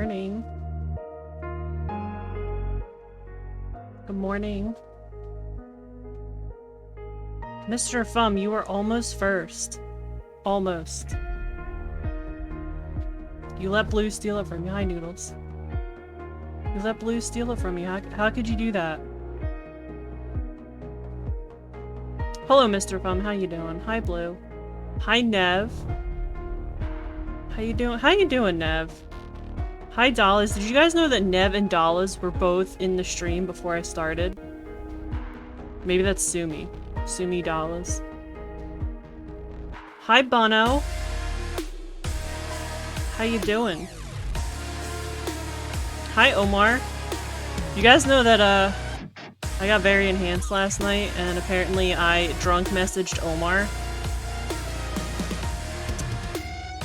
morning. Good morning. Mr. Fum, you are almost first. Almost. You let Blue steal it from you. Hi, Noodles. You let Blue steal it from you. How could you do that? Hello, Mr. Fum. How you doing? Hi, Blue. Hi, Nev. How you doing? How you doing, Nev? Hi, Dallas. Did you guys know that Nev and Dallas were both in the stream before I started? Maybe that's Sumi. Sumi Dallas. Hi, Bono. How you doing? Hi, Omar. You guys know that, I got very enhanced last night, and apparently I drunk messaged Omar.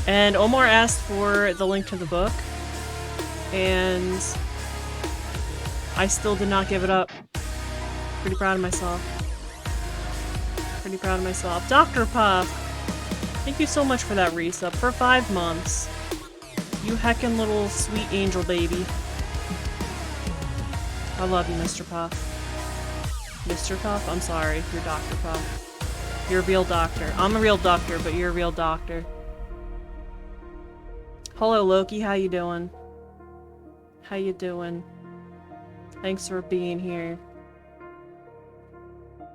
And Omar asked for the link to the book, and I still did not give it up. Pretty proud of myself. Pretty proud of myself. Dr. Puff! Thank you so much for that resub for 5 months. You heckin' little sweet angel baby. I love you, Mr. Puff. Mr. Puff? I'm sorry, you're Dr. Puff. You're a real doctor. I'm a real doctor, but you're a real doctor. Hello, Loki. How you doing? How you doing? Thanks for being here.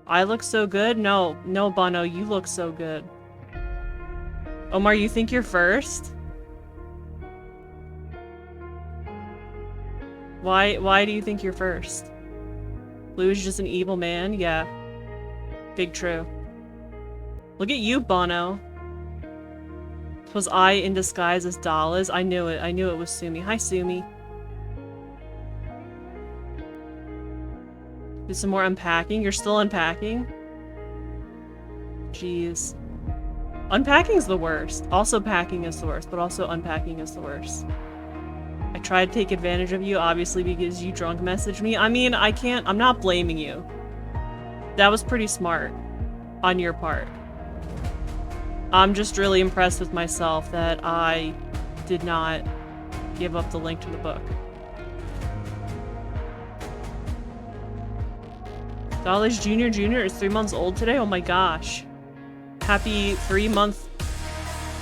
I look so good? No, Bono, you look so good. Omar, you think you're first? Why do you think you're first? Blue is just an evil man? Yeah. Big true. Look at you, Bono. Was I in disguise as Dallas? I knew it. I knew it was Sumi. Hi, Sumi. Do some more unpacking? You're still unpacking? Jeez. Unpacking's the worst. Also packing is the worst, but also unpacking is the worst. I tried to take advantage of you, obviously, because you drunk messaged me. I mean, I'm not blaming you. That was pretty smart on your part. I'm just really impressed with myself that I did not give up the link to the book. Dolly's Jr. is 3 months old today? Oh my gosh. Happy 3-month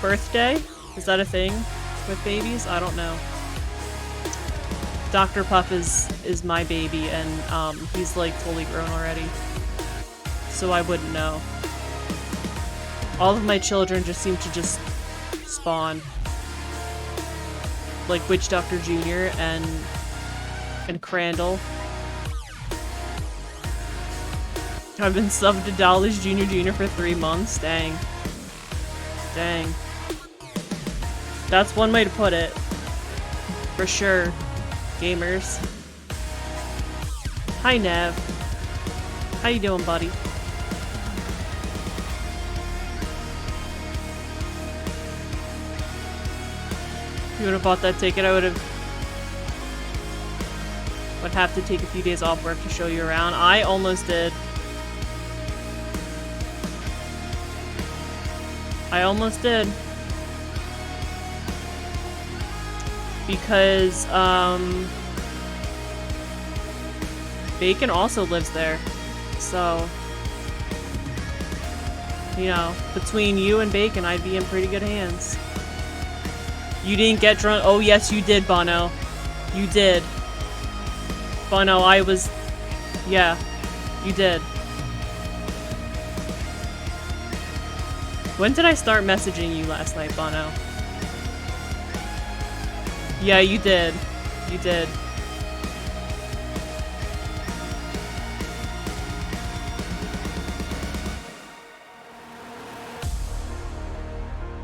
birthday? Is that a thing with babies? I don't know. Dr. Puff is my baby, and he's like fully grown already. So I wouldn't know. All of my children just seem to just spawn. Like Witchduckter Jr. and Crandall. I've been subbed to Dolly's Jr. for 3 months. Dang. Dang. That's one way to put it. For sure. Gamers. Hi, Nev. How you doing, buddy? If you would have bought that ticket, I would have to take a few days off work to show you around. I almost did. I almost did. Because, Bacon also lives there. So, you know, between you and Bacon, I'd be in pretty good hands. You didn't get drunk? Oh, yes, you did, Bono. You did. Bono, yeah, you did. When did I start messaging you last night, Bono? Yeah, you did. You did.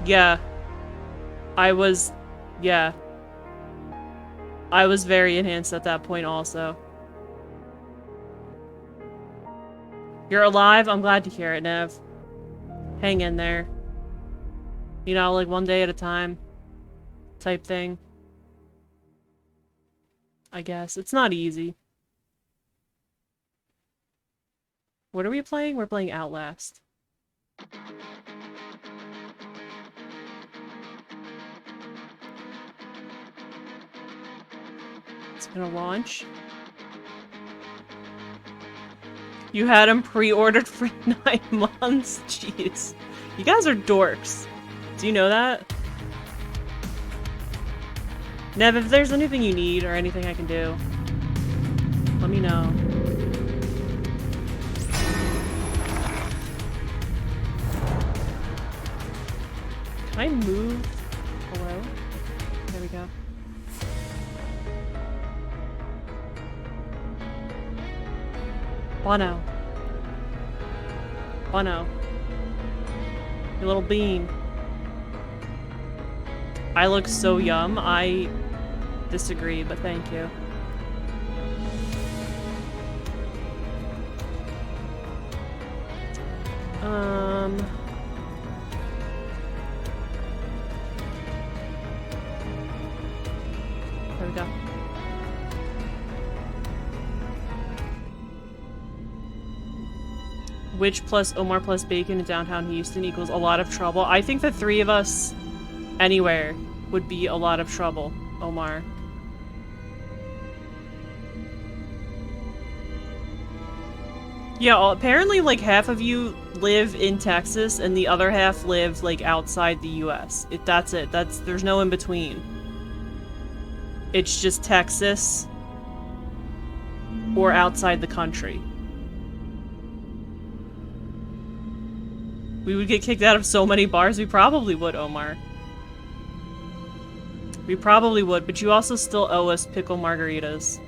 Yeah. Yeah. I was very enhanced at that point also. You're alive? I'm glad to hear it, Nev. Hang in there. You know, like one day at a time type thing. I guess. It's not easy. What are we playing? We're playing Outlast. Gonna launch. You had them pre-ordered for 9 months? Jeez. You guys are dorks. Do you know that? Nev, if there's anything you need or anything I can do, let me know. Can I move? Hello? There we go. Bono. Bono. Your little bean. I look so yum. I disagree, but thank you. There we go. Witch plus Omar plus Bacon in downtown Houston equals a lot of trouble. I think the 3 of us anywhere would be a lot of trouble, Omar. Yeah, apparently like half of you live in Texas and the other half live like outside the US. That's it. There's no in between. It's just Texas or outside the country. We would get kicked out of so many bars. We probably would, Omar. We probably would, but you also still owe us pickle margaritas.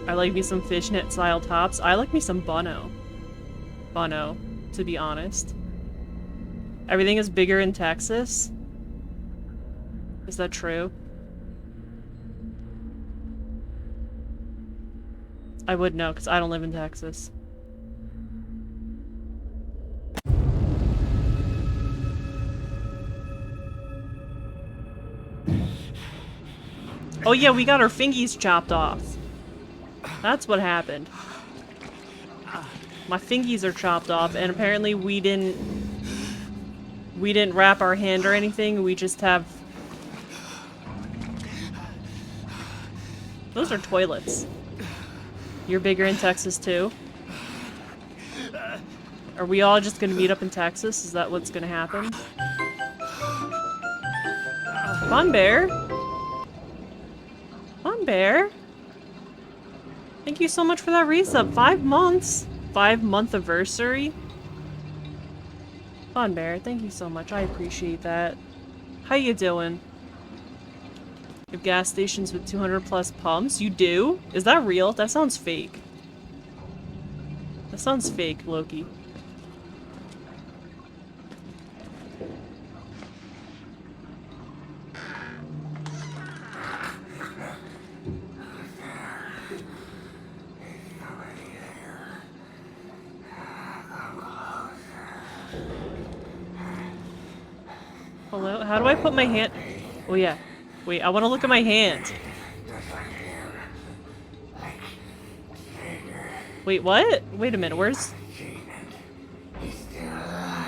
I like me some fishnet style tops. I like me some Bono. Bono, to be honest. Everything is bigger in Texas? Is that true? I would know, because I don't live in Texas. Oh yeah, we got our fingies chopped off. That's what happened. My fingies are chopped off, and apparently we didn't wrap our hand or anything. We just have... Those are toilets. You're bigger in Texas too? Are we all just gonna meet up in Texas? Is that what's gonna happen? Come on, Bear. Come on, Bear. Thank you so much for that resub. 5 months. 5-month anniversary. Come on, Bear. Thank you so much. I appreciate that. How you doing? You have gas stations with 200 plus pumps? You do? Is that real? That sounds fake. That sounds fake, Loki. Hello? How do I put my hand? Oh yeah. Wait, I want to look at my hand. Wait, what? Wait a minute, where's...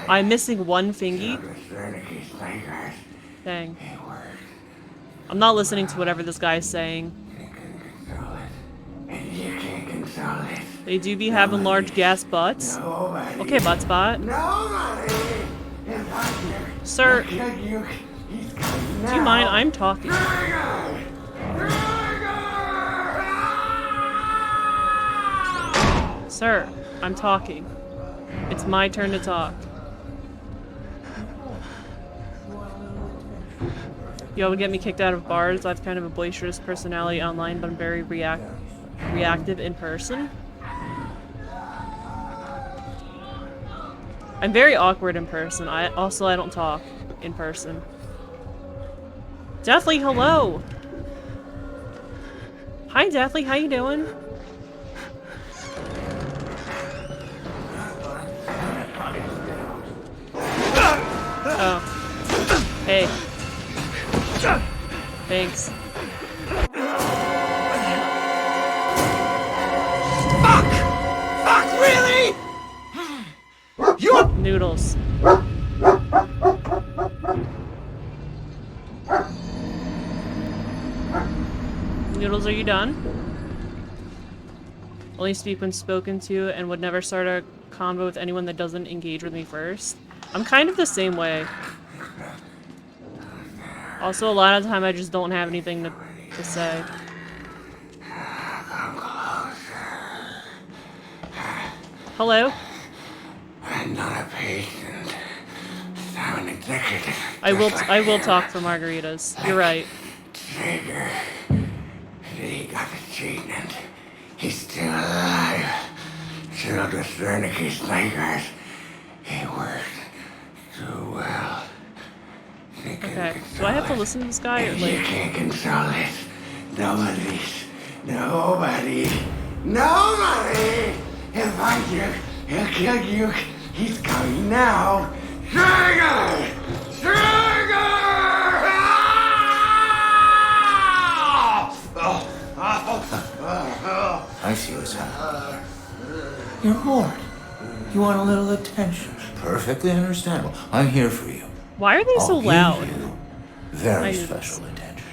I'm missing one fingy? Dang. I'm not listening to whatever this guy is saying. They do be having large gas butts. Okay, butt spot. Sir, do you mind? I'm talking. Sir, I'm talking. It's my turn to talk. Y'all would get me kicked out of bars. I have kind of a boisterous personality online, but I'm very reactive in person. I'm very awkward in person. I don't talk in person. Deathly, hello! Hi Deathly, how you doing? Oh. Hey. Thanks. Fuck! Fuck, really? You... Noodles. Noodles, are you done? Only speak when spoken to and would never start a convo with anyone that doesn't engage with me first. I'm kind of the same way. Also, a lot of the time I just don't have anything to say. Hello? I'm not a patient. I'm an executive. I will talk for margaritas. You're right. Trigger. He got the treatment. He's still alive. Killed with Wernicke's nightmares. He worked too well. Okay. Do I have to listen to this guy or You like? can't control it. Nobody. He'll find you. He'll kill you. He's coming now. Trigger! I see what's happening. You're bored. You want a little attention. Perfectly understandable. I'm here for you. Why are they so loud? Give you very special attention.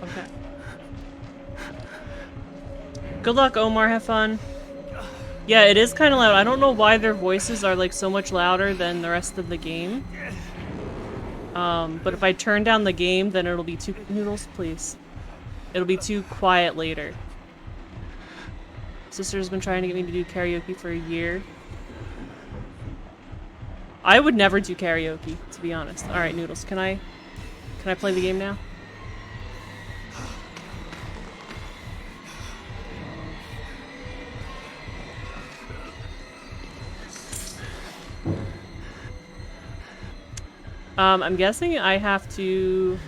Okay. Good luck, Omar. Have fun. Yeah, it is kind of loud. I don't know why their voices are like so much louder than the rest of the game. But if I turn down the game, then it'll be too— Noodles, please. It'll be too quiet later. Sister's been trying to get me to do karaoke for a year. I would never do karaoke, to be honest. Alright, Noodles, can I play the game now? I'm guessing I have to—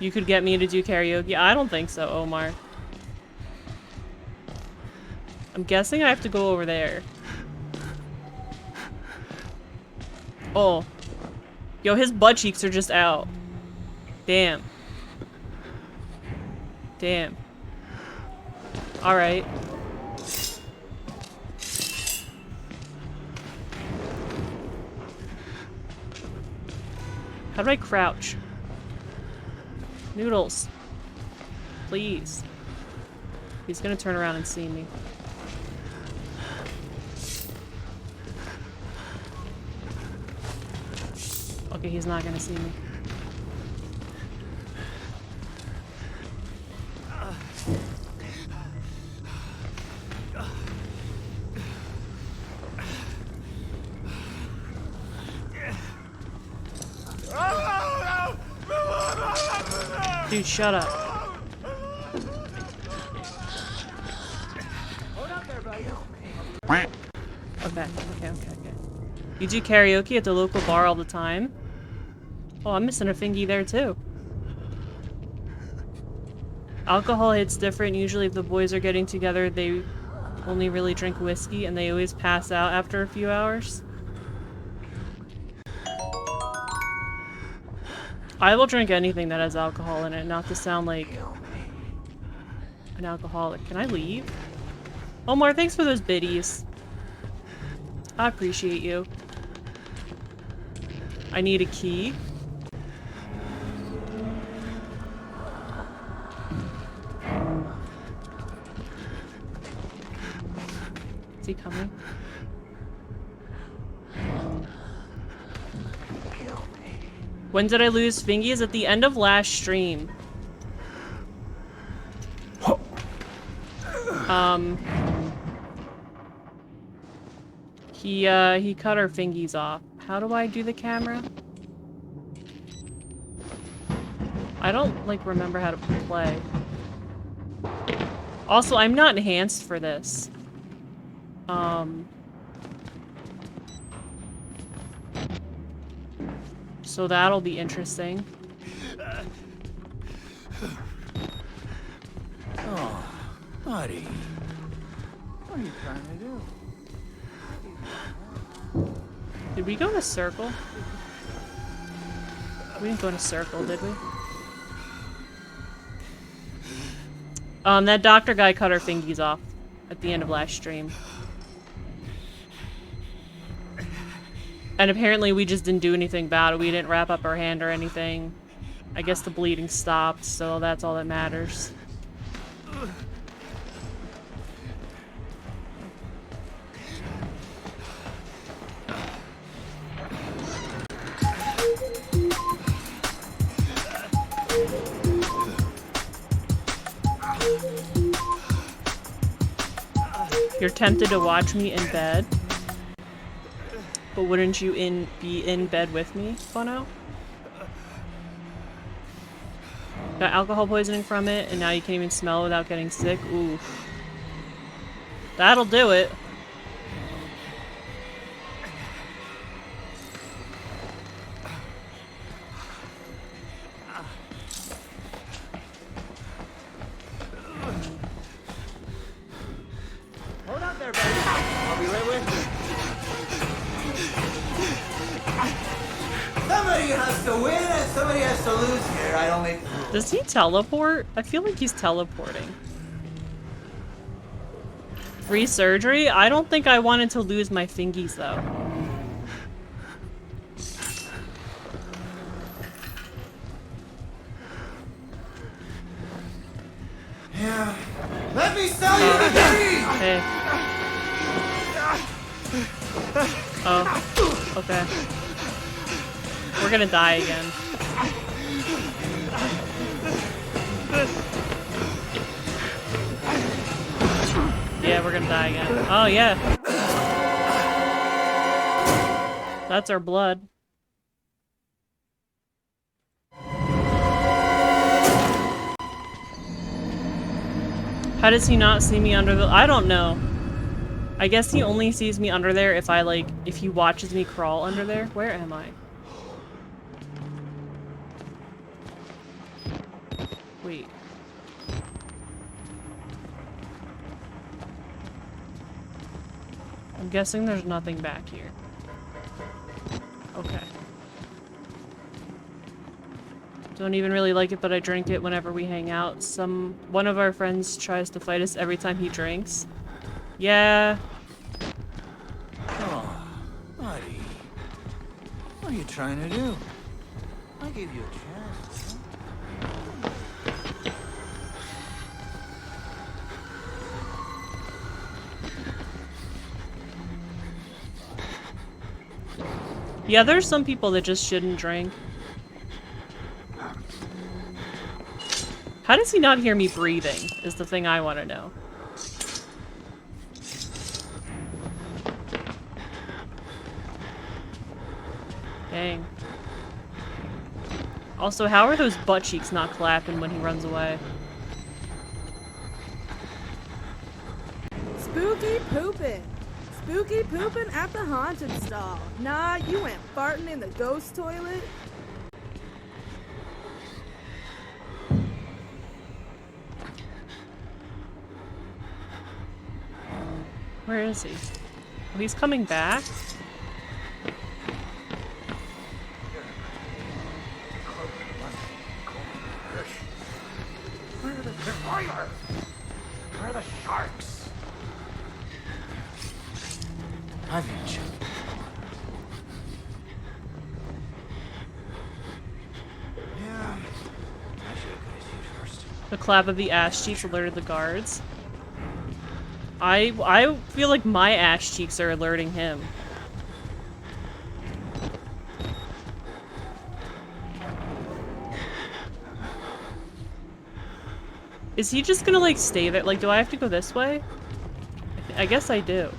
You could get me to do karaoke? I don't think so, Omar. I'm guessing I have to go over there. Oh. Yo, his butt cheeks are just out. Damn. Damn. Alright. How do I crouch? Noodles. Please. He's gonna turn around and see me. Okay, he's not gonna see me. Dude, shut up. Okay. You do karaoke at the local bar all the time? Oh, I'm missing a fingy there too. Alcohol hits different. Usually if the boys are getting together, they only really drink whiskey and they always pass out after a few hours. I will drink anything that has alcohol in it, not to sound like an alcoholic. Can I leave? Omar, thanks for those biddies. I appreciate you. I need a key. Is he coming? When did I lose fingies? At the end of last stream. He cut our fingies off. How do I do the camera? I don't, like, remember how to play. Also, I'm not enhanced for this. So that'll be interesting. Oh, buddy. What are you trying to do? Did we go in a circle? We didn't go in a circle, did we? That doctor guy cut our fingies off. at the end of last stream. And apparently we just didn't do anything about it. We didn't wrap up our hand or anything. I guess the bleeding stopped, so that's all that matters. You're tempted to watch me in bed, but wouldn't you be in bed with me, Bono? Got alcohol poisoning from it, and now you can't even smell without getting sick. Ooh. That'll do it. Hold up there, buddy. I'll be right with you. Somebody has to win and somebody has to lose here. I don't make... Does he teleport? I feel like he's teleporting. Free surgery? I don't think I wanted to lose my fingies, though. Yeah. Let me sell you the dream! Hey. Oh. Okay. We're gonna die again. Yeah, we're gonna die again. Oh, yeah. That's our blood. How does he not see me under the... I don't know. I guess he only sees me under there if I, like, if he watches me crawl under there. Where am I? Wait. I'm guessing there's nothing back here. Okay. Don't even really like it, but I drink it whenever we hang out. One of our friends tries to fight us every time he drinks. Yeah. Oh, buddy. What are you trying to do? I gave you a chance. Yeah, there's some people that just shouldn't drink. How does he not hear me breathing, is the thing I want to know. Dang. Also, how are those butt cheeks not clapping when he runs away? Spooky pooping. Spooky pooping at the haunted stall. Nah, you went farting in the ghost toilet. Where is he? Oh, he's coming back? Where are the survivors? Where are the sharks? I've eaten you. Yeah. I should have got you first. The clap of the ass cheeks alerted the guards. I feel like my ass cheeks are alerting him. Is he just gonna, like, stay there? Like, do I have to go this way? I guess I do.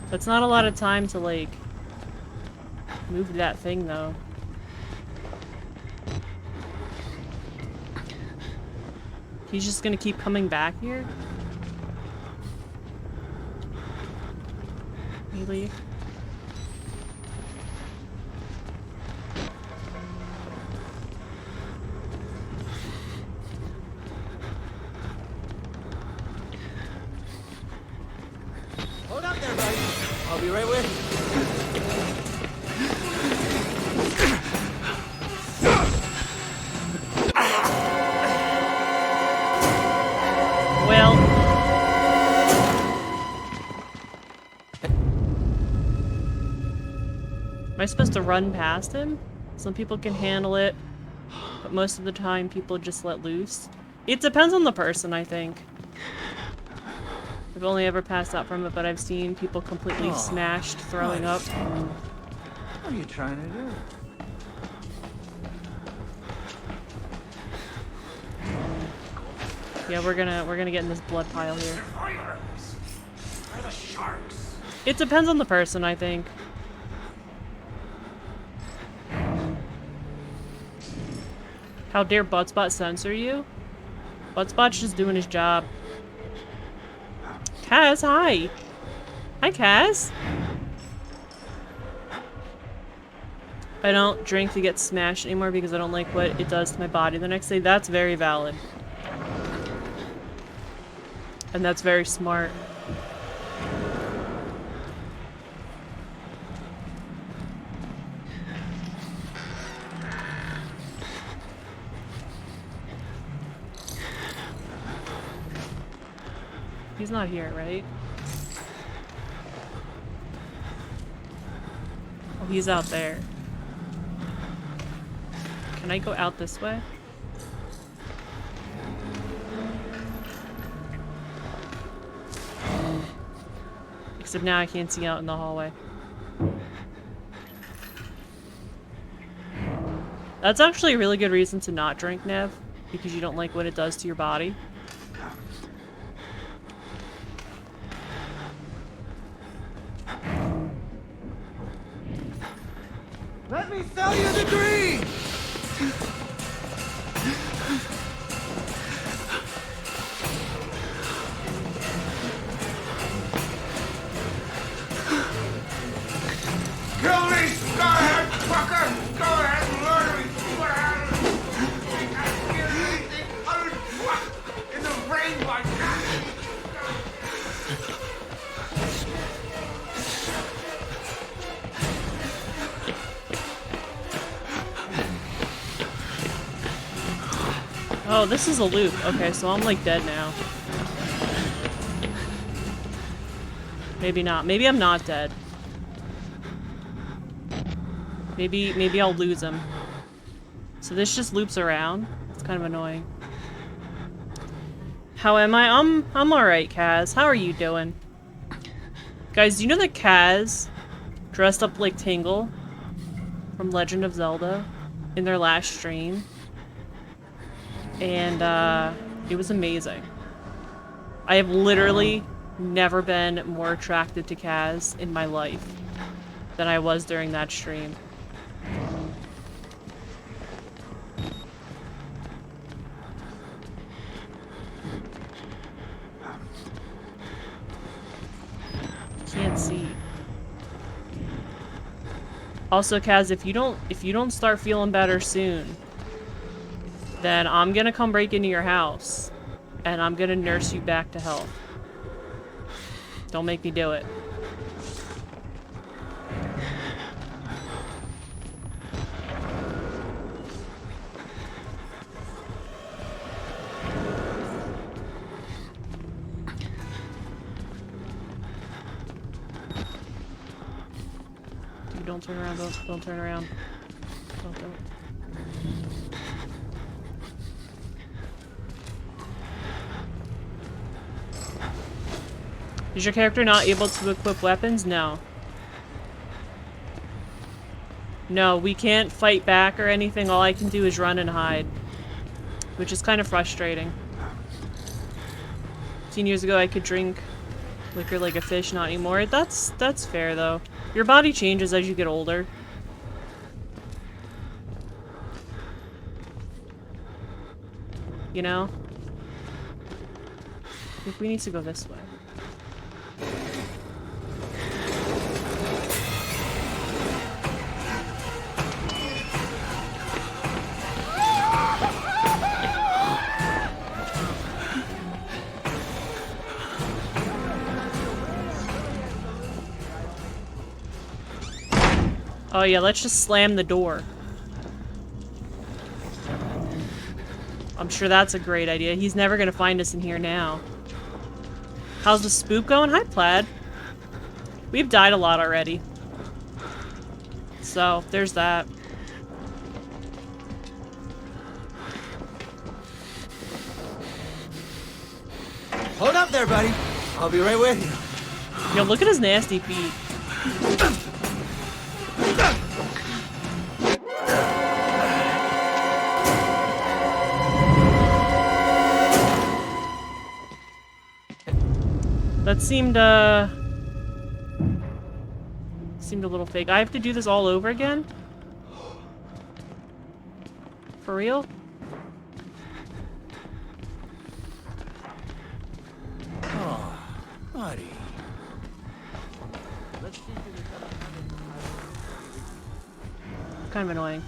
That's not a lot of time to, like, move that thing, though. He's just gonna keep coming back here? You leave? Hold up there, buddy. I'll be right with you. Well, I supposed to run past him? Some people can handle it, but most of the time people just let loose. It depends on the person, I think. I've only ever passed out from it, but I've seen people completely smashed, throwing up. What are you trying to do? Yeah, we're gonna get in this blood pile here. It depends on the person, I think. How dare Buttspot censor you? Buttspot's just doing his job. Kaz, hi! Hi, Kaz! I don't drink to get smashed anymore because I don't like what it does to my body the next day. That's very valid. And that's very smart. He's not here, right? Oh, he's out there. Can I go out this way? Except now I can't see out in the hallway. That's actually a really good reason to not drink, Nev, because you don't like what it does to your body. Let me sell you the dream! Kill me! Go ahead, fucker! Go ahead and murder me! See what happens! I can't hear anything other than what in the rain like that! Oh, this is a loop. Okay, so I'm like dead now. Maybe not. Maybe I'm not dead. Maybe I'll lose him. So this just loops around. It's kind of annoying. How am I? I'm alright, Kaz. How are you doing? Guys, do you know that Kaz dressed up like Tingle from Legend of Zelda in their last stream? And it was amazing. I have literally never been more attracted to Kaz in my life than I was during that stream. Can't see. Also, Kaz, if you don't start feeling better soon, then I'm gonna come break into your house and I'm gonna nurse you back to health. Don't make me do it. Dude, don't turn around, don't turn around. Don't. Is your character not able to equip weapons? No. No, we can't fight back or anything. All I can do is run and hide. Which is kind of frustrating. 15 years ago I could drink liquor like a fish, not anymore. That's fair though. Your body changes as you get older. You know? I think we need to go this way. Oh yeah, let's just slam the door. I'm sure that's a great idea. He's never gonna find us in here now. How's the spook going? Hi, Plaid. We've died a lot already. So, there's that. Hold up there, buddy. I'll be right with you. Yo, look at his nasty feet. That seemed a little fake. I have to do this all over again? For real? Oh, buddy. Kind of annoying.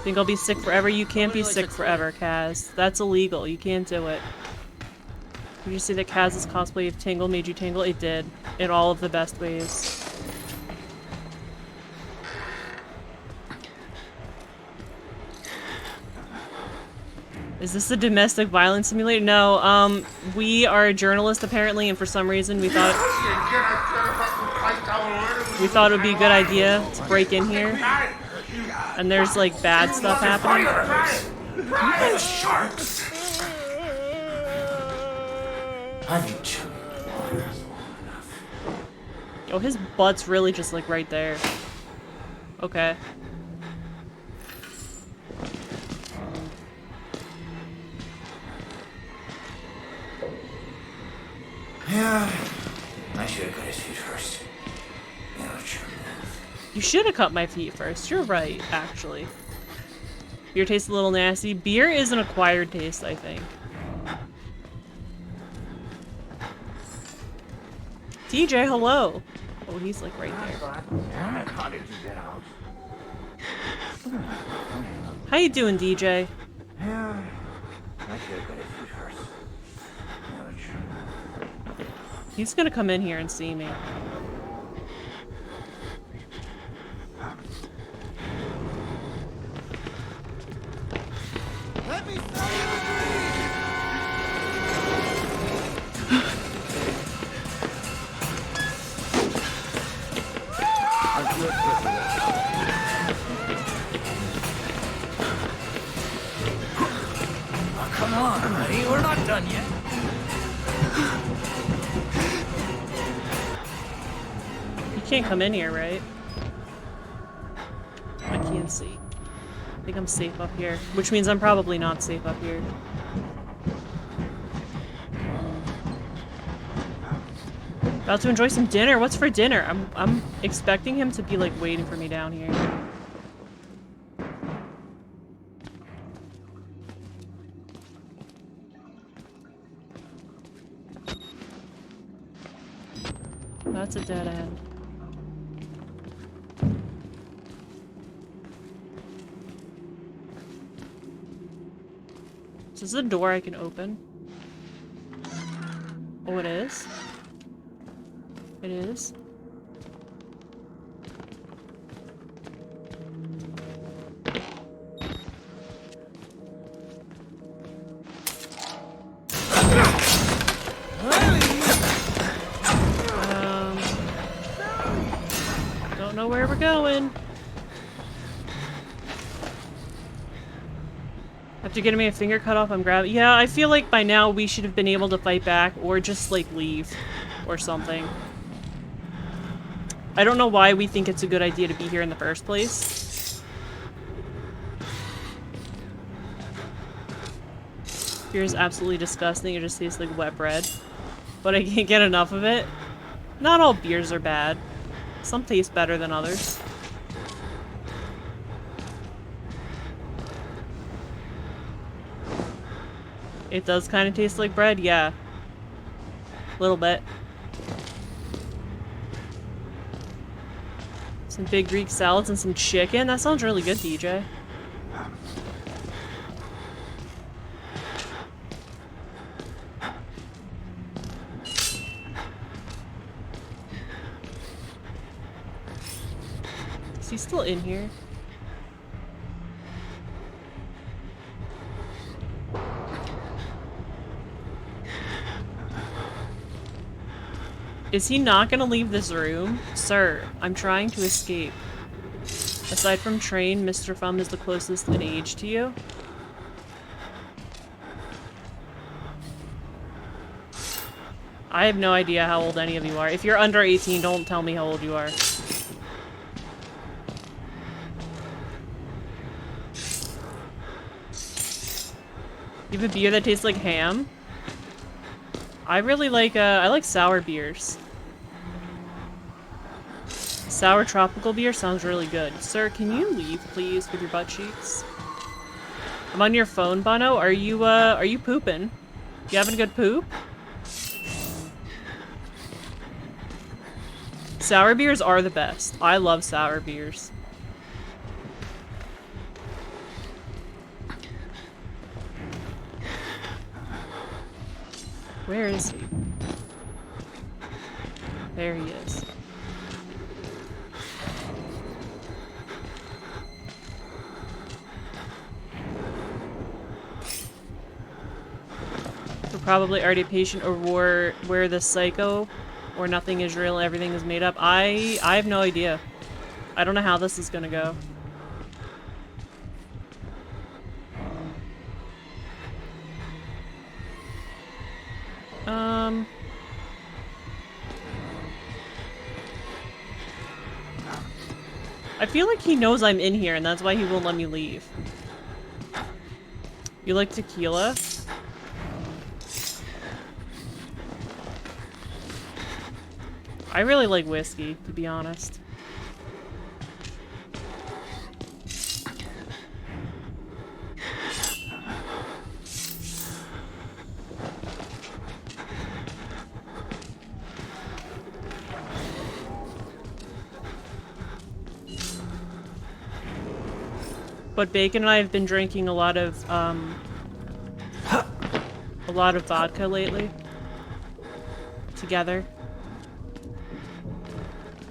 Think I'll be sick forever? You can't be sick forever, Kaz. That's illegal. You can't do it. Did you say that Kaz's cosplay of Tingle made you tingle? It did. In all of the best ways. Is this a domestic violence simulator? No, we are a journalist apparently, and for some reason we thought it would be a good idea to break in here. And there's like bad stuff happening. Sharks. Have you chewed water long enough? Oh, his butt's really just like right there. Okay. Yeah, I should have cut his feet first. Yeah, sure. You should have cut my feet first. You're right, actually. Beer tastes a little nasty. Beer is an acquired taste, I think. DJ, hello. Oh, he's like right there. Damn it, how did you get out? How you doing, DJ? Yeah, I should have cut his feet first. Yeah, sure. He's gonna come in here and see me. Let me sell you a dream! Oh, come on, honey, we're not done yet. You can't come in here, right? I can't see. I think I'm safe up here, which means I'm probably not safe up here. About to enjoy some dinner. What's for dinner? I'm expecting him to be like waiting for me down here. That's a dead end. Is this a door I can open? Oh, it is? It is? Don't know where we're going. After getting me a finger cut off, I'm grabbing. Yeah, I feel like by now we should have been able to fight back or just like leave or something. I don't know why we think it's a good idea to be here in the first place. Beer is absolutely disgusting. It just tastes like wet bread. But I can't get enough of it. Not all beers are bad. Some taste better than others. It does kind of taste like bread, yeah. A little bit. Some big Greek salads and some chicken. That sounds really good, DJ. Is he still in here? Is he not gonna leave this room? Sir, I'm trying to escape. Aside from Train, Mr. Fum is the closest in age to you. I have no idea how old any of you are. If you're under 18, don't tell me how old you are. You have a beer that tastes like ham? I really like, I like sour beers. Sour tropical beer sounds really good. Sir, can you leave, please, with your butt cheeks? I'm on your phone, Bono. Are you pooping? You having a good poop? Sour beers are the best. I love sour beers. Where is he? There he is. We're probably already patient or where the psycho or nothing is real, everything is made up. I have no idea. I don't know how this is gonna go. I feel like he knows I'm in here and that's why he won't let me leave. You like tequila? I really like whiskey, to be honest. But Bacon and I have been drinking a lot of vodka lately. Together.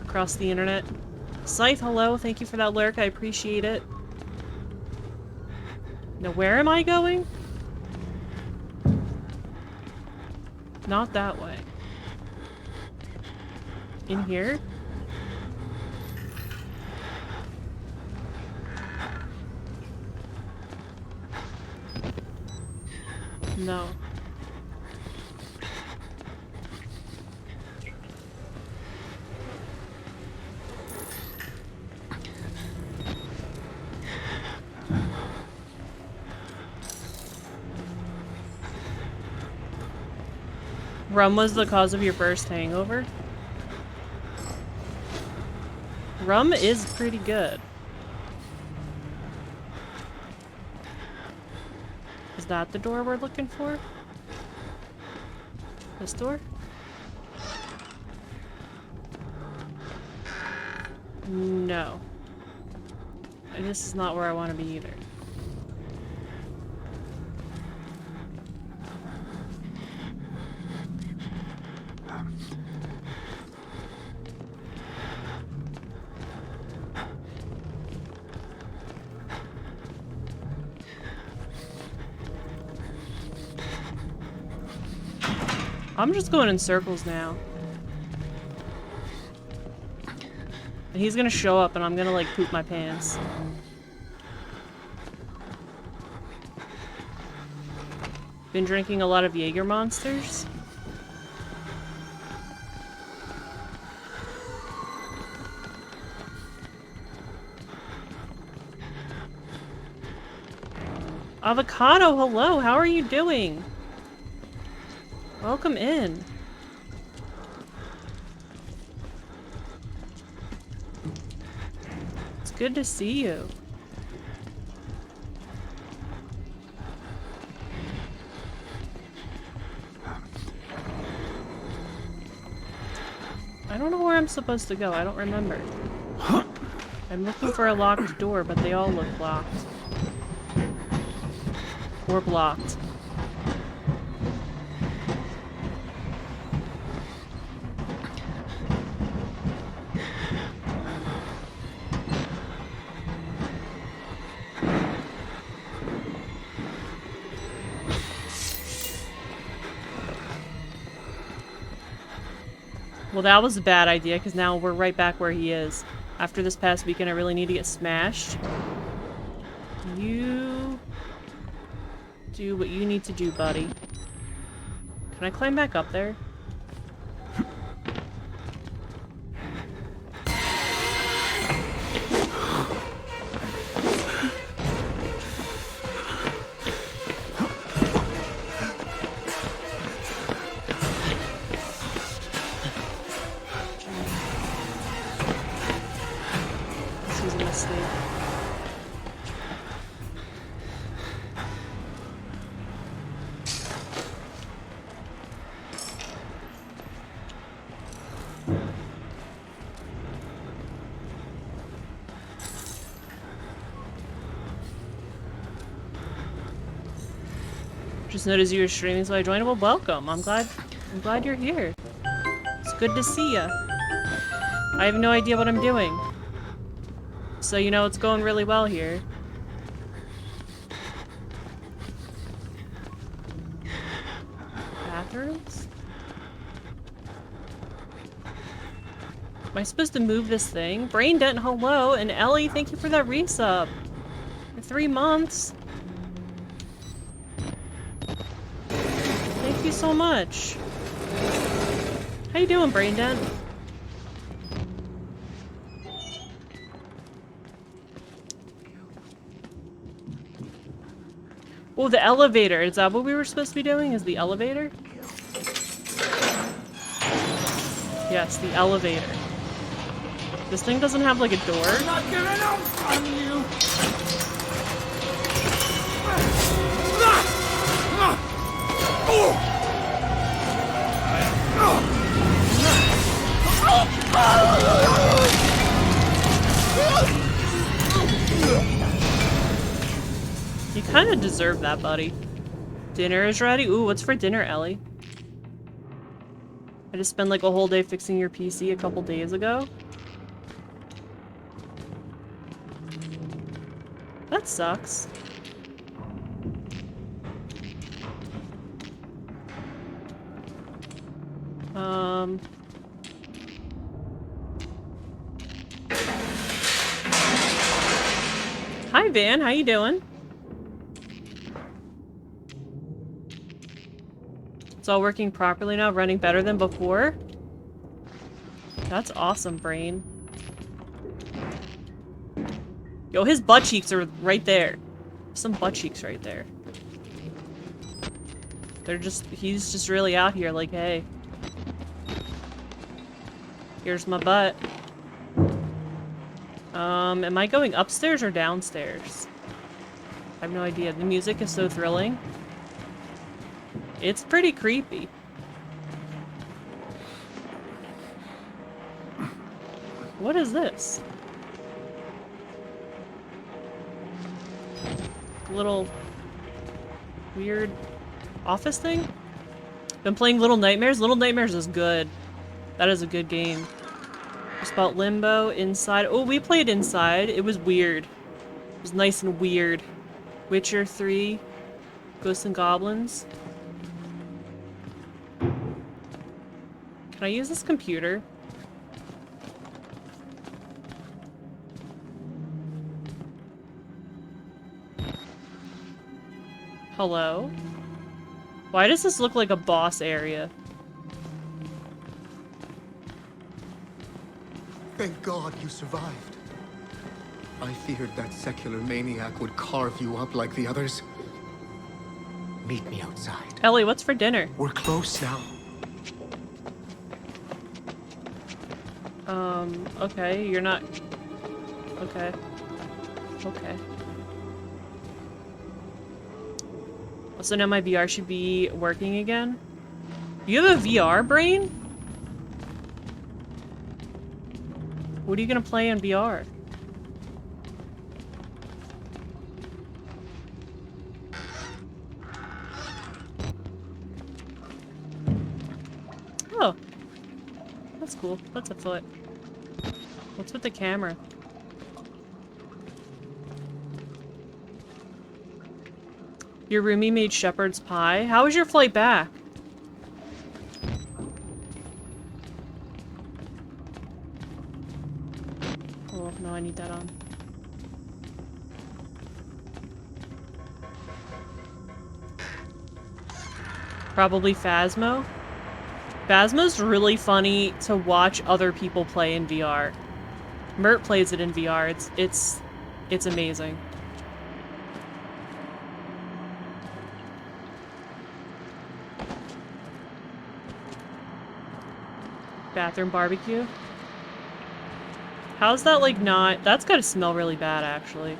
Across the internet. Scythe, hello. Thank you for that lurk. I appreciate it. Now, where am I going? Not that way. In here? No. Rum was the cause of your first hangover? Rum is pretty good. Is that the door we're looking for? This door? No. And this is not where I want to be either. I'm just going in circles now. And he's gonna show up and I'm gonna like poop my pants. Been drinking a lot of Jaeger monsters. Avocado, hello, how are you doing? Welcome in. It's good to see you. I don't know where I'm supposed to go. I don't remember. I'm looking for a locked door, but they all look locked. Or blocked. Well, that was a bad idea, because now we're right back where he is. After this past weekend, I really need to get smashed. You do what you need to do, buddy. Can I climb back up there? This was a mistake. Just noticed you were streaming, so I joined. Well, welcome. I'm glad you're here. It's good to see ya. I have no idea what I'm doing. So, you know, it's going really well here. Bathrooms? Am I supposed to move this thing? Brain Dent, hello. And Ellie, thank you for that resub. For 3 months. Thank you so much. How you doing, Brain Dent? Oh, the elevator. Is that what we were supposed to be doing? Is the elevator? Yes, the elevator. This thing doesn't have like a door. I'm not giving up on you! You kind of deserve that, buddy. Dinner is ready? Ooh, what's for dinner, Ellie? I just spent like a whole day fixing your PC a couple days ago. That sucks. Hi, Van. How you doing? It's all working properly now, running better than before. That's awesome, Brain. Yo, his butt cheeks are right there. Some butt cheeks right there. He's just really out here like, hey. Here's my butt. Am I going upstairs or downstairs? I have no idea. The music is so thrilling. It's pretty creepy. What is this? Little weird office thing? Been playing Little Nightmares? Little Nightmares is good. That is a good game. Just about Limbo, Inside. Oh, we played Inside. It was weird. It was nice and weird. Witcher 3. Ghosts and Goblins. Can I use this computer? Hello? Why does this look like a boss area? Thank God you survived. I feared that secular maniac would carve you up like the others. Meet me outside. Ellie, what's for dinner? We're close now. Okay, you're not... Okay. Okay. So now my VR should be working again? You have a VR, Brain? What are you gonna play in VR? Oh. That's cool. That's a foot. What's with the camera? Your roomie made shepherd's pie? How was your flight back? No, I need that on. Probably Phasmo. Phasmo's really funny to watch other people play in VR. Mert plays it in VR. It's amazing. Bathroom barbecue. How's that like not? That's gotta smell really bad, actually.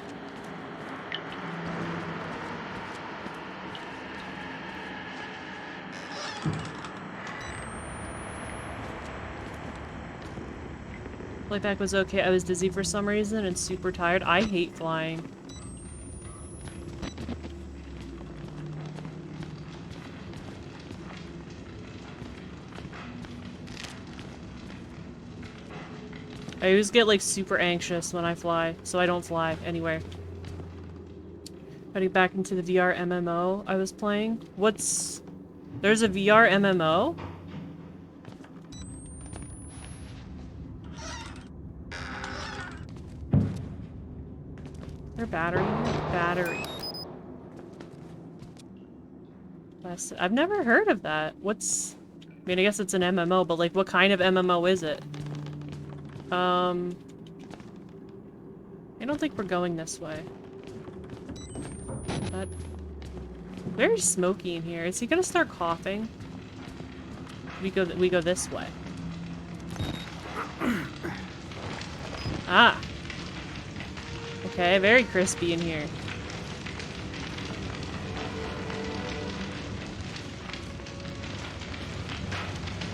Playback was okay. I was dizzy for some reason and super tired. I hate flying. I always get like super anxious when I fly, so I don't fly anywhere. Heading back into the VR MMO I was playing. There's a VR MMO? There battery? Battery. I've never heard of that. I mean, I guess it's an MMO, but like what kind of MMO is it? I don't think we're going this way. But very smoky in here. Is he gonna start coughing? We go this way. Ah. Okay, very crispy in here.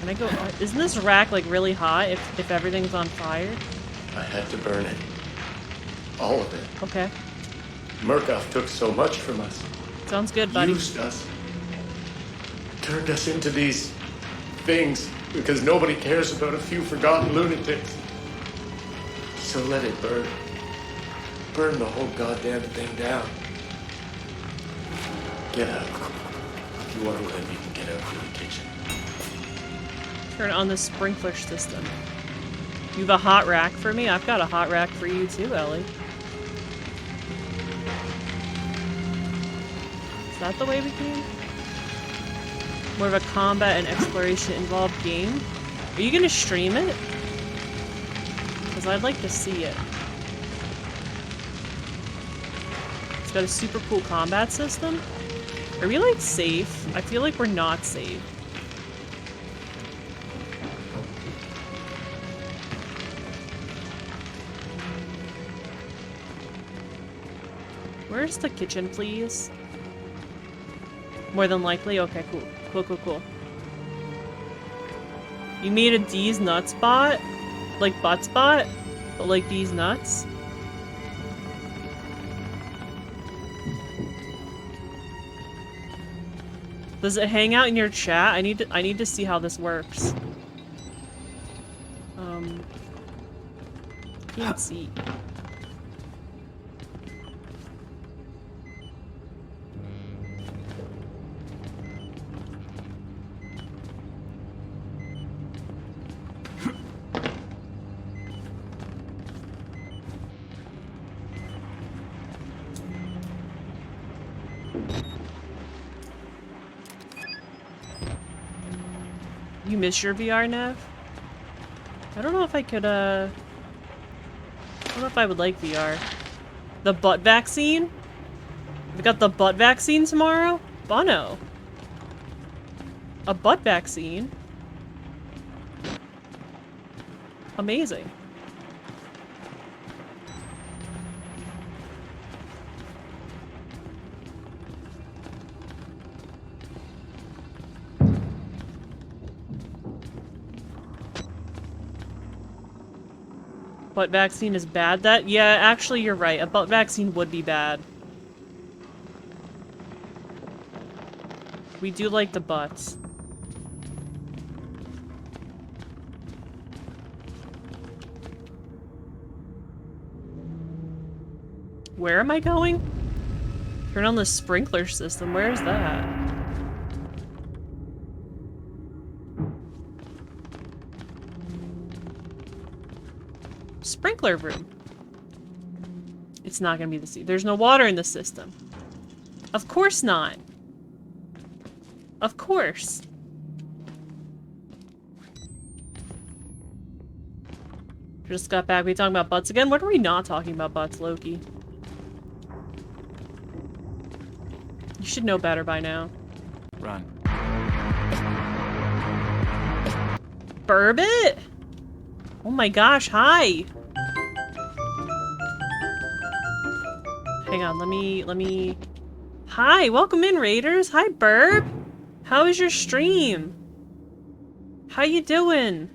Can I go? Isn't this rack like really hot if everything's on fire? I had to burn it. All of it. Okay. Murkoff took so much from us. Sounds good, buddy. Used us. Turned us into these things because nobody cares about a few forgotten lunatics. So let it burn. Burn the whole goddamn thing down. Get out. If you want to live, you can get out through the kitchen. Turn on the sprinkler system. You have a hot rack for me? I've got a hot rack for you too, Ellie. Is that the way we came? More of a combat and exploration involved game? Are you gonna stream it? Because I'd like to see it. It's got a super cool combat system. Are we like safe? I feel like we're not safe. Where's the kitchen, please? More than likely? Okay, cool. Cool. You made a D's nuts bot? Like butt spot? But like D's nuts? Does it hang out in your chat? I need to see how this works. Can't see. You miss your VR, Nev? I don't know if I could, I don't know if I would like VR. The butt vaccine? We got the butt vaccine tomorrow? Bono. A butt vaccine? Amazing. Butt vaccine is bad? Yeah, actually you're right. A butt vaccine would be bad. We do like the butts. Where am I going? Turn on the sprinkler system. Where is that? Sprinkler room. It's not gonna be the sea. There's no water in the system. Of course not. Of course. Just got back. We talking about butts again? What are we not talking about butts, Loki? You should know better by now. Run. Burbit? Oh my gosh, hi. Hang on, let me... Hi, welcome in, Raiders. Hi, Burb. How is your stream? How you doing?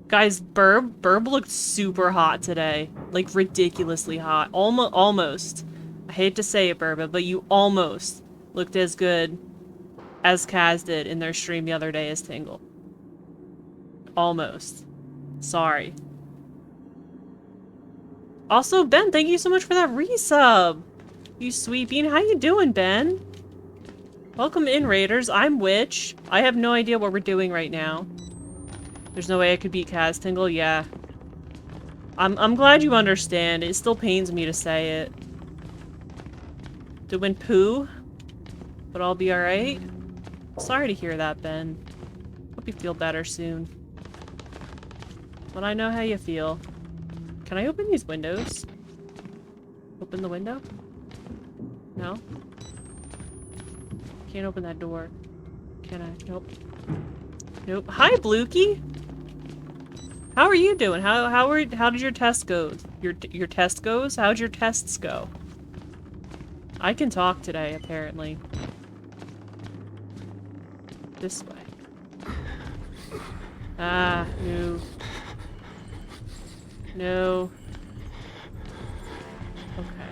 Guys, Burb looked super hot today. Like, ridiculously hot. Almost. I hate to say it, Burba, but you almost looked as good as Kaz did in their stream the other day as Tingle. Almost. Sorry. Also, Ben, thank you so much for that resub. You sweet bean. How you doing, Ben? Welcome in, Raiders. I'm Witch. I have no idea what we're doing right now. There's no way I could beat Kaz Tingle. Yeah. I'm glad you understand. It still pains me to say it. Doing poo, but I'll be alright. Sorry to hear that, Ben. Hope you feel better soon. But I know how you feel. Can I open these windows? Open the window? No? Can't open that door. Can I? Nope. Nope. Hi, Blukey! How are you doing? How did your test go? Your test goes? How'd your tests go? I can talk today, apparently. This way. Ah, no. No. Okay.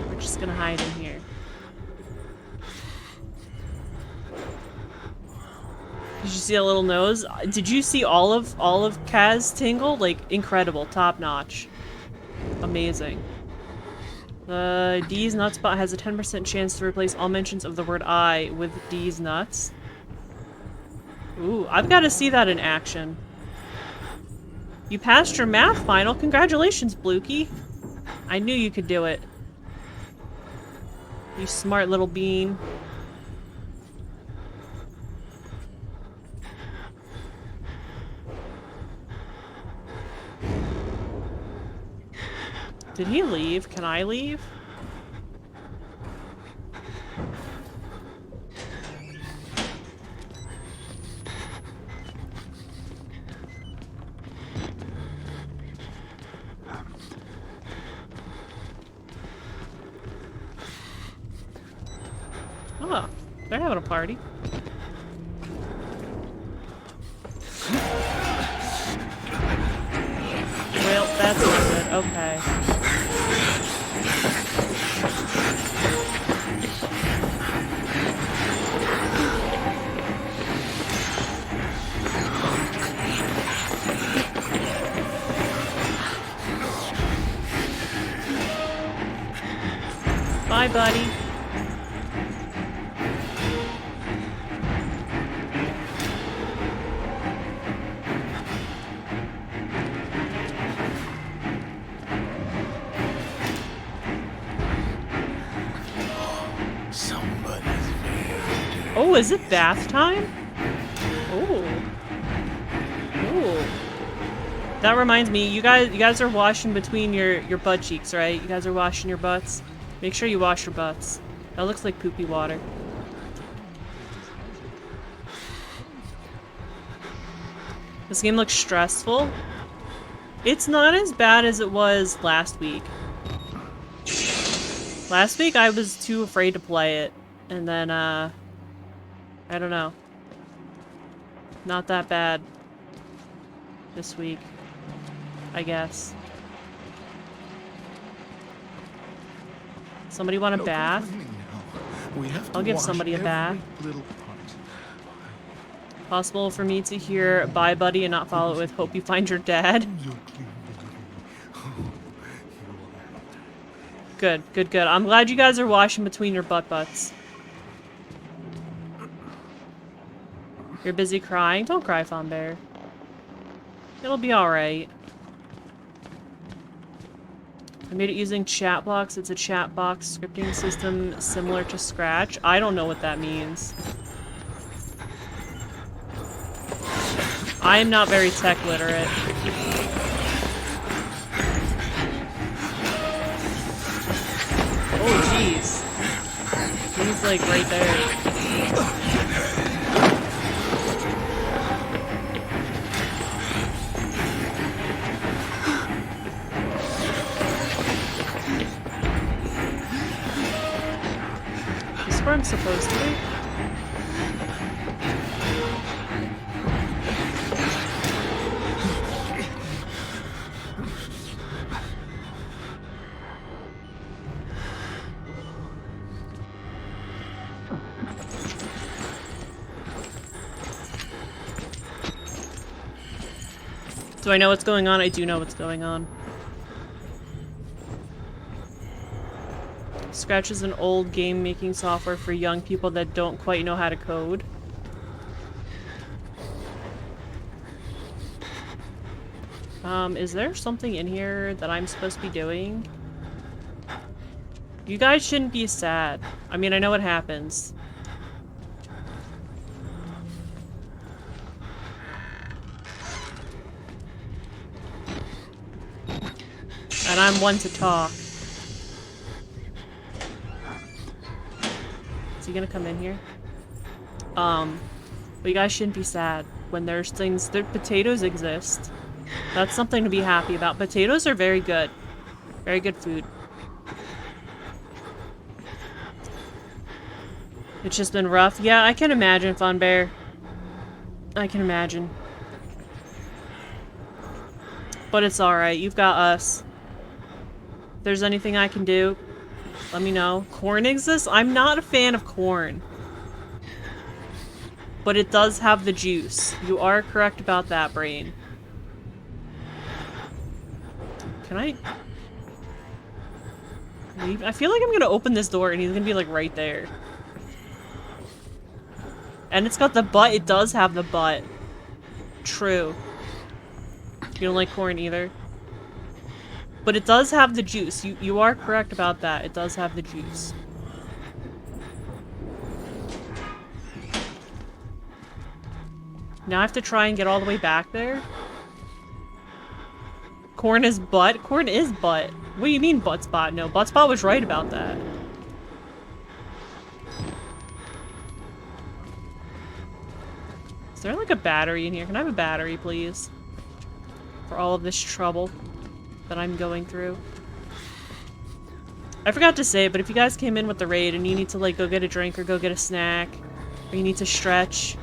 We're just gonna hide in here. Did you see a little nose? Did you see all of Kaz Tingle? Like, incredible. Top notch. Amazing. D's Nutspot has a 10% chance to replace all mentions of the word I with D's Nuts. Ooh, I've got to see that in action. You passed your math final. Congratulations, Blukey. I knew you could do it. You smart little bean. Did he leave? Can I leave? Oh, they're having a party. Well, that's not good. Okay. Bye, buddy. Oh, is it bath time? Oh. Ooh. That reminds me, you guys are washing between your butt cheeks, right? You guys are washing your butts. Make sure you wash your butts. That looks like poopy water. This game looks stressful. It's not as bad as it was last week. Last week I was too afraid to play it. And then, I don't know. Not that bad this week, I guess. Somebody want a bath? I'll give somebody a bath. Possible for me to hear bye buddy and not follow it with hope you find your dad. Good, good, good. I'm glad you guys are washing between your butts. You're busy crying? Don't cry, Fawn Bear. It'll be alright. I made it using chat box. It's a chat box scripting system similar to Scratch. I don't know what that means. I am not very tech literate. Oh, jeez. He's like right there. Is this where I'm supposed to be? Do I know what's going on? I do know what's going on. Scratch is an old game-making software for young people that don't quite know how to code. Is there something in here that I'm supposed to be doing? You guys shouldn't be sad. I mean, I know what happens. And I'm one to talk. Is he gonna come in here? But you guys shouldn't be sad when there's things. Potatoes exist. That's something to be happy about. Potatoes are very good. Very good food. It's just been rough. Yeah, I can imagine, Fun Bear. I can imagine. But it's alright. You've got us. If there's anything I can do, let me know. Corn exists? I'm not a fan of corn. But it does have the juice. You are correct about that, Brain. Can I leave? I feel like I'm gonna open this door and he's gonna be like right there. And it's got the butt. It does have the butt. True. You don't like corn either? But it does have the juice. You are correct about that. It does have the juice. Now I have to try and get all the way back there. Corn is butt? Corn is butt. What do you mean butt spot? No, butt spot was right about that. Is there like a battery in here? Can I have a battery, please? For all of this trouble that I'm going through. I forgot to say, but if you guys came in with the raid and you need to like go get a drink or go get a snack, or you need to stretch,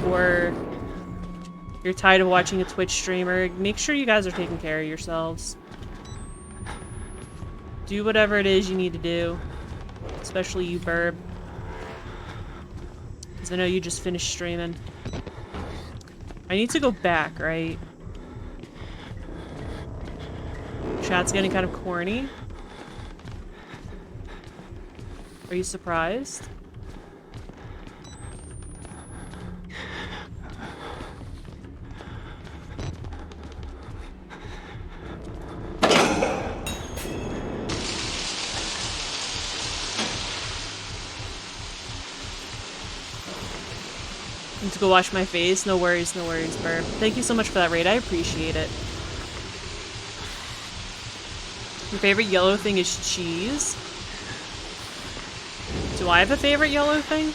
or you're tired of watching a Twitch streamer, make sure you guys are taking care of yourselves. Do whatever it is you need to do. Especially you, Burb. Because I know you just finished streaming. I need to go back, right? Chat's getting kind of corny. Are you surprised? Need to go wash my face. No worries, Burb. Thank you so much for that raid. I appreciate it. Your favorite yellow thing is cheese? Do I have a favorite yellow thing?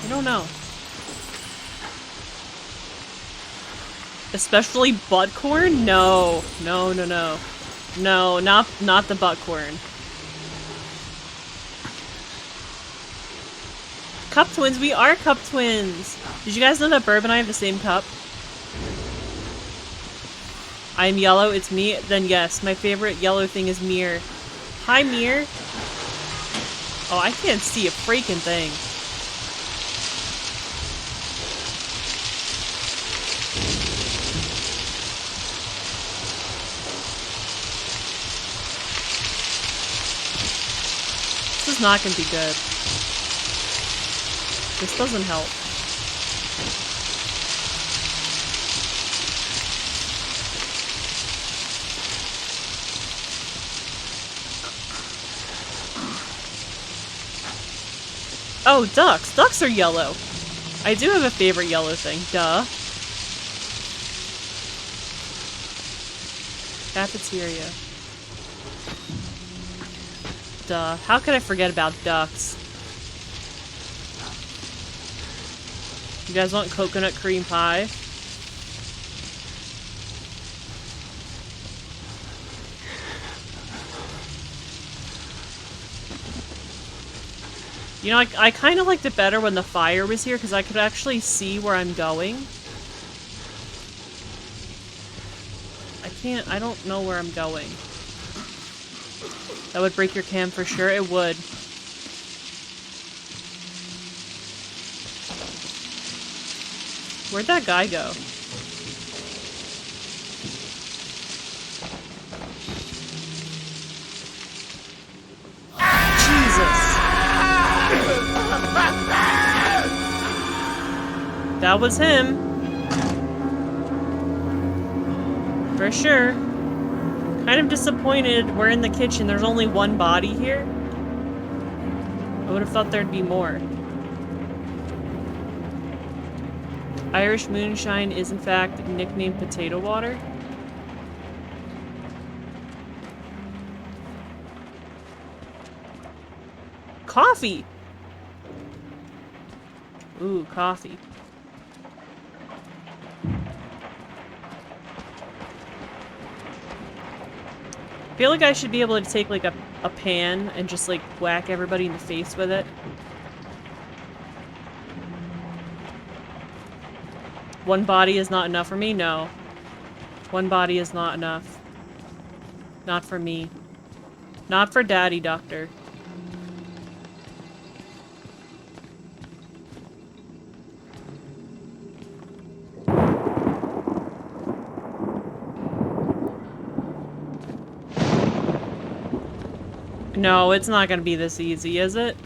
I don't know. Especially butt corn? No. No, no, no. No, not the butt corn. Cup twins? We are cup twins! Did you guys know that Burb and I have the same cup? I am yellow, it's me? Then yes, my favorite yellow thing is Mir. Hi, Mir. Oh, I can't see a freaking thing. This is not gonna be good. This doesn't help. Oh, ducks. Ducks are yellow. I do have a favorite yellow thing. Duh. Cafeteria. Duh. How could I forget about ducks? You guys want coconut cream pie? You know, I kind of liked it better when the fire was here because I could actually see where I'm going. I don't know where I'm going. That would break your cam for sure, it would. Where'd that guy go? Jesus. That was him. For sure. Kind of disappointed we're in the kitchen. There's only one body here. I would have thought there'd be more. Irish moonshine is in fact nicknamed potato water. Coffee! Ooh, coffee. I feel like I should be able to take like a pan and just like whack everybody in the face with it. One body is not enough for me? No. One body is not enough. Not for me. Not for Daddy Doctor. No, it's not gonna be this easy, is it?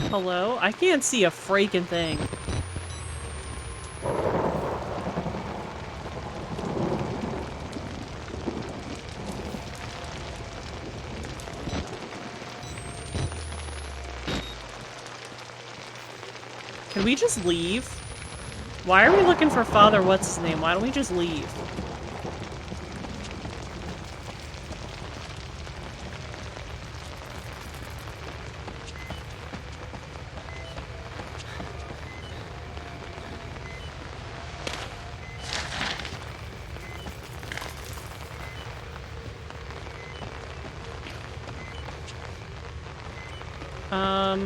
Hello? I can't see a freaking thing. Can we just leave? Why are we looking for Father what's his name? Why don't we just leave?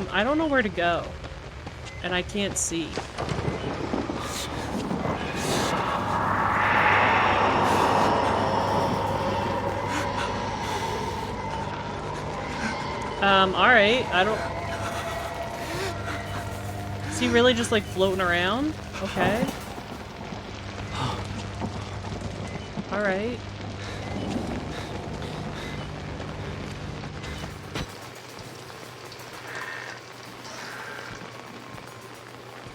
I don't know where to go. And I can't see. Alright, I don't... Is he really just like floating around? Okay. Alright.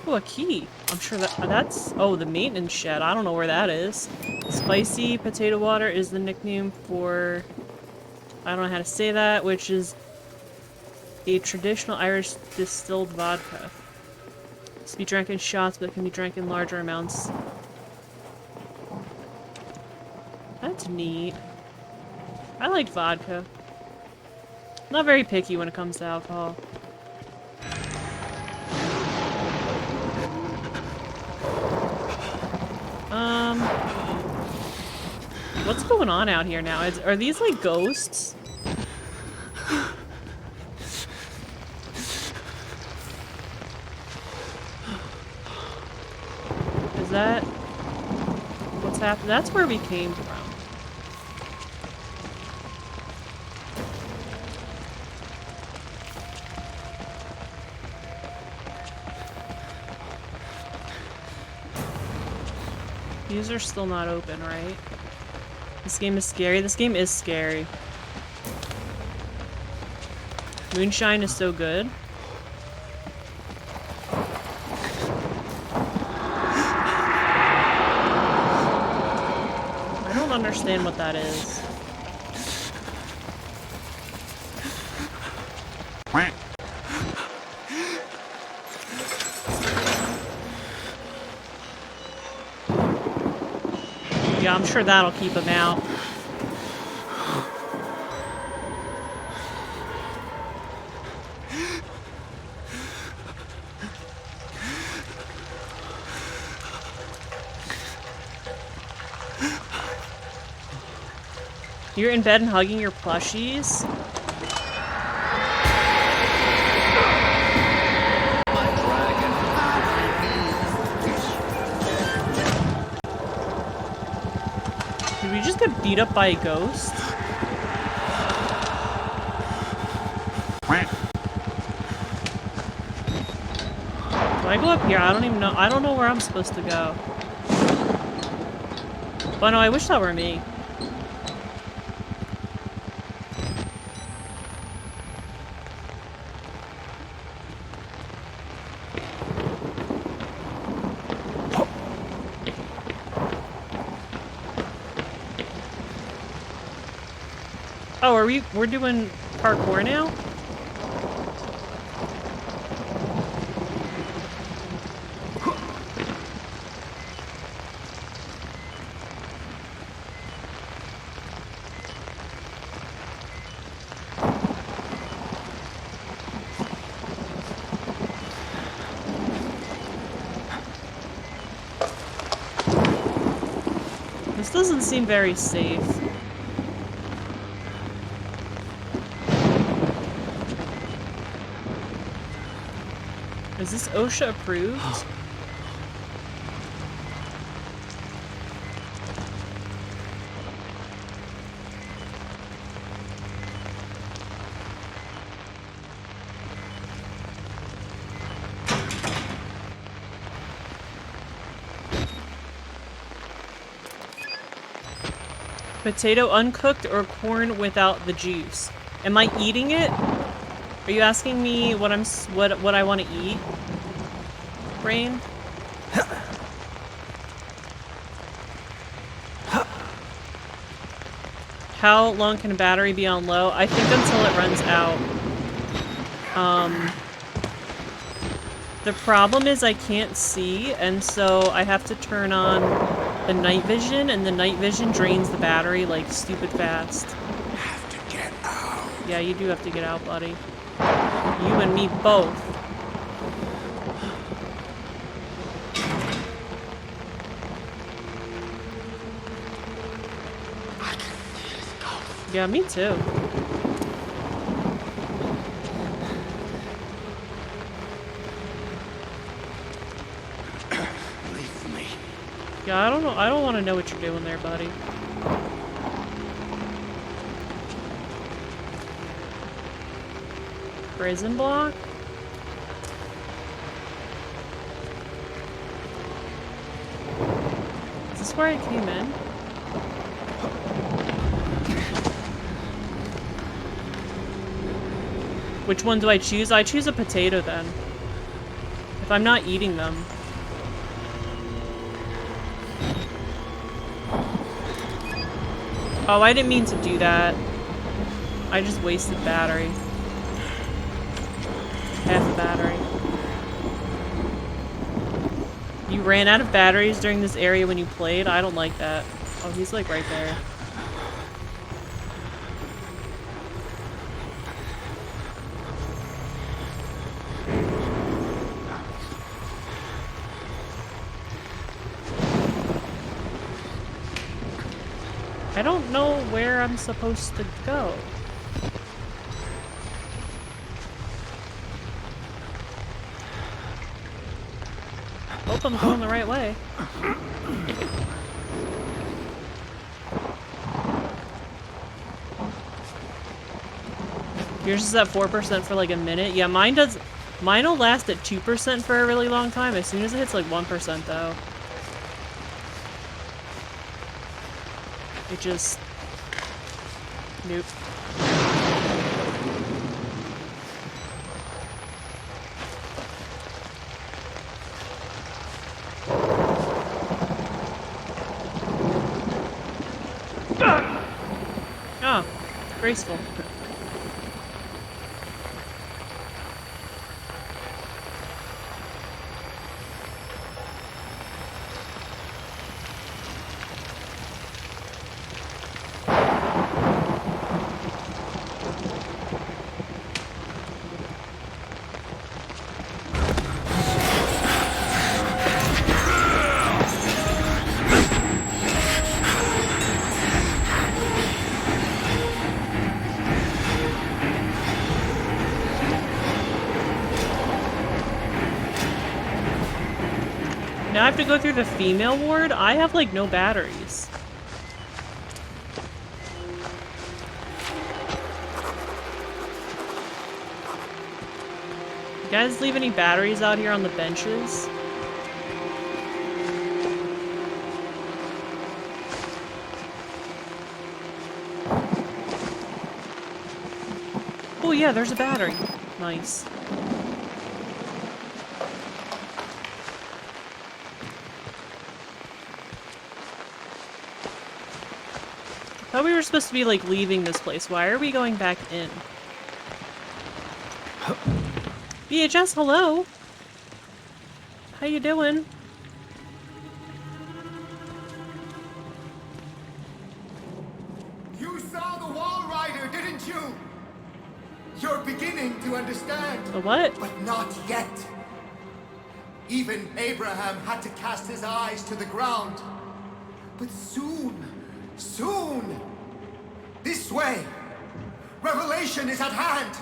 Oh, a key. I'm sure that's... Oh, the maintenance shed. I don't know where that is. Spicy potato water is the nickname for... I don't know how to say that, which is a traditional Irish distilled vodka. It's to be drank in shots, but it can be drank in larger amounts. That's neat. I like vodka. Not very picky when it comes to alcohol. What's going on out here now? Are these like ghosts? Is that what's happened? That's where we came from. These are still not open, right? This game is scary. This game is scary. Moonshine is so good. don't understand what that is. Yeah, I'm sure that'll keep him out. You're in bed and hugging your plushies? Did we just get beat up by a ghost? Do I go up here? I don't even know. I don't know where I'm supposed to go. But no, I wish that were me. Oh, we're doing parkour now? This doesn't seem very safe. Is this OSHA approved? Potato uncooked or corn without the juice? Am I eating it? Are you asking me what I want to eat? Brain? How long can a battery be on low? I think until it runs out. The problem is I can't see, and so I have to turn on the night vision, and the night vision drains the battery like stupid fast. Have to get out. Yeah, you do have to get out, buddy. You and me both. Yeah, me too. Leave me. Yeah, I don't know. I don't want to know what you're doing there, buddy. Prison block? Is this where I came in? Which one do I choose? I choose a potato then. If I'm not eating them. Oh, I didn't mean to do that. I just wasted battery. Half a battery. You ran out of batteries during this area when you played? I don't like that. Oh, he's like right there. I don't know where I'm supposed to go. Hope I'm going the right way. Yours is at 4% for like a minute. Yeah, mine does. Mine will last at 2% for a really long time. As soon as it hits like 1% though. It just... Nope. Graceful. Now I have to go through the female ward? I have, like, no batteries. You guys leave any batteries out here on the benches? Oh yeah, there's a battery. Nice. I thought we were supposed to be, like, leaving this place. Why are we going back in? VHS, hello? How you doing? You saw the Wall Rider, didn't you? You're beginning to understand. The what? But not yet. Even Abraham had to cast his eyes to the ground. But soon, this way, revelation is at hand.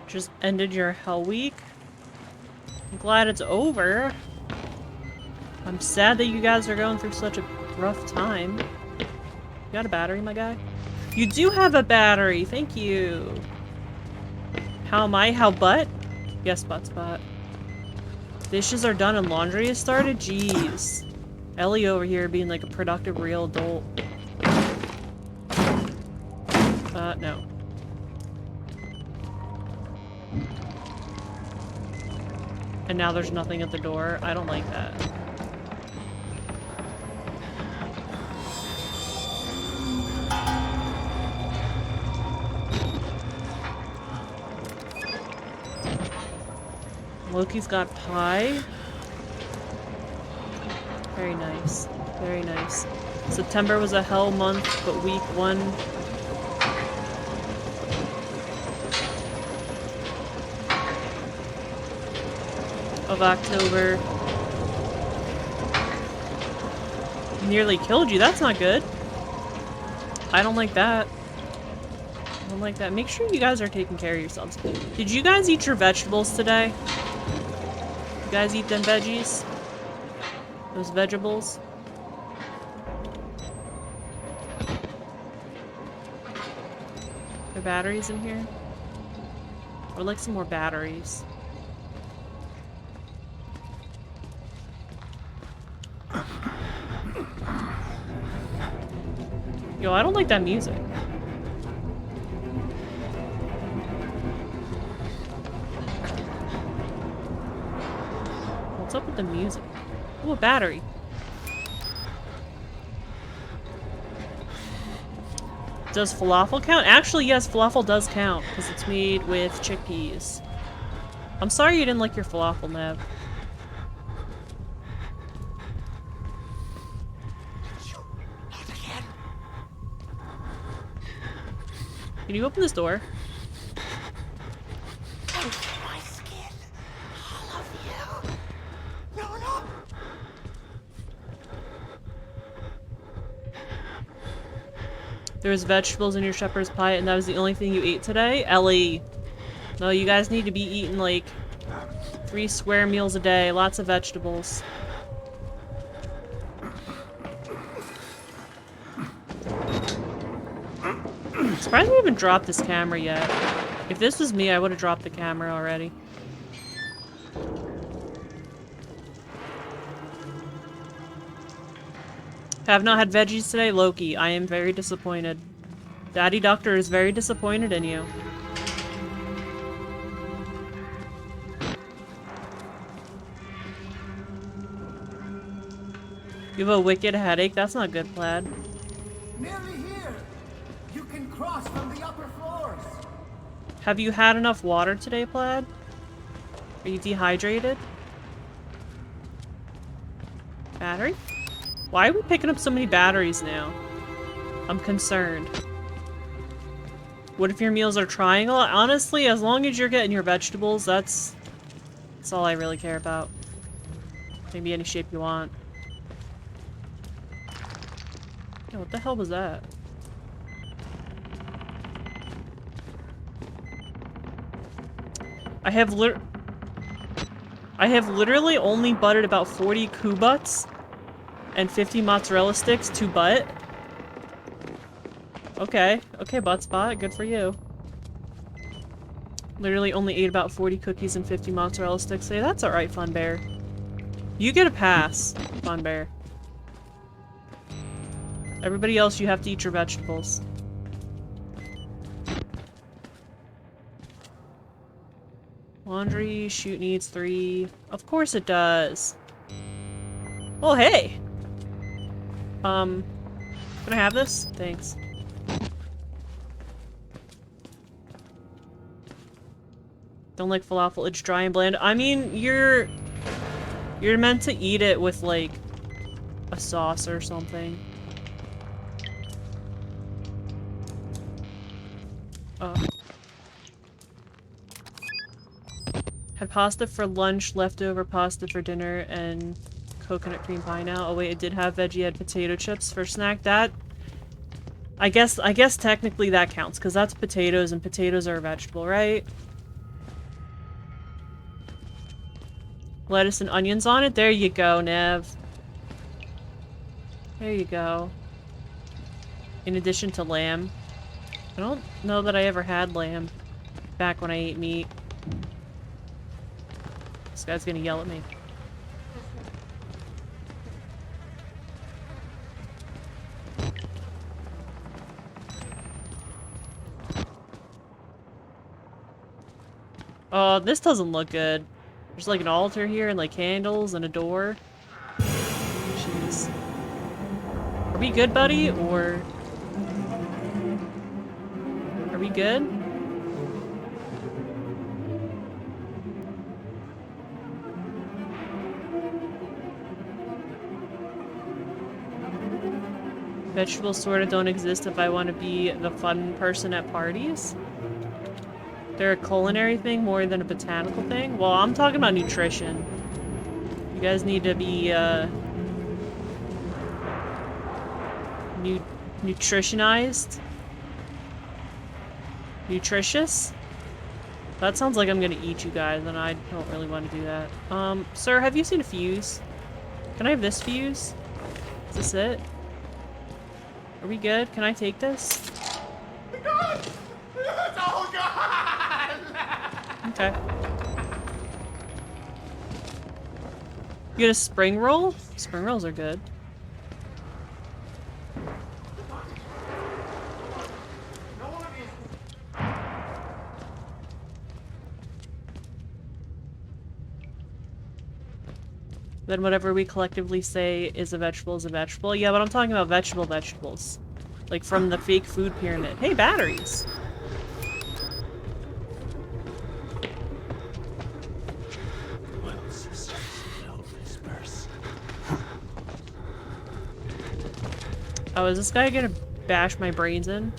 Just ended your hell week. I'm glad it's over. I'm sad that you guys are going through such a rough time. You got a battery, my guy? You do have a battery, thank you. How am I? How butt? Yes, butt spot. Dishes are done and laundry has started? Jeez. Ellie over here being like a productive real adult. No. And now there's nothing at the door. I don't like that. Loki's got pie. Very nice. Very nice. September was a hell month, but week 1... of October nearly killed you. That's not good. I don't like that. I don't like that. Make sure you guys are taking care of yourselves. Did you guys eat your vegetables today? You guys eat them veggies? Those vegetables? Are there batteries in here? I would like some more batteries. Yo, I don't like that music. What's up with the music? Ooh, a battery. Does falafel count? Actually, yes, falafel does count, because it's made with chickpeas. I'm sorry you didn't like your falafel, Nev. Can you open this door? My skin. All of you. No. There was vegetables in your shepherd's pie, and that was the only thing you ate today? Ellie. No, you guys need to be eating, like, 3 square meals a day. Lots of vegetables. I'm surprised we haven't dropped this camera yet. If this was me, I would have dropped the camera already. Have not had veggies today, Loki. I am very disappointed. Daddy Doctor is very disappointed in you. You have a wicked headache? That's not good, Plaid. Nearly here. You can cross from the upper floors. Have you had enough water today, Plaid? Are you dehydrated? Battery? Why are we picking up so many batteries now? I'm concerned. What if your meals are triangle? Honestly, as long as you're getting your vegetables, that's all I really care about. Maybe any shape you want. Yeah, what the hell was that? I have literally only butted about 40 Kubuts and 50 mozzarella sticks to butt. Okay, okay, Buttspot, good for you. Literally only ate about 40 cookies and 50 mozzarella sticks today. That's alright, Fun Bear. You get a pass, Fun Bear. Everybody else, you have to eat your vegetables. Laundry, shoot needs 3. Of course it does. Oh, hey! Can I have this? Thanks. Don't like falafel, it's dry and bland. I mean, you're meant to eat it with, like, a sauce or something. Oh. Had pasta for lunch, leftover pasta for dinner, and coconut cream pie now. Oh wait, it did have veggie, had potato chips for snack. That... I guess technically that counts, because that's potatoes, and potatoes are a vegetable, right? Lettuce and onions on it? There you go, Nev. There you go. In addition to lamb. I don't know that I ever had lamb back when I ate meat. This guy's gonna yell at me. Oh, this doesn't look good. There's like an altar here and like candles and a door. Jeez. Are we good, buddy? Or... are we good? Vegetables sort of don't exist if I want to be the fun person at parties. They're a culinary thing more than a botanical thing? Well, I'm talking about nutrition. You guys need to be, nutritionized? Nutritious? That sounds like I'm gonna eat you guys, and I don't really want to do that. Sir, have you seen a fuse? Can I have this fuse? Is this it? Are we good? Can I take this? God! It's all gone! Okay. You get a spring roll? Spring rolls are good. Then whatever we collectively say is a vegetable is a vegetable. Yeah, but I'm talking about vegetables. Like from the fake food pyramid. Hey, batteries! Oh, is this guy gonna bash my brains in?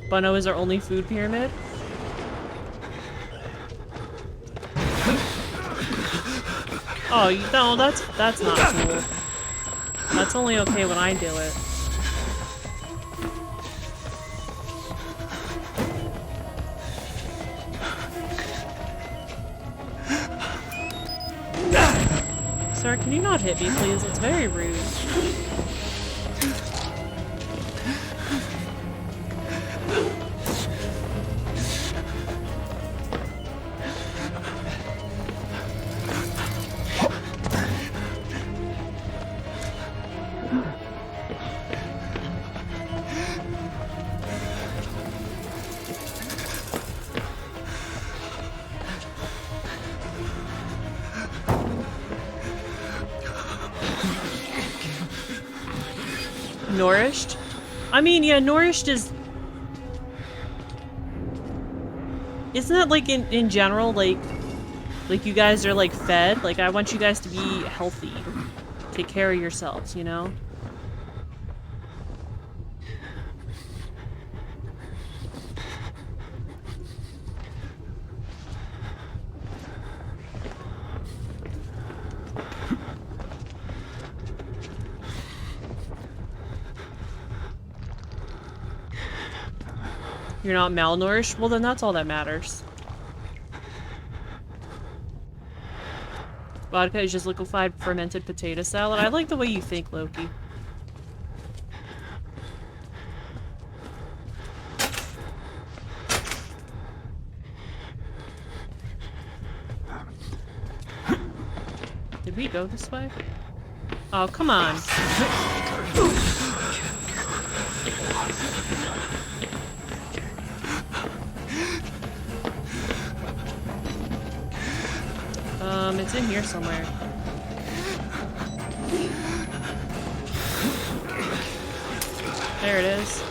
Bunno is our only food pyramid? Oh, no, that's not cool. That's only okay when I do it. Sir, can you not hit me, please? It's very rude. Nourished? I mean, yeah, nourished is... Isn't that like in general, like you guys are like fed? Like I want you guys to be healthy. Take care of yourselves, you know? You're not malnourished? Well, then that's all that matters. Vodka is just liquefied fermented potato salad. I like the way you think, Loki. Did we go this way? Oh, come on. It's in here somewhere. There it is.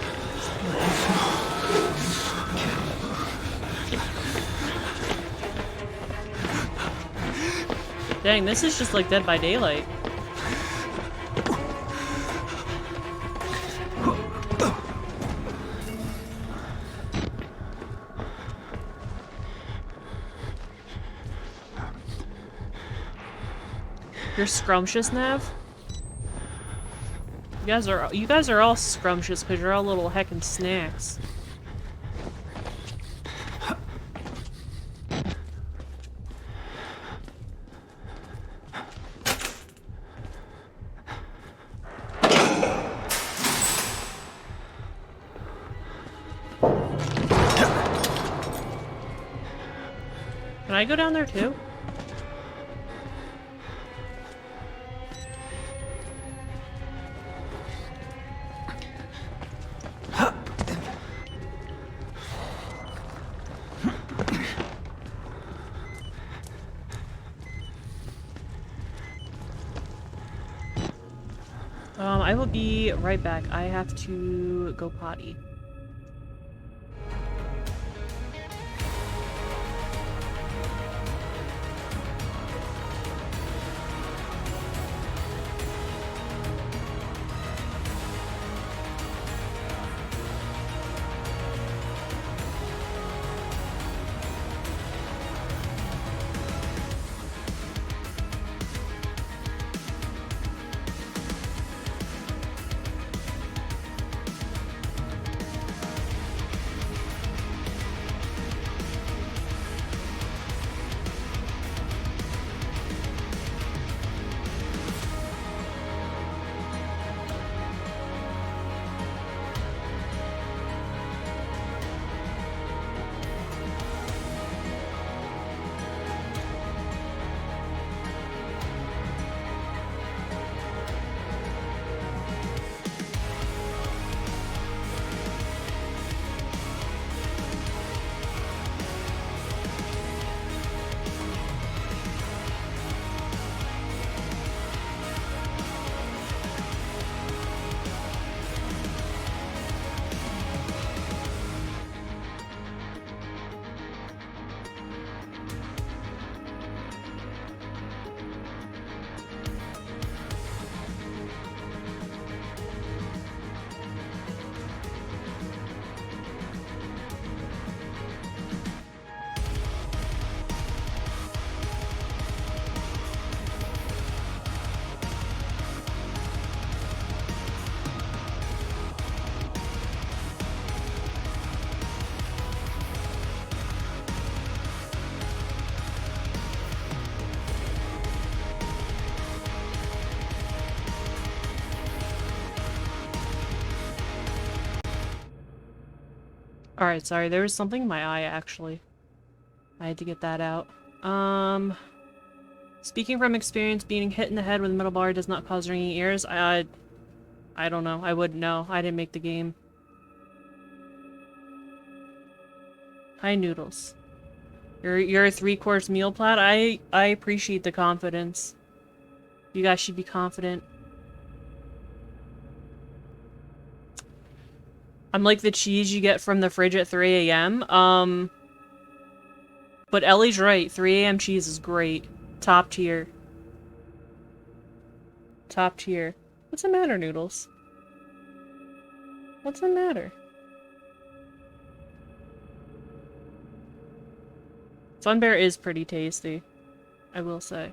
Dang, this is just like Dead by Daylight. You're scrumptious, Nav? You guys are all scrumptious because you're all little heckin' snacks. Can I go down there too? I will be right back. I have to go potty. Alright, sorry, there was something in my eye, actually. I had to get that out. Speaking from experience, being hit in the head with a metal bar does not cause ringing ears. I don't know. I wouldn't know. I didn't make the game. Hi, Noodles. You're a 3-course meal plat? I appreciate the confidence. You guys should be confident. I'm like the cheese you get from the fridge at 3 a.m. But Ellie's right. 3 a.m. cheese is great. Top tier. Top tier. What's the matter, Noodles? What's the matter? Fun Bear is pretty tasty, I will say.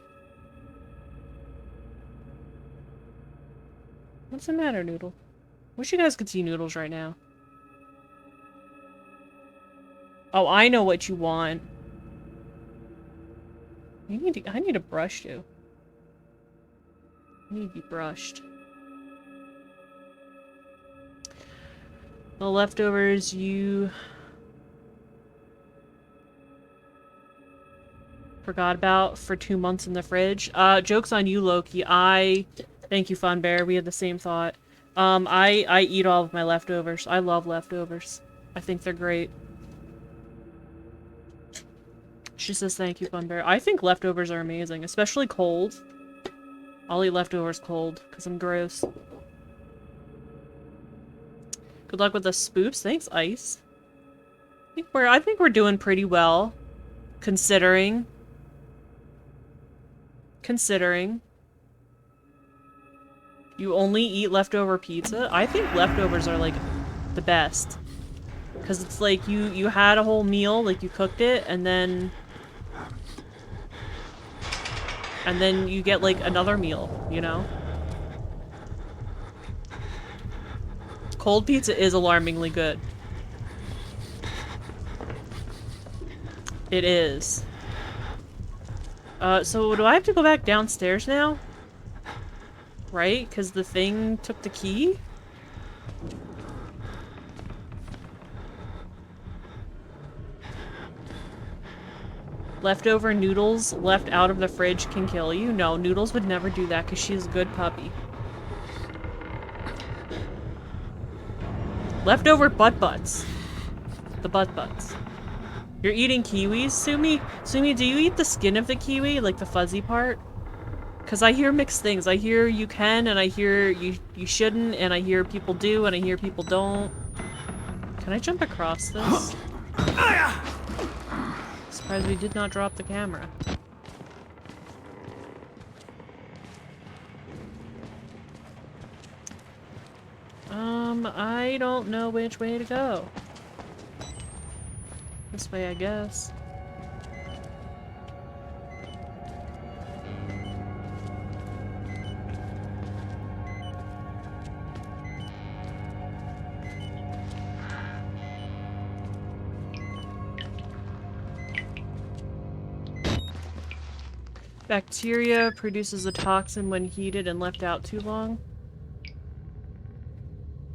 What's the matter, Noodle? Wish you guys could see Noodles right now. Oh, I know what you want. I need to brush you. I need to be brushed. The leftovers you forgot about for 2 months in the fridge. Joke's on you, Loki. Thank you, Fun Bear. We had the same thought. I eat all of my leftovers. I love leftovers. I think they're great. She says thank you, Fun Bear. I think leftovers are amazing, especially cold. I'll eat leftovers cold, because I'm gross. Good luck with the spoops. Thanks, Ice. I think we're doing pretty well. Considering. You only eat leftover pizza? I think leftovers are, like, the best. Because it's like, you had a whole meal, like, you cooked it, and then you get, like, another meal, you know? Cold pizza is alarmingly good. It is. So do I have to go back downstairs now? Right? Because the thing took the key? Leftover noodles left out of the fridge can kill you? No, Noodles would never do that because she's a good puppy. Leftover butt butts. The butt butts. You're eating kiwis, Sumi? Sumi, do you eat the skin of the kiwi? Like the fuzzy part? Because I hear mixed things. I hear you can, and I hear you shouldn't, and I hear people do, and I hear people don't. Can I jump across this? Surprised we did not drop the camera. I don't know which way to go. This way, I guess. Bacteria produces a toxin when heated and left out too long.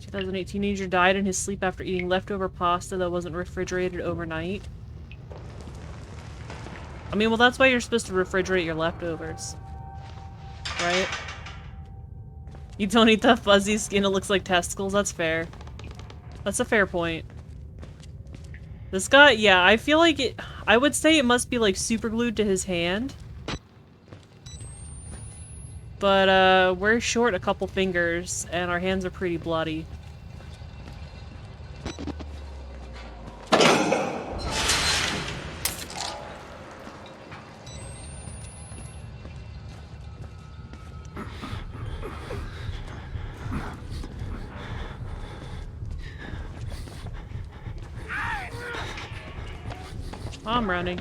2008 teenager died in his sleep after eating leftover pasta that wasn't refrigerated overnight. I mean, well, that's why you're supposed to refrigerate your leftovers. Right? You don't eat the fuzzy skin, it looks like testicles. That's fair. That's a fair point. This guy, yeah, I feel like it... I would say it must be, like, super glued to his hand. But, we're short a couple fingers, and our hands are pretty bloody. I'm running.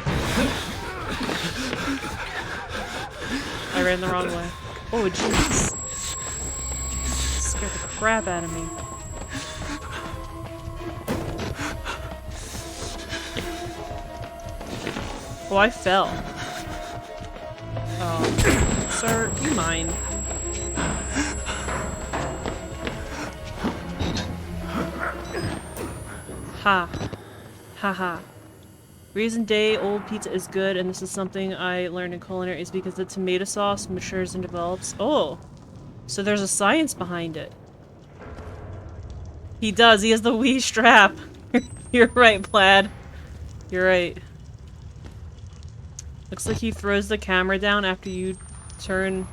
I ran the wrong way. Oh, jeez. Scared the crap out of me. Oh, I fell. Oh. Sir, do you mind? Ha. Ha ha. Reason day-old pizza is good, and this is something I learned in culinary, is because the tomato sauce matures and develops. Oh! So there's a science behind it. He does. He has the wee strap. You're right, Plaid. You're right. Looks like he throws the camera down after you turn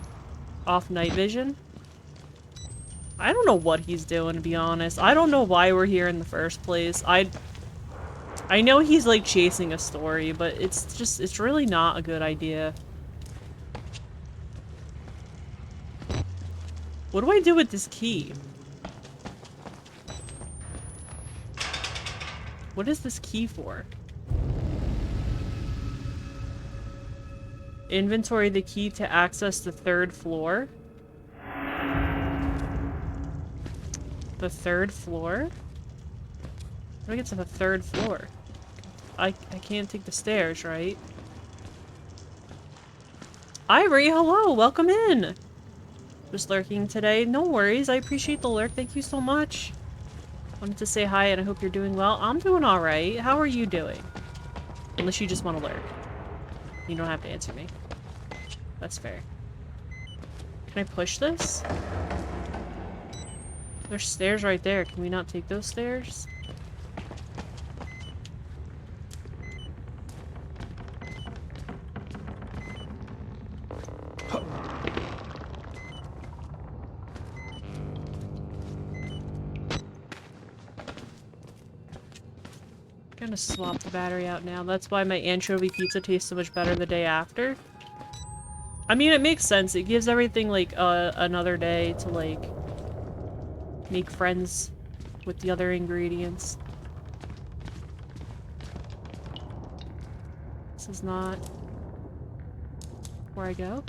off night vision. I don't know what he's doing, to be honest. I don't know why we're here in the first place. I know he's like chasing a story, but it's really not a good idea. What do I do with this key? What is this key for? Inventory the key to access the 3rd floor. The 3rd floor? How do I get to the 3rd floor? I can't take the stairs, right? Ivory, hello! Welcome in! Just lurking today. No worries, I appreciate the lurk. Thank you so much. Wanted to say hi and I hope you're doing well. I'm doing alright. How are you doing? Unless you just want to lurk. You don't have to answer me. That's fair. Can I push this? There's stairs right there. Can we not take those stairs? Gonna swap the battery out now. That's why my anchovy pizza tastes so much better the day after. I mean, it makes sense. It gives everything, like, another day to, like, make friends with the other ingredients. This is not where I go.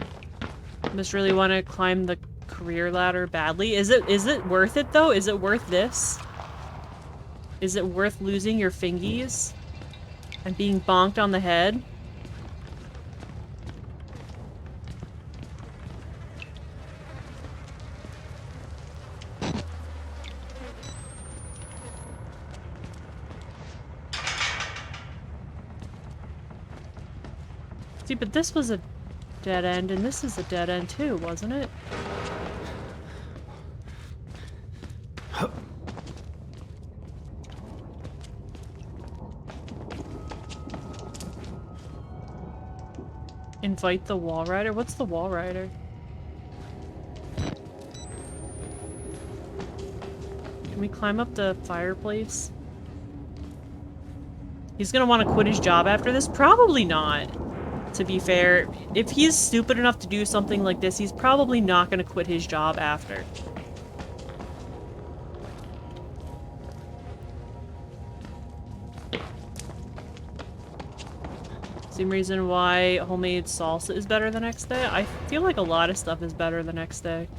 I just really want to climb the career ladder badly. Is it worth it, though? Is it worth this? Is it worth losing your fingies and being bonked on the head? See, but this was a dead end, and this is a dead end too, wasn't it? Invite the wall rider? What's the wall rider? Can we climb up the fireplace? He's gonna want to quit his job after this? Probably not, to be fair. If he's stupid enough to do something like this, he's probably not gonna quit his job after. Same reason why homemade salsa is better the next day. I feel like a lot of stuff is better the next day.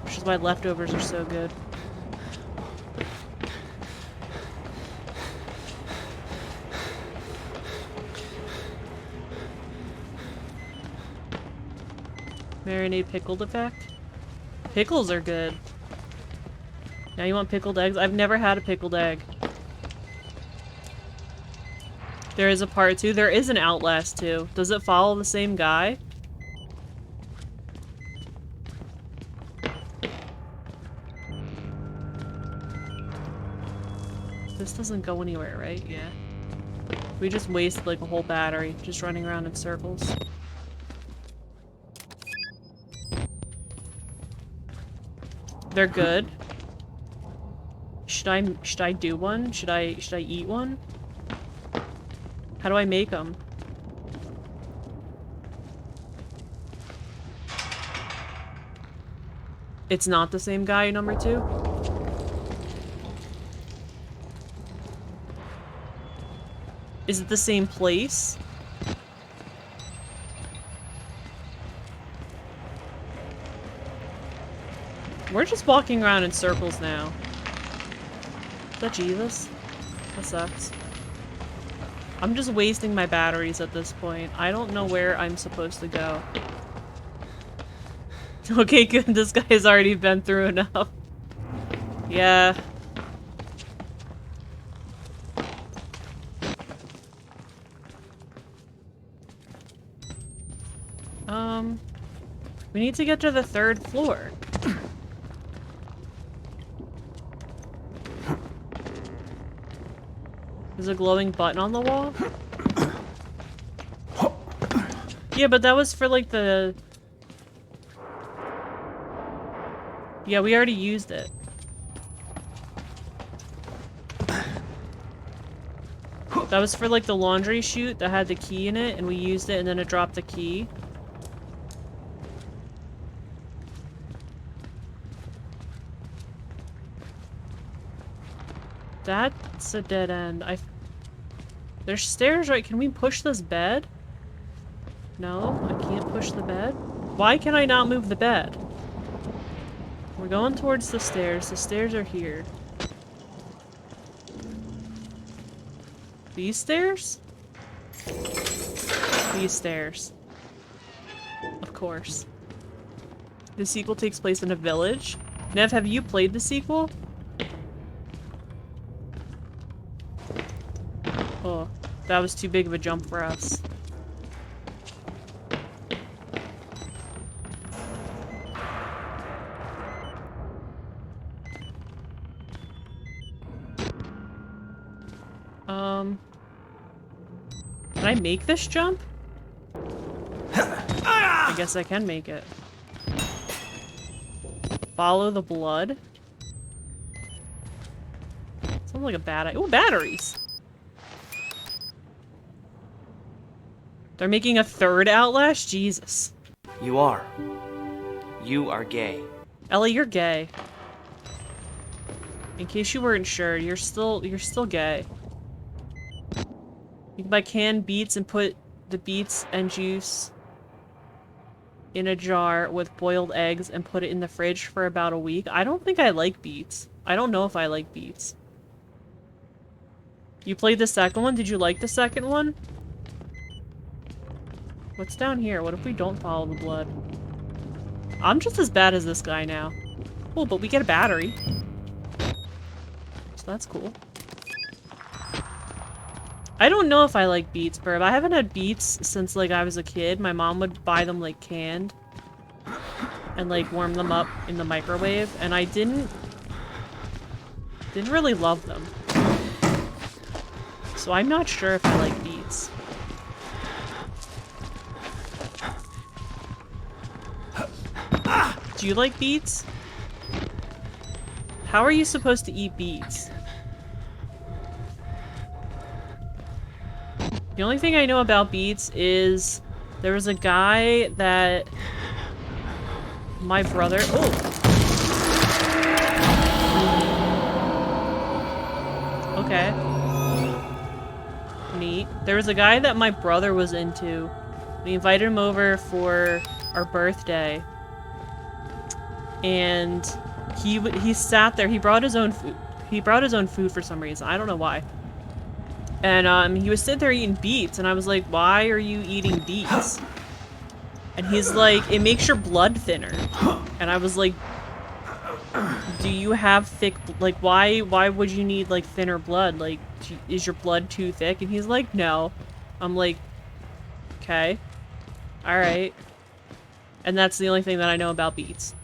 Which is why leftovers are so good. Marinade pickled effect? Pickles are good. Now you want pickled eggs? I've never had a pickled egg. There is a part 2. There is an Outlast 2. Does it follow the same guy? This doesn't go anywhere, right? Yeah. We just wasted like a whole battery just running around in circles. They're good. Should I do one? Should I eat one? How do I make them? It's not the same guy, number 2? Is it the same place? We're just walking around in circles now. Is that Jesus? That sucks. I'm just wasting my batteries at this point. I don't know where I'm supposed to go. Okay, good. This guy has already been through enough. Yeah. We need to get to the 3rd floor. There's a glowing button on the wall? Yeah, but that was for like the... Yeah, we already used it. That was for like the laundry chute that had the key in it, and we used it and then it dropped the key. That's a dead end. There's stairs, right? Can we push this bed? No, I can't push the bed. Why can I not move the bed? We're going towards the stairs. The stairs are here. These stairs? These stairs. Of course. The sequel takes place in a village. Nev, have you played the sequel? Oh, that was too big of a jump for us. Can I make this jump? I guess I can make it. Follow the blood. Sounds like a bad idea. Ooh, batteries! They're making a third Outlast? Jesus. You are. You are gay. Ellie, you're gay. In case you weren't sure, you're still gay. You can buy canned beets and put the beets and juice in a jar with boiled eggs and put it in the fridge for about a week. I don't think I like beets. I don't know if I like beets. You played the second one? Did you like the second one? What's down here? What if we don't follow the blood? I'm just as bad as this guy now. Oh, but we get a battery. So that's cool. I don't know if I like beets, Burb. I haven't had beets since, like, I was a kid. My mom would buy them, like, canned. And, like, warm them up in the microwave. And I didn't really love them. So I'm not sure if I like beets. Do you like beets? How are you supposed to eat beets? The only thing I know about beets is there was a guy that my brother... Oh! Okay. Neat. There was a guy that my brother was into. We invited him over for our birthday. And he sat there. He brought his own food. He brought his own food for some reason. I don't know why. And he was sitting there eating beets, and I was like, why are you eating beets? And he's like, it makes your blood thinner. And I was like, do you have thick, like, why would you need, like, thinner blood? Like, is your blood too thick? And he's like, no. I'm like, okay. Alright. And that's the only thing that I know about beets.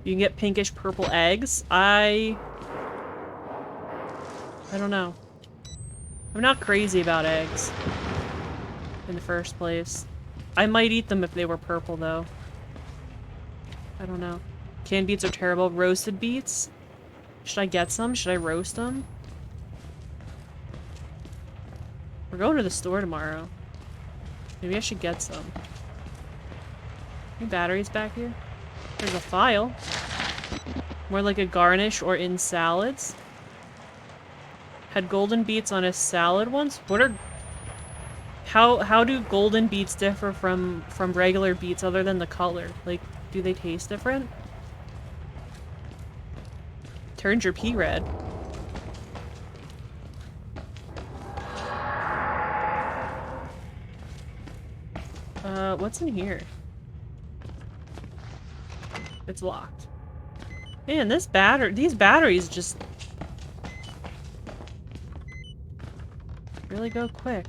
You can get pinkish purple eggs. I don't know. I'm not crazy about eggs in the first place. I might eat them if they were purple, though. I don't know. Canned beets are terrible. Roasted beets? Should I get some? Should I roast them? We're going to the store tomorrow. Maybe I should get some. Any batteries back here? There's a file. More like a garnish or in salads. Had golden beets on a salad once? What are... How do golden beets differ from regular beets other than the color? Like, do they taste different? Turns your pea red. What's in here? It's locked. Man, these batteries just really go quick.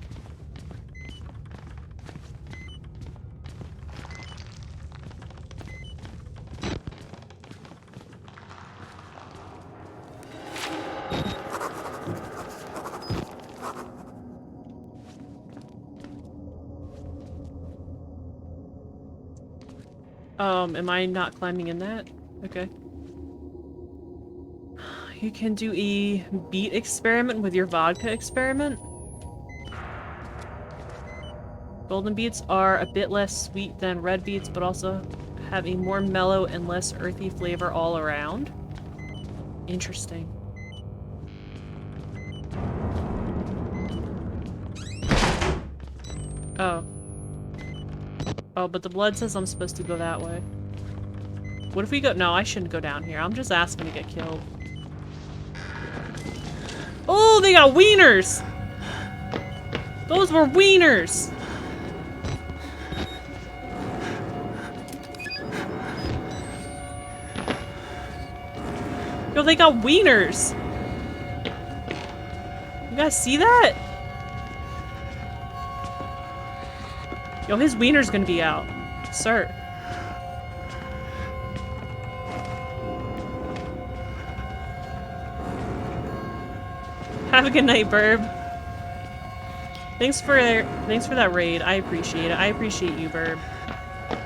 Am I not climbing in that? Okay. You can do a beet experiment with your vodka experiment. Golden beets are a bit less sweet than red beets, but also have a more mellow and less earthy flavor all around. Interesting. Oh. Oh, but the blood says I'm supposed to go that way. What if we go- No, I shouldn't go down here. I'm just asking to get killed. Oh, they got wieners! Those were wieners! Yo, they got wieners! You guys see that? Yo, his wiener's gonna be out. Sir. Have a good night, Burb. Thanks for that raid. I appreciate it. I appreciate you, Burb.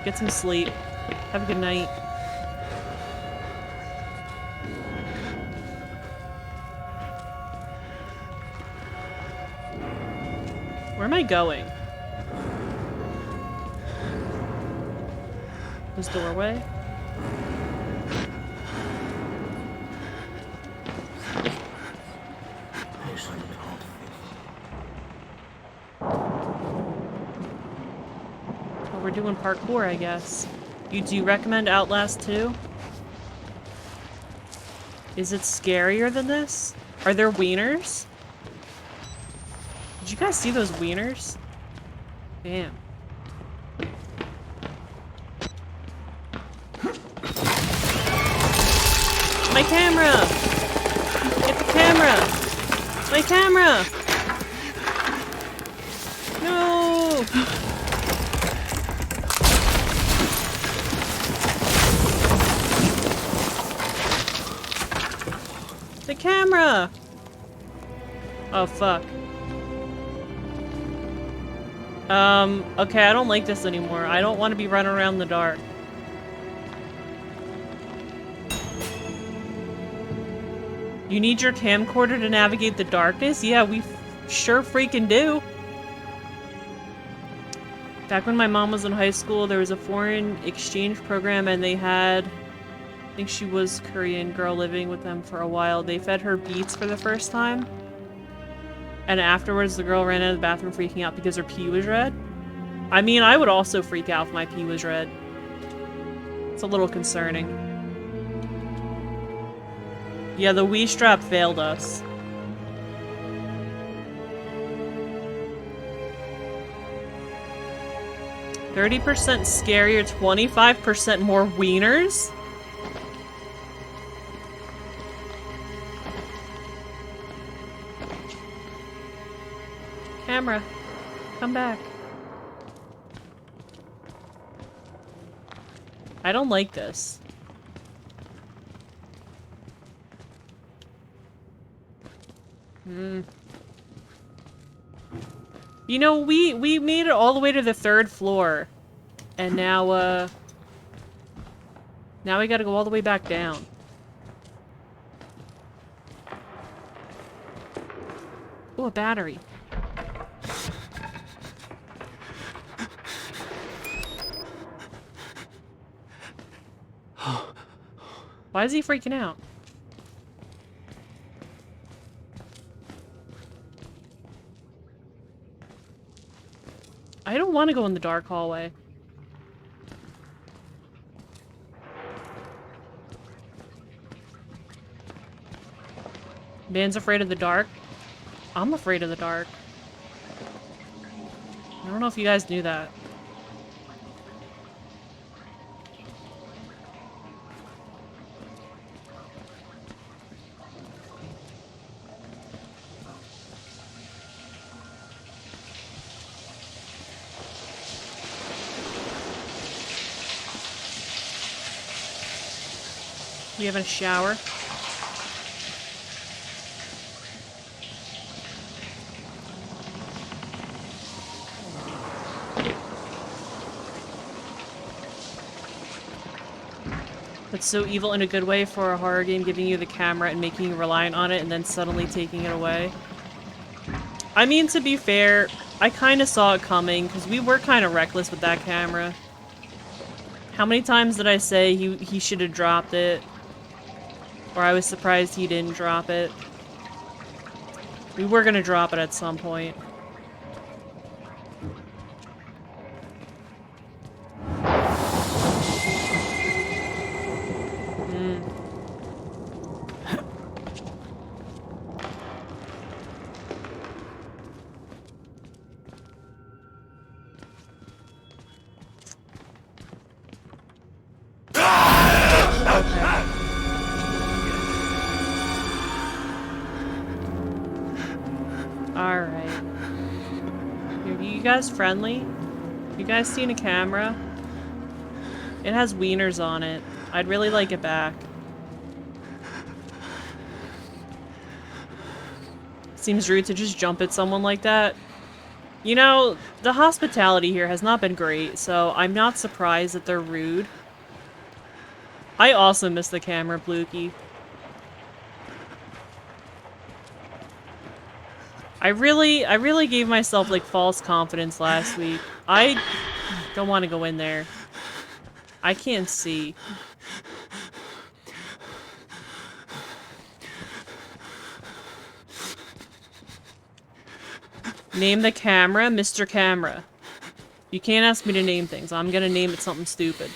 Get some sleep. Have a good night. Where am I going? This doorway? Well, we're doing parkour, I guess. You do recommend Outlast 2? Is it scarier than this? Are there wieners? Did you guys see those wieners? Damn. My camera! Get the camera! My camera! No! The camera! Oh, fuck. Okay, I don't like this anymore. I don't want to be running around in the dark. You need your camcorder to navigate the darkness? Yeah, we sure freaking do. Back when my mom was in high school, there was a foreign exchange program and they had, I think she was a Korean girl living with them for a while. They fed her beets for the first time. And afterwards, the girl ran out of the bathroom freaking out because her pee was red. I mean, I would also freak out if my pee was red. It's a little concerning. Yeah, the Wii strap failed us. $30% scarier, 25% more wieners? Camera, come back. I don't like this. You know, we made it all the way to the 3rd floor. And now, now we gotta go all the way back down. Ooh, a battery. Why is he freaking out? I don't want to go in the dark hallway. Man's afraid of the dark. I'm afraid of the dark. I don't know if you guys knew that. You having a shower? It's so evil in a good way for a horror game, giving you the camera and making you reliant on it and then suddenly taking it away. I mean, to be fair, I kind of saw it coming because we were kind of reckless with that camera. How many times did I say he should have dropped it? Or I was surprised he didn't drop it. We were gonna drop it at some point. Alright. Are you guys friendly? You guys seen a camera? It has wieners on it. I'd really like it back. Seems rude to just jump at someone like that. You know, the hospitality here has not been great, so I'm not surprised that they're rude. I also miss the camera, Blukey. I really gave myself, like, false confidence last week. I don't want to go in there. I can't see. Name the camera, Mr. Camera. You can't ask me to name things. I'm gonna name it something stupid.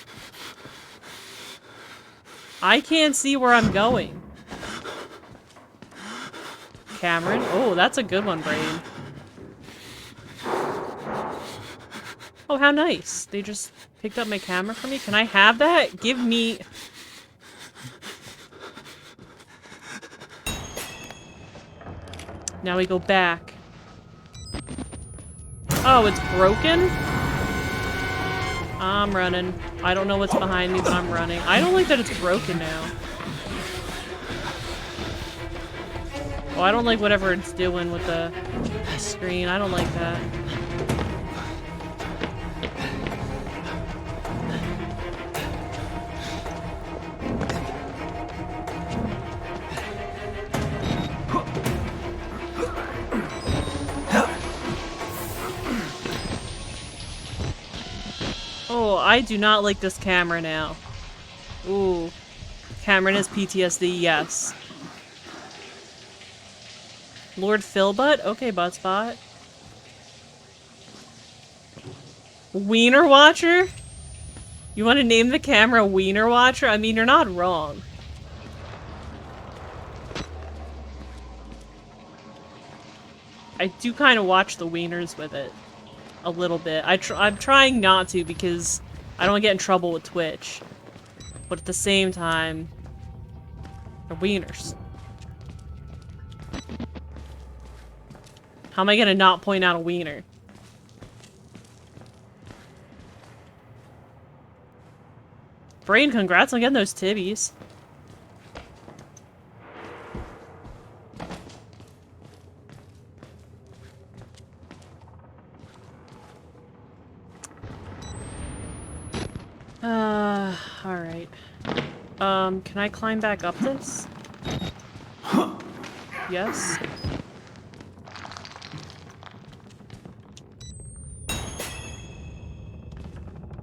I can't see where I'm going. Cameron? Oh, that's a good one, Brain. Oh, how nice. They just picked up my camera for me. Can I have that? Give me... Now we go back. Oh, it's broken? I'm running. I don't know what's behind me, but I'm running. I don't like that it's broken now. Oh, I don't like whatever it's doing with the screen. I don't like that. Oh, I do not like this camera now. Ooh. Cameron has PTSD, yes. Lord Philbutt? Okay, Buttspot. Wiener Watcher? You want to name the camera Wiener Watcher? I mean, you're not wrong. I do kind of watch the wieners with it. A little bit. I'm trying not to because I don't want to get in trouble with Twitch. But at the same time, they're wieners. How am I gonna not point out a wiener? Brain, congrats on getting those tibbies. Alright. Can I climb back up this? Yes?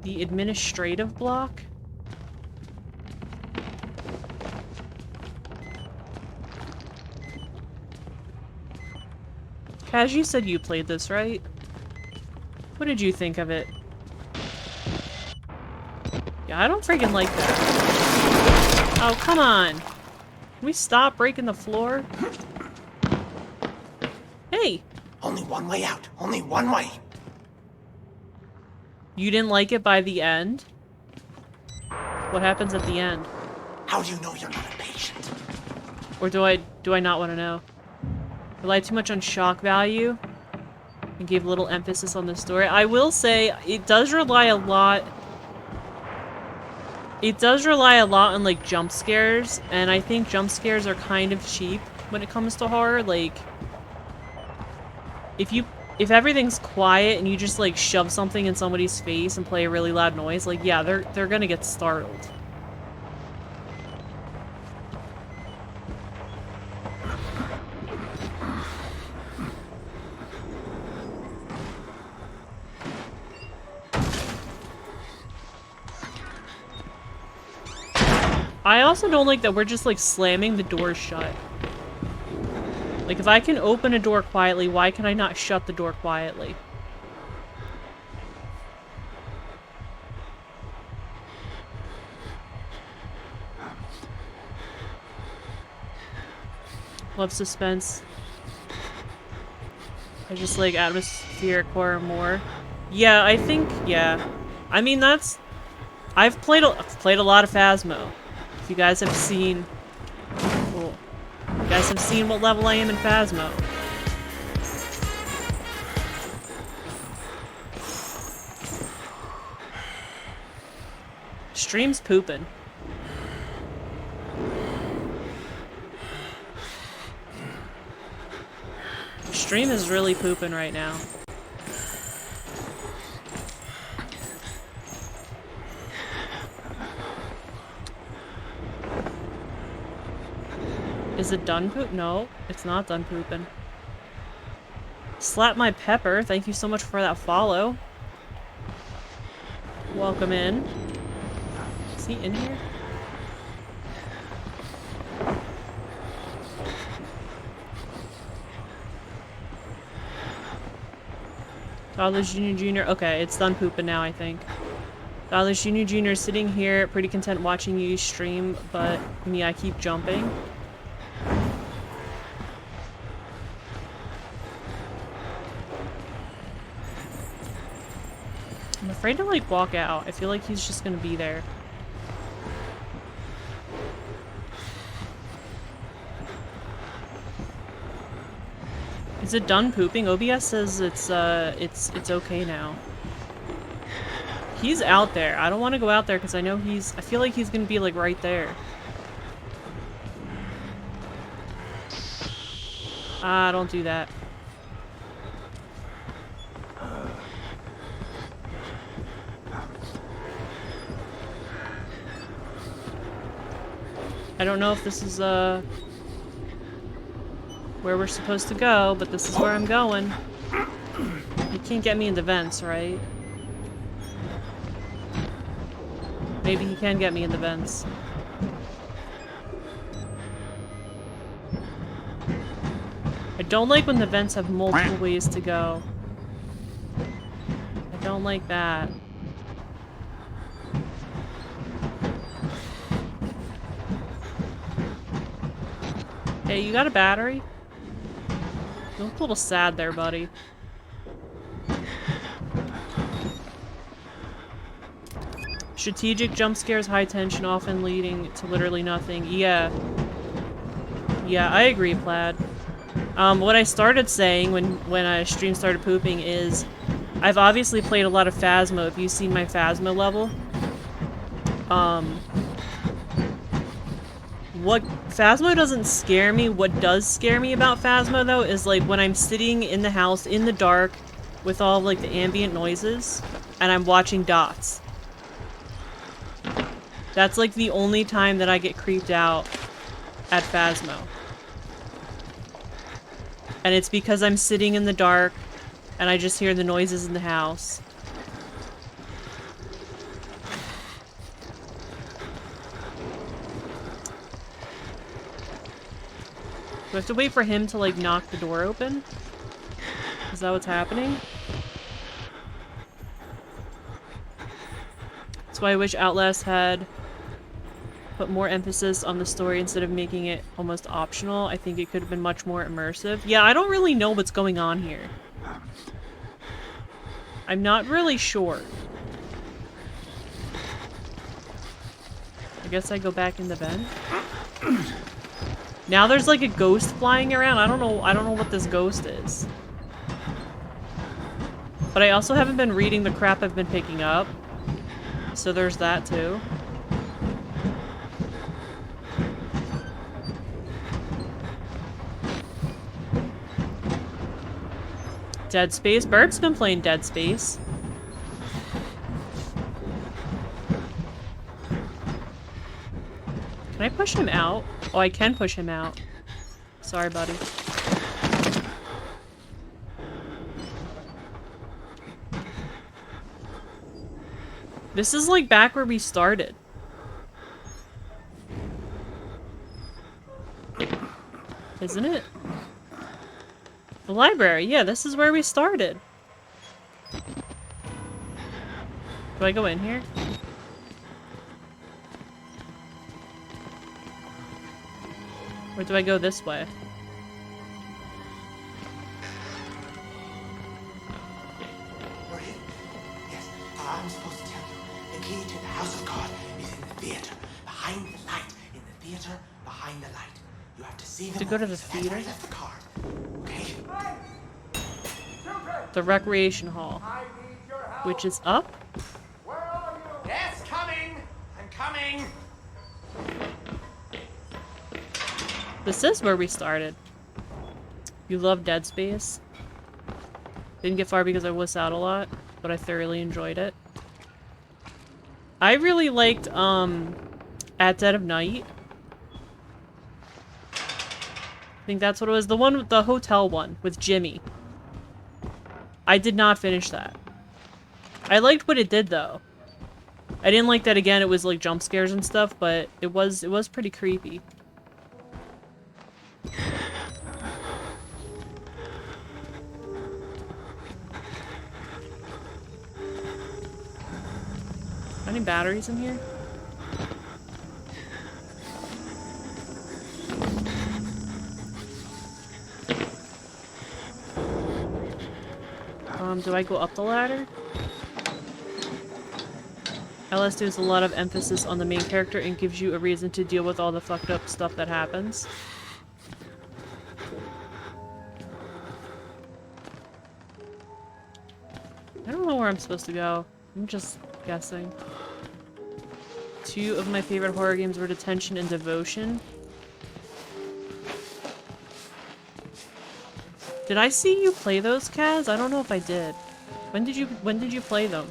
The administrative block? Kaz, you said you played this, right? What did you think of it? Yeah, I don't freaking like that. Oh, come on. Can we stop breaking the floor? Hey! Only one way out. Only one way. You didn't like it by the end? What happens at the end? How do you know you're not impatient? Or do I not want to know? Relied too much on shock value and gave little emphasis on the story. I will say it does rely a lot. It does rely a lot on like jump scares, and I think jump scares are kind of cheap when it comes to horror. Like if everything's quiet and you just like shove something in somebody's face and play a really loud noise, like yeah, they're gonna get startled. I also don't like that we're just like slamming the door shut. Like if I can open a door quietly, why can I not shut the door quietly? Love suspense. I just like atmospheric horror more. Yeah, I think, yeah. I mean, that's... I've played a lot of Phasmo. If you guys have seen... Cool. You guys have seen what level I am in Phasmo. Stream's pooping. Stream is really pooping right now. Is it done poop? No, it's not done pooping. Slap my pepper. Thank you so much for that follow. Welcome in. Is he in here? Toddlers Jr. Okay, it's done pooping now, I think. Toddlers Jr. sitting here, pretty content watching you stream, but me, I keep jumping. I'm afraid to, like, walk out. I feel like he's just gonna be there. Is it done pooping? OBS says it's okay now. He's out there. I don't want to go out there because I know he's... I feel like he's gonna be, like, right there. Ah, don't do that. I don't know if this is, where we're supposed to go, but this is where I'm going. You can't get me into vents, right? Maybe he can get me in the vents. I don't like when the vents have multiple ways to go. I don't like that. Hey, you got a battery? You look a little sad there, buddy. Strategic jump scares, high tension, often leading to literally nothing. Yeah. Yeah, I agree, Plaid. What I started saying when I stream started pooping is I've obviously played a lot of Phasmo. If you've seen my Phasmo level. What Phasmo doesn't scare me. What does scare me about Phasmo, though, is like when I'm sitting in the house in the dark with all of, like, the ambient noises and I'm watching dots. That's like the only time that I get creeped out at Phasmo. And it's because I'm sitting in the dark and I just hear the noises in the house. Do I have to wait for him to, like, knock the door open? Is that what's happening? That's why I wish Outlast had put more emphasis on the story instead of making it almost optional. I think it could have been much more immersive. Yeah, I don't really know what's going on here. I'm not really sure. I guess I go back in the vent. Now there's like a ghost flying around. I don't know what this ghost is. But I also haven't been reading the crap I've been picking up. So there's that too. Dead Space. Bert's been playing Dead Space. Can I push him out? Oh, I can push him out. Sorry, buddy. This is like back where we started. Isn't it? The library. Yeah, this is where we started. Do I go in here? Or do I go this way? We're in. Yes, I'm supposed to tell you. The key to the house of God is in the theater. Behind the light. In the theater, behind the light. You have to see the To go to the movies. That's where I theater? left the card. Okay? The recreation hall. I need your help. Which is up? Where are you? Yes, coming! I'm coming! This is where we started. You love Dead Space. Didn't get far because I wussed out a lot, but I thoroughly enjoyed it. I really liked, At Dead of Night. I think that's what it was. The one with the hotel one with Jimmy. I did not finish that. I liked what it did though. I didn't like that again, it was like jump scares and stuff, but it was pretty creepy. Any batteries in here? Do I go up the ladder? Outlast does a lot of emphasis on the main character and gives you a reason to deal with all the fucked up stuff that happens. I don't know where I'm supposed to go. I'm just guessing. Two of my favorite horror games were Detention and Devotion. Did I see you play those, Kaz? I don't know if I did. When did you play them?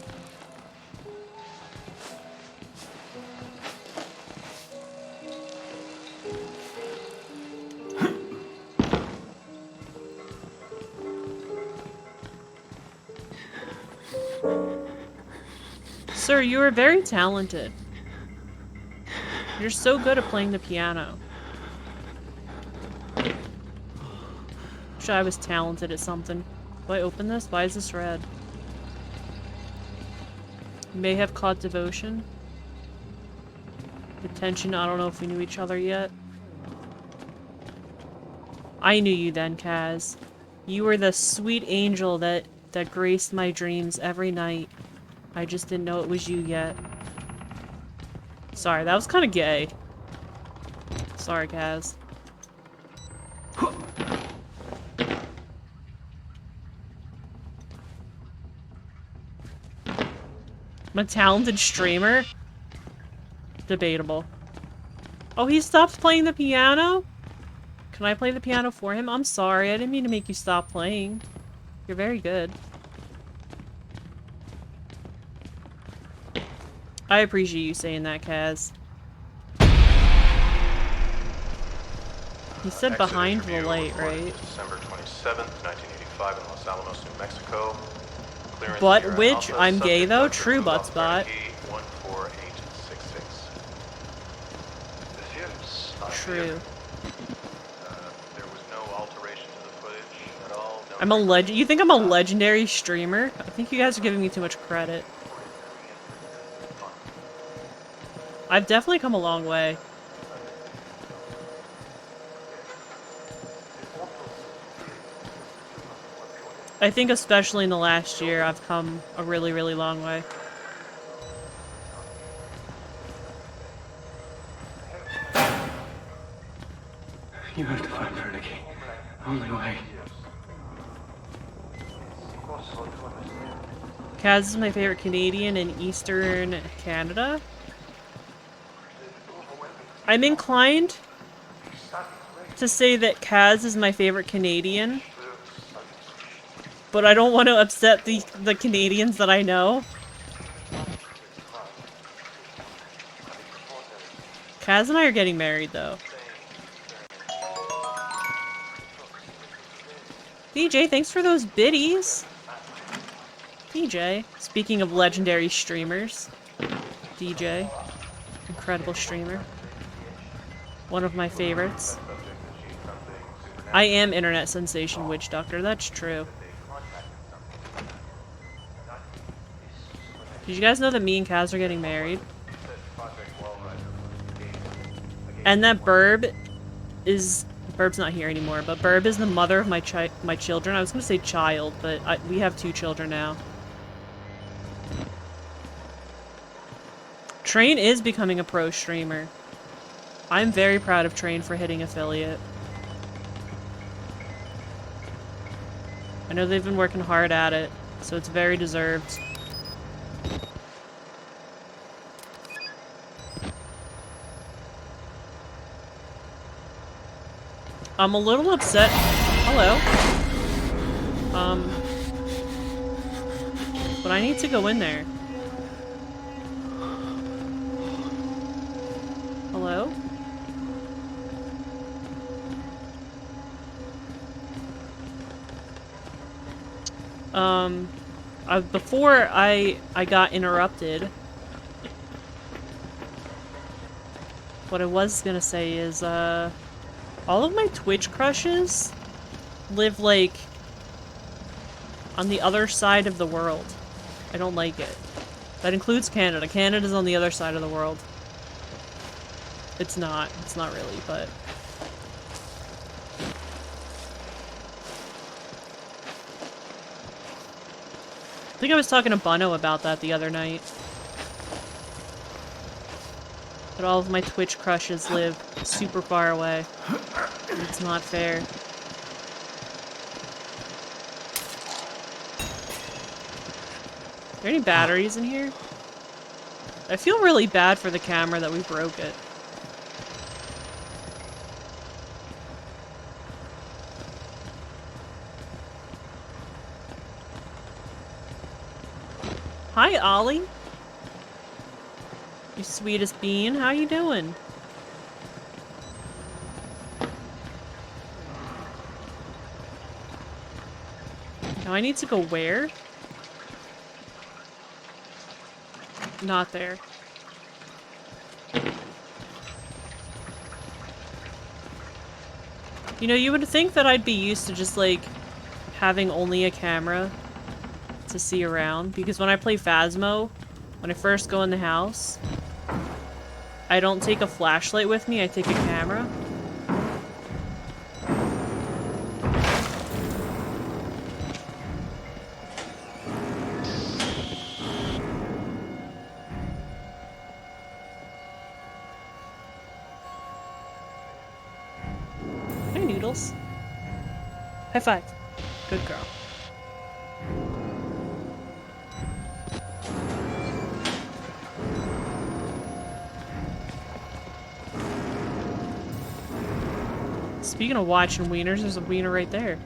Sir, you are very talented. You're so good at playing the piano. Wish I was talented at something. Do I open this? Why is this red? May have caught Devotion. Detention, I don't know if we knew each other yet. I knew you then, Kaz. You were the sweet angel that graced my dreams every night. I just didn't know it was you yet. Sorry, that was kind of gay. Sorry, Kaz. I'm a talented streamer? Debatable. Oh, he stopped playing the piano? Can I play the piano for him? I'm sorry, I didn't mean to make you stop playing. You're very good. I appreciate you saying that, Kaz. He said behind the light, right? December 27th, 1985 in Los Alamos, New Mexico. Clearance Butt here in witch? Alpha, I'm gay subject though? number True butt spot. 14866. This here is not True. here. There was no alteration to the footage at all. No I'm a legend. You think I'm a legendary streamer? I think you guys are giving me too much credit. I've definitely come a long way. I think especially in the last year, I've come a really, really long way. You have to find Vernicky. Only way. Kaz is my favorite Canadian in Eastern Canada. I'm inclined to say that Kaz is my favorite Canadian, but I don't want to upset the Canadians that I know. Kaz and I are getting married, though. DJ, thanks for those biddies. DJ, speaking of legendary streamers, DJ, incredible streamer. One of my favorites. I am internet sensation Witchduckter, that's true. Did you guys know that me and Kaz are getting married? And that Burb is... Burb's not here anymore, but Burb is the mother of my children. I was gonna say child, but we have 2 children now. Train is becoming a pro streamer. I'm very proud of Train for hitting affiliate. I know they've been working hard at it, so it's very deserved. I'm a little upset. Hello. But I need to go in there. Hello? Before I got interrupted, what I was gonna say is, all of my Twitch crushes live, like, on the other side of the world. I don't like it. That includes Canada. Canada's on the other side of the world. It's not really, but... I think I was talking to Bono about that the other night. That all of my Twitch crushes live super far away. And it's not fair. Are there any batteries in here? I feel really bad for the camera that we broke it. Hi, Ollie. You sweetest bean. How you doing? Now I need to go where? Not there. You know, you would think that I'd be used to just, like, having only a camera to see around, because when I play Phasmo, when I first go in the house, I don't take a flashlight with me, I take a camera. Hey, Noodles. High five. Good girl. Speaking of watching wieners, there's a wiener right there.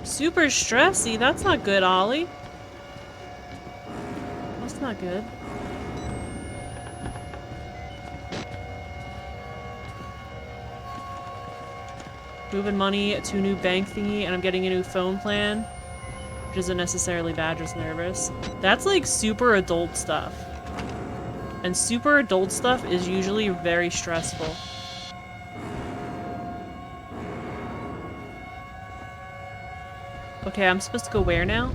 Super stressy. That's not good, Ollie. That's not good. Moving money to a new bank thingy, and I'm getting a new phone plan. Which isn't necessarily bad, just nervous. That's like super adult stuff. And super adult stuff is usually very stressful. Okay, I'm supposed to go where now?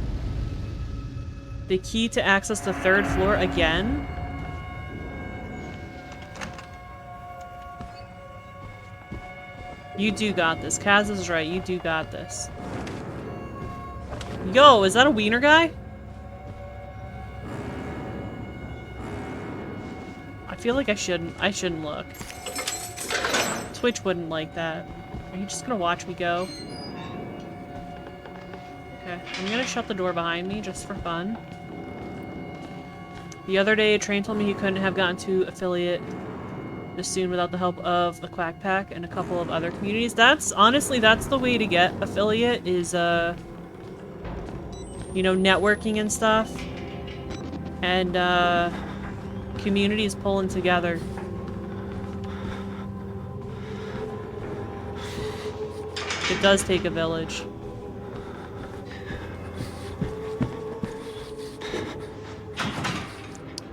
The key to access the 3rd floor again? You do got this. Kaz is right, you do got this. Yo, is that a wiener guy? I feel like I shouldn't look. Twitch wouldn't like that. Are you just gonna watch me go? Okay, I'm gonna shut the door behind me just for fun. The other day, Train told me he couldn't have gotten to affiliate this soon without the help of the Quack Pack and a couple of other communities. Honestly, that's the way to get affiliate is, you know, networking and stuff. And, communities pulling together. It does take a village.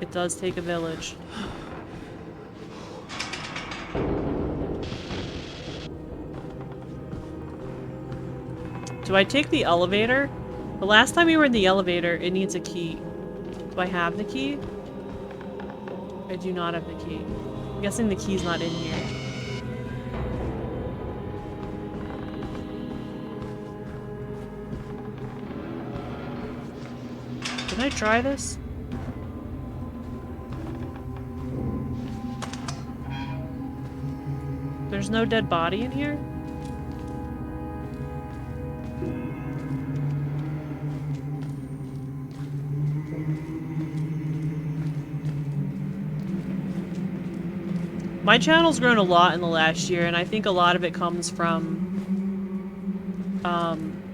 It does take a village. Do I take the elevator? The last time we were in the elevator, it needs a key. Do I have the key? I do not have the key. I'm guessing the key's not in here. Did I try this? There's no dead body in here? My channel's grown a lot in the last year, and I think a lot of it comes from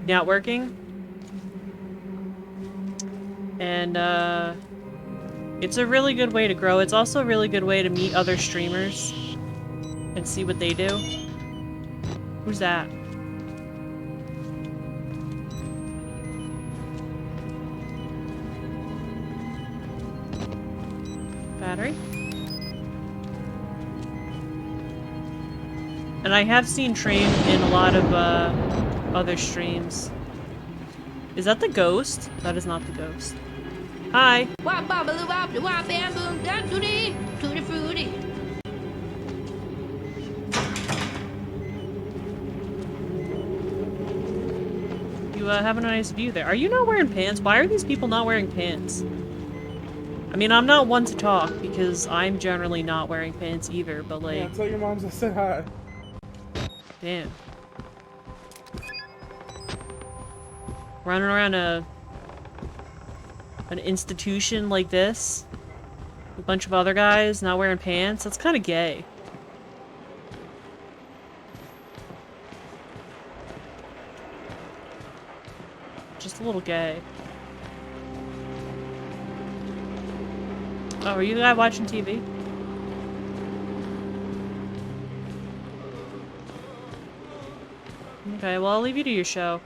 networking. And it's a really good way to grow. It's also a really good way to meet other streamers and see what they do. Who's that? Battery? And I have seen Train in a lot of other streams. Is that the ghost? That is not the ghost. Hi. You having a nice view there. Are you not wearing pants? Why are these people not wearing pants? I mean, I'm not one to talk because I'm generally not wearing pants either, but like... Yeah, tell your moms I said hi. Damn. Running around an institution like this with a bunch of other guys not wearing pants, that's kind of gay. Just a little gay. Oh, are you the guy watching TV? Okay, well, I'll leave you to your show.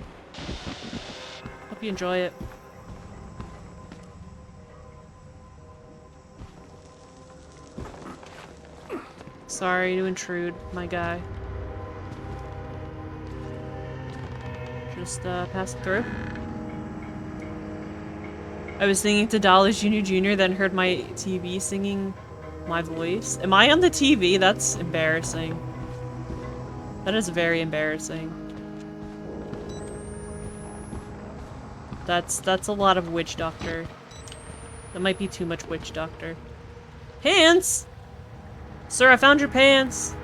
Hope you enjoy it. Sorry to intrude, my guy. Just pass it through. I was singing to Dallas Jr., then heard my TV singing my voice. Am I on the TV? That's embarrassing. That is very embarrassing. That's a lot of Witchduckter. That might be too much Witchduckter. Pants! Sir, I found your pants!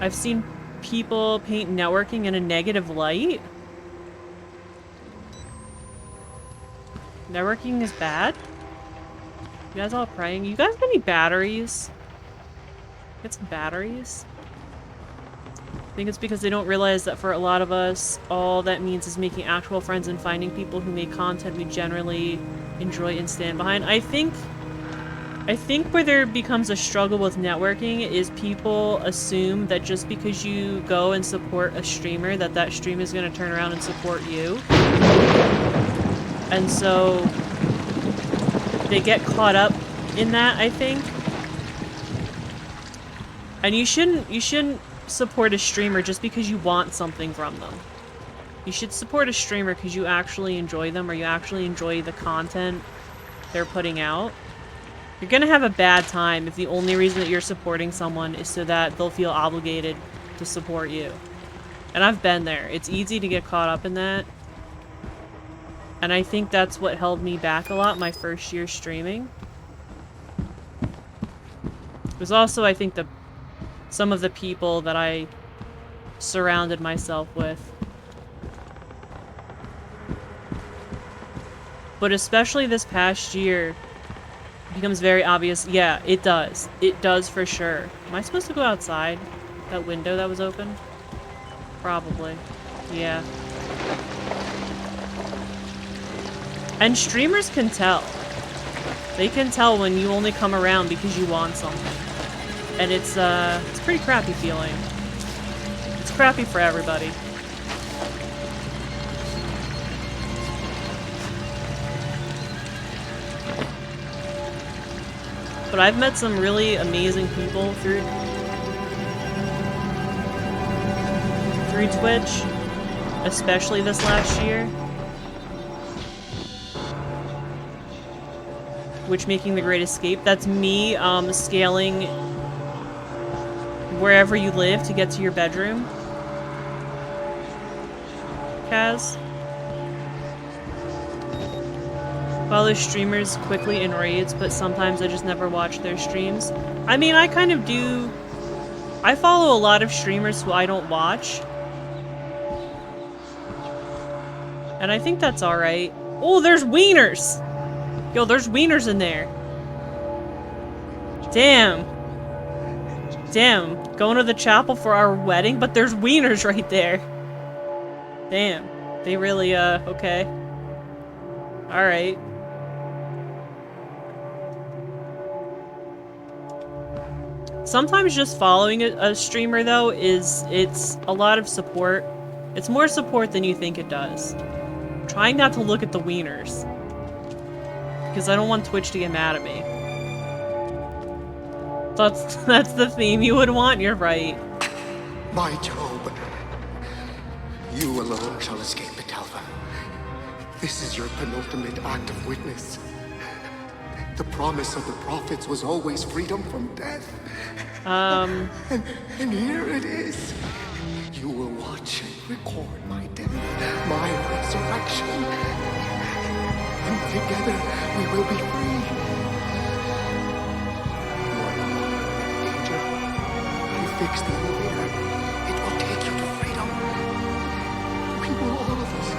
I've seen people paint networking in a negative light. Networking is bad? You guys all praying? You guys got any batteries? Get some batteries? I think it's because they don't realize that for a lot of us, all that means is making actual friends and finding people who make content we generally enjoy and stand behind. I think where there becomes a struggle with networking is people assume that just because you go and support a streamer, that streamer is going to turn around and support you. And so they get caught up in that, I think. And you shouldn't support a streamer just because you want something from them. You should support a streamer because you actually enjoy them or you actually enjoy the content they're putting out. You're gonna have a bad time if the only reason that you're supporting someone is so that they'll feel obligated to support you. And I've been there. It's easy to get caught up in that. And I think that's what held me back a lot my first year streaming. It was also, I think, some of the people that I surrounded myself with. But especially this past year, it becomes very obvious. Yeah, it does. It does for sure. Am I supposed to go outside? That window that was open? Probably. Yeah. And streamers can tell. They can tell when you only come around because you want something. And it's a pretty crappy feeling. It's crappy for everybody. but I've met some really amazing people through Twitch, especially this last year. Which making the Great Escape. That's me scaling wherever you live to get to your bedroom. Kaz. Follow streamers quickly in raids, but sometimes I just never watch their streams. I mean, I kind of do. I follow a lot of streamers who I don't watch. And I think that's alright. Oh, there's wieners! Yo, there's wieners in there. Damn. Damn. Going to the chapel for our wedding, but there's wieners right there. Damn. They really, okay. Alright. Sometimes just following a streamer, though, it's a lot of support. It's more support than you think it does. I'm trying not to look at the wieners. Because I don't want Twitch to get mad at me. That's the theme you would want, you're right. My Job, you alone shall escape the Talva. This is your penultimate act of witness. The promise of the prophets was always freedom from death. And here it is. You will watch and record my death, my resurrection. And together we will be free. You are not in danger. You fix the elevator. It will take you to freedom. We will all of us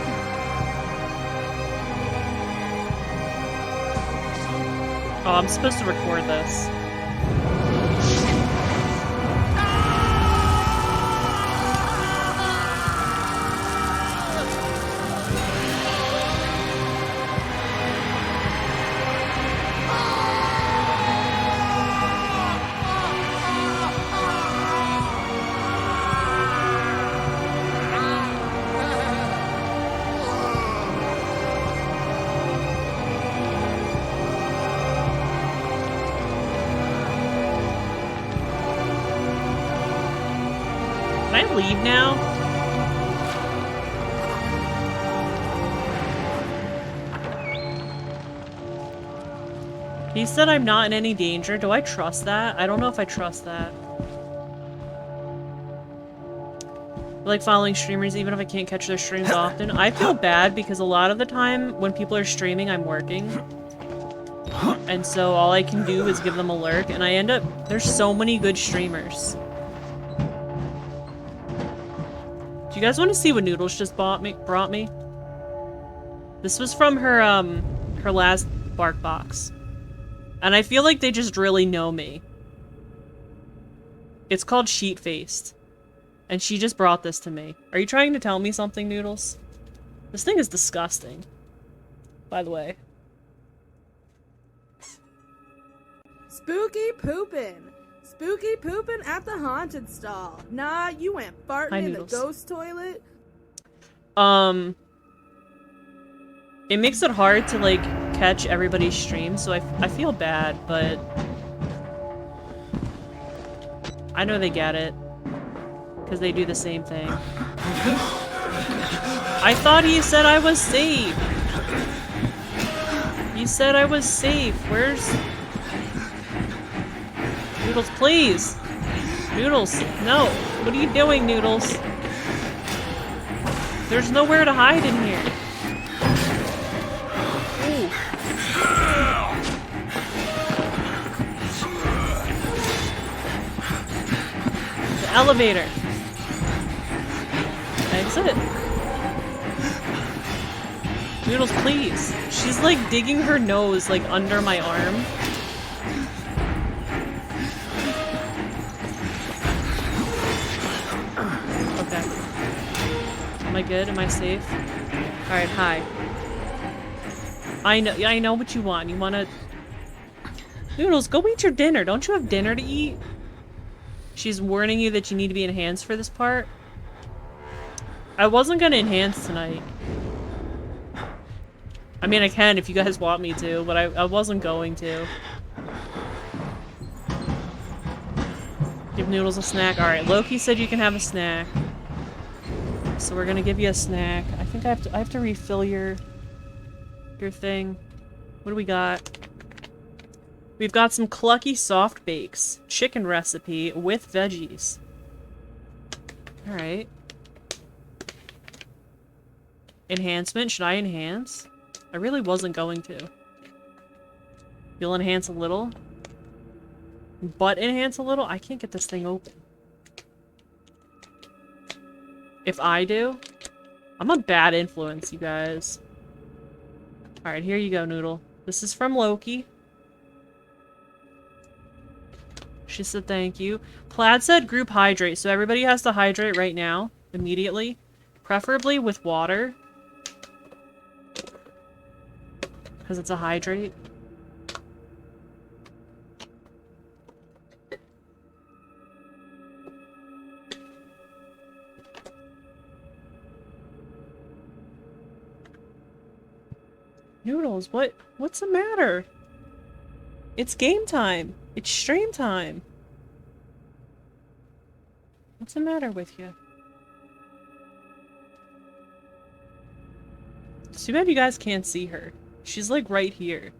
Oh, I'm supposed to record this. Can I leave now? He said I'm not in any danger. Do I trust that? I don't know if I trust that. I like following streamers even if I can't catch their streams often. I feel bad because a lot of the time when people are streaming, I'm working. And so all I can do is give them a lurk, and I end up... There's so many good streamers. Do you guys want to see what Noodles just brought me? This was from her, her last bark box. And I feel like they just really know me. It's called Sheet-Faced. And she just brought this to me. Are you trying to tell me something, Noodles? This thing is disgusting. By the way. Spooky poopin'. Spooky poopin' at the haunted stall. Nah, you went farting in the ghost toilet. It makes it hard to, like, catch everybody's stream, so I feel bad, but... I know they get it. Because they do the same thing. I thought he said I was safe! He said I was safe. Where's... Noodles, please! Noodles, no! What are you doing, Noodles? There's nowhere to hide in here. Ooh. The elevator. Exit. Noodles, please. She's like digging her nose like under my arm. Okay. Am I good? Am I safe? Alright, hi. I know what you want. You wanna... Noodles, go eat your dinner. Don't you have dinner to eat? She's warning you that you need to be enhanced for this part. I wasn't gonna enhance tonight. I mean, I can if you guys want me to, but I wasn't going to. Give Noodles a snack. Alright, Loki said you can have a snack. So we're gonna give you a snack. I think I have to refill your thing. What do we got? We've got some Clucky Soft Bakes. Chicken recipe with veggies. Alright. Enhancement. Should I enhance? I really wasn't going to. You'll enhance a little. But enhance a little? I can't get this thing open. If I do? I'm a bad influence, you guys. Alright, here you go, Noodle. This is from Loki. She said thank you. Plaid said group hydrate, so everybody has to hydrate right now. Immediately. Preferably with water. Because it's a hydrate. Noodles, what's the matter? It's game time. It's stream time. What's the matter with you? It's too bad you guys can't see her. She's like right here.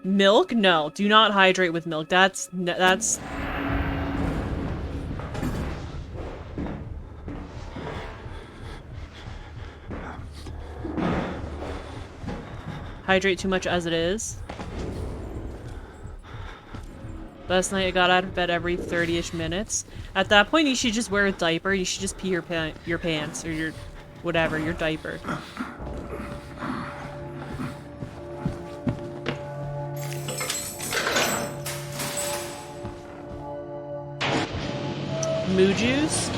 Milk? No, do not hydrate with milk. That's hydrate too much as it is. Last night I got out of bed every 30-ish minutes. At that point you should just wear a diaper. You should just pee your pants or your whatever, your diaper. Moo juice?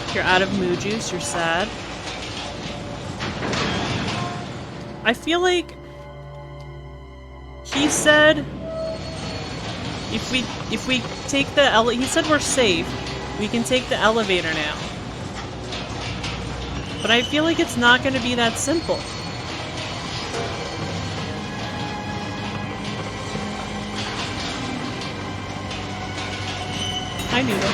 If you're out of moo juice, you're sad. I feel like he said if we take the he said we're safe. We can take the elevator now. But I feel like it's not going to be that simple. Hi, Noodle.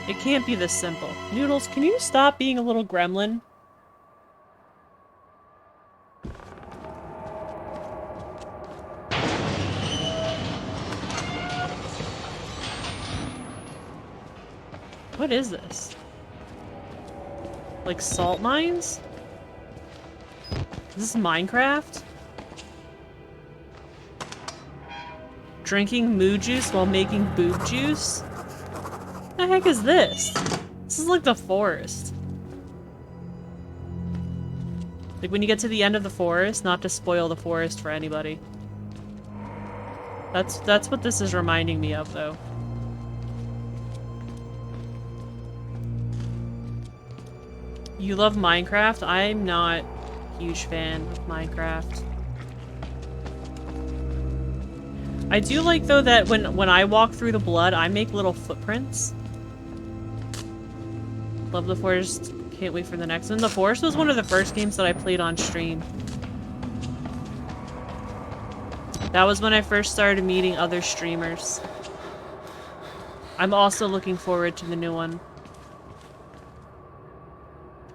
It can't be this simple. Noodles, can you stop being a little gremlin? What is this? Like salt mines? Is this Minecraft? Drinking moo juice while making boob juice? What the heck is this? This is like the forest. Like when you get to the end of the forest, not to spoil the forest for anybody. That's what this is reminding me of, though. You love Minecraft? I'm not a huge fan of Minecraft. I do like, though, that when I walk through the blood, I make little footprints. Love the Forest. Can't wait for the next one. The Forest was one of the first games that I played on stream. That was when I first started meeting other streamers. I'm also looking forward to the new one.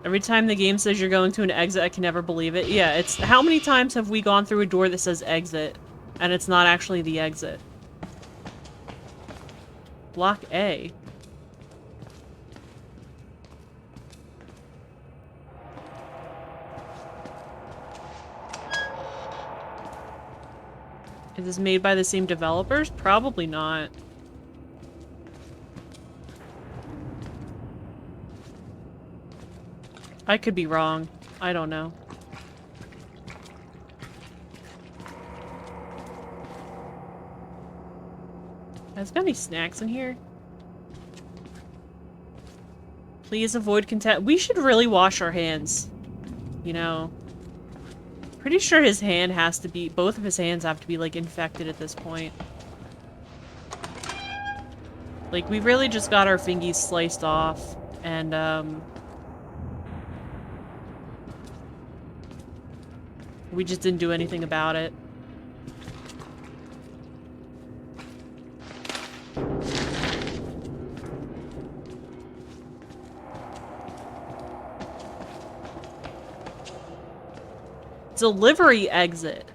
Every time the game says you're going to an exit, I can never believe it. Yeah, it's... How many times have we gone through a door that says exit, and it's not actually the exit? Block A. Is this made by the same developers? Probably not. I could be wrong. I don't know. Has got any snacks in here? Please avoid contact. We should really wash our hands. You know. Pretty sure his hand has to be... Both of his hands have to be, like, infected at this point. Like, we really just got our fingies sliced off. And, We just didn't do anything about it. Delivery exit.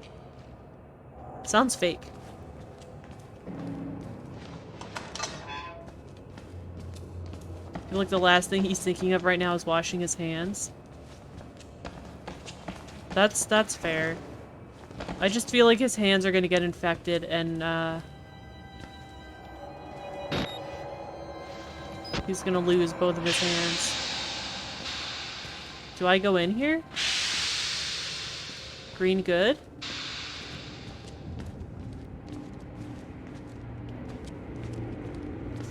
Sounds fake. I feel like the last thing he's thinking of right now is washing his hands. That's fair. I just feel like his hands are gonna get infected and he's gonna lose both of his hands. Do I go in here? Green good?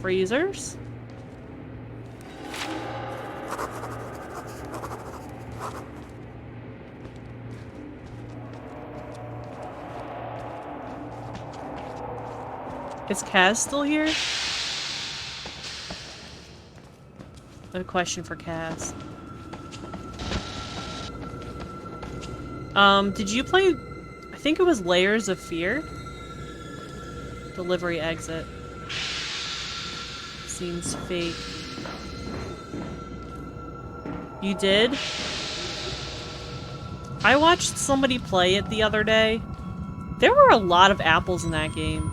Freezers? Is Kaz still here? I have a question for Kaz. Did you play... I think it was Layers of Fear? Delivery exit. Seems fake. You did? I watched somebody play it the other day. There were a lot of apples in that game.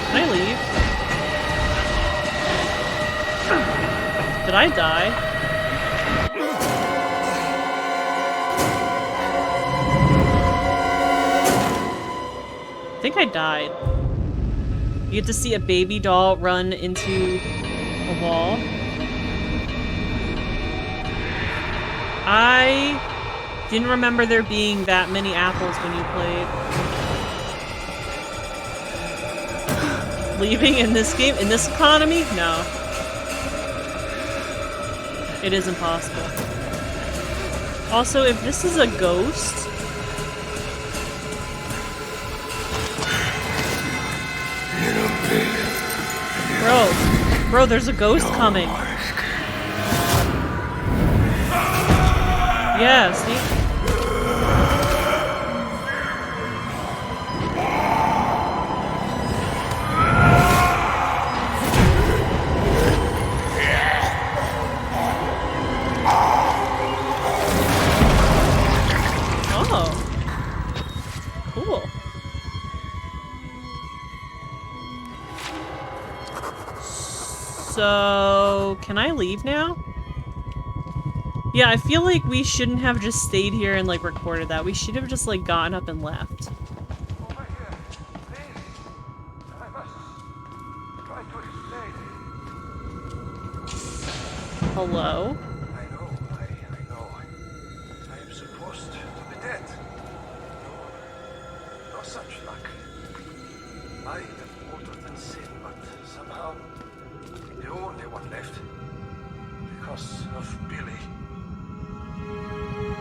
Can I leave? Did I die? I think I died. You get to see a baby doll run into a wall. I didn't remember there being that many apples when you played. Leaving in this game? In this economy? No. It is impossible. Also, if this is a ghost... Bro, there's a ghost coming. Yeah, see? Cool. So, can I leave now? Yeah, I feel like we shouldn't have just stayed here and like recorded that. We should have just like gotten up and left. Over here, please. I must try to explain. Hello? I know. I am supposed to be dead. No such luck. I am older than sin, but somehow the only one left. Because of Billy.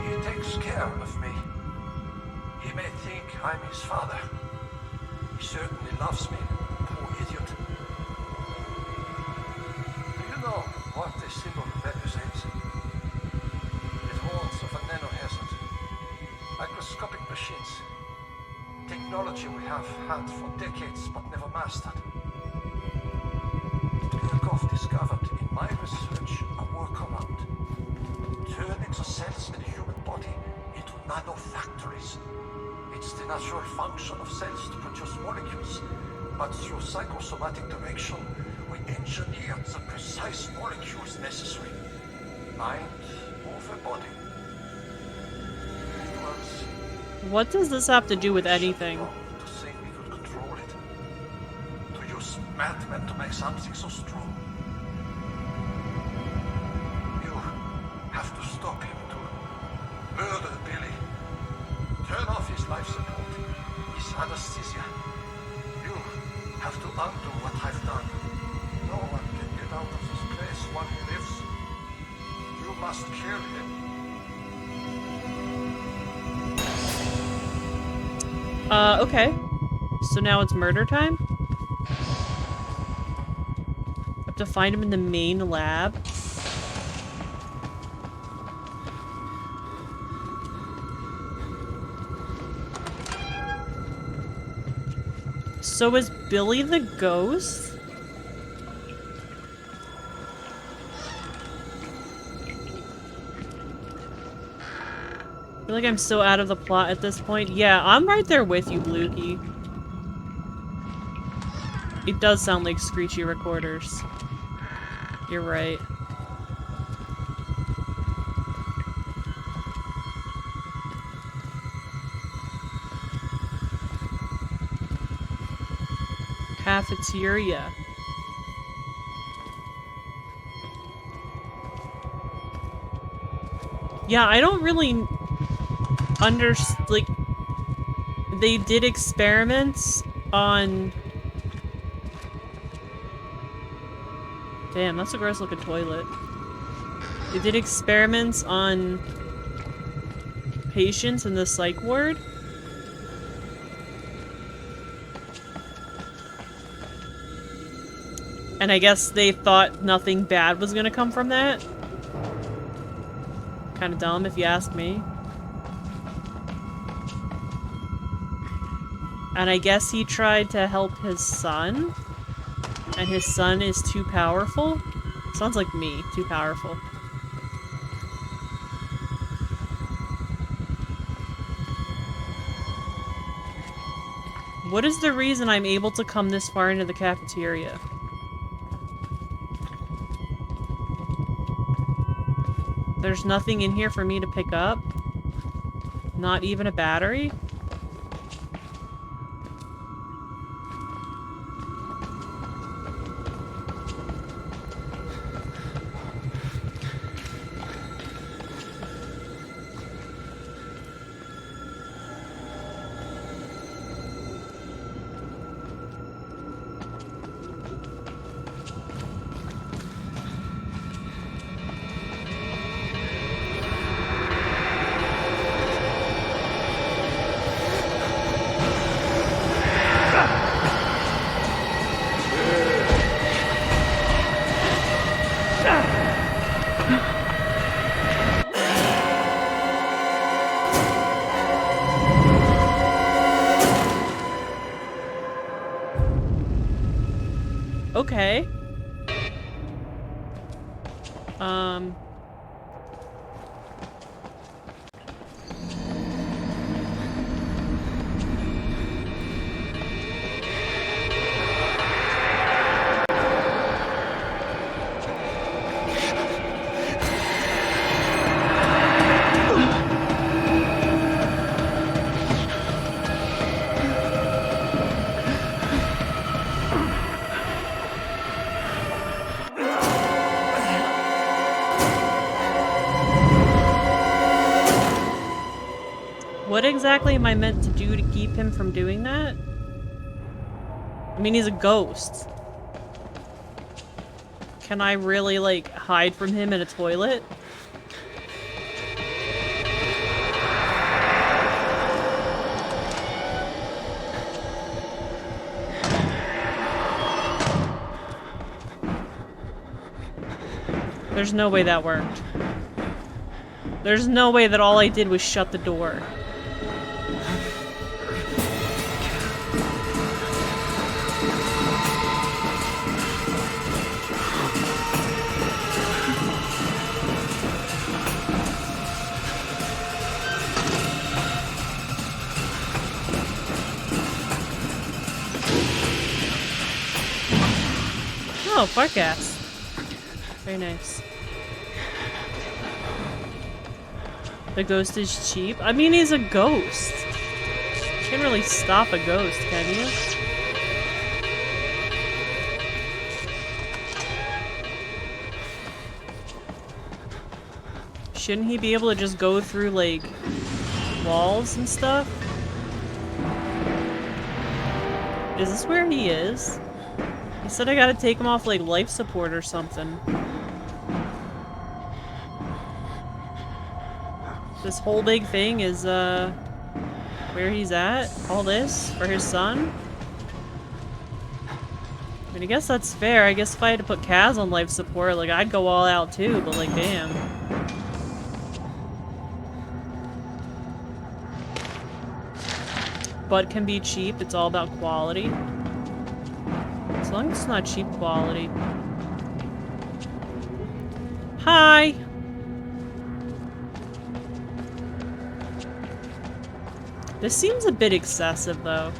He takes care of me. He may think I'm his father. He certainly loves me, poor idiot. Do you know what this symbol represents? It warns of a nanohazard. Microscopic machines. Technology we have had for decades but never mastered. Kirchhoff discovered in my research a workaround. Turn exocells in the human body into nanofactories. It's the natural function of cells to produce molecules, but through psychosomatic direction, we engineer the precise molecules necessary. Mind over body. It was What does this have to do with anything? wrong to think we could control it. To use madmen to make something so strong. You have to stop him to murder Billy. Turn off his life support, his anesthesia. You have to undo what I've done. No one can get out of this place while he lives. You must kill him. Okay. So now it's murder time? Have to find him in the main lab. So is Billy the ghost? I feel like I'm so out of the plot at this point. Yeah, I'm right there with you, Blukey. It does sound like screechy recorders. You're right. Cafeteria. Yeah, I don't really like, they did experiments on... Damn, that's a gross looking toilet. They did experiments on patients in the psych ward. And I guess they thought nothing bad was gonna come from that. Kinda dumb if you ask me. And I guess he tried to help his son. And his son is too powerful. Sounds like me, too powerful. What is the reason I'm able to come this far into the cafeteria? There's nothing in here for me to pick up? Not even a battery? Okay. What exactly am I meant to do to keep him from doing that? I mean, he's a ghost. Can I really, like, hide from him in a toilet? There's no way that worked. There's no way that all I did was shut the door. Oh, fart gas. Very nice. The ghost is cheap? I mean, he's a ghost. You can't really stop a ghost, can you? Shouldn't he be able to just go through, like, walls and stuff? Is this where he is? He said I gotta take him off, like, life support or something. This whole big thing is, where he's at? All this? For his son? I mean, I guess that's fair. I guess if I had to put Kaz on life support, like, I'd go all out too, but like, damn. But can be cheap, it's all about quality. As long as it's not cheap quality. Hi! This seems a bit excessive, though.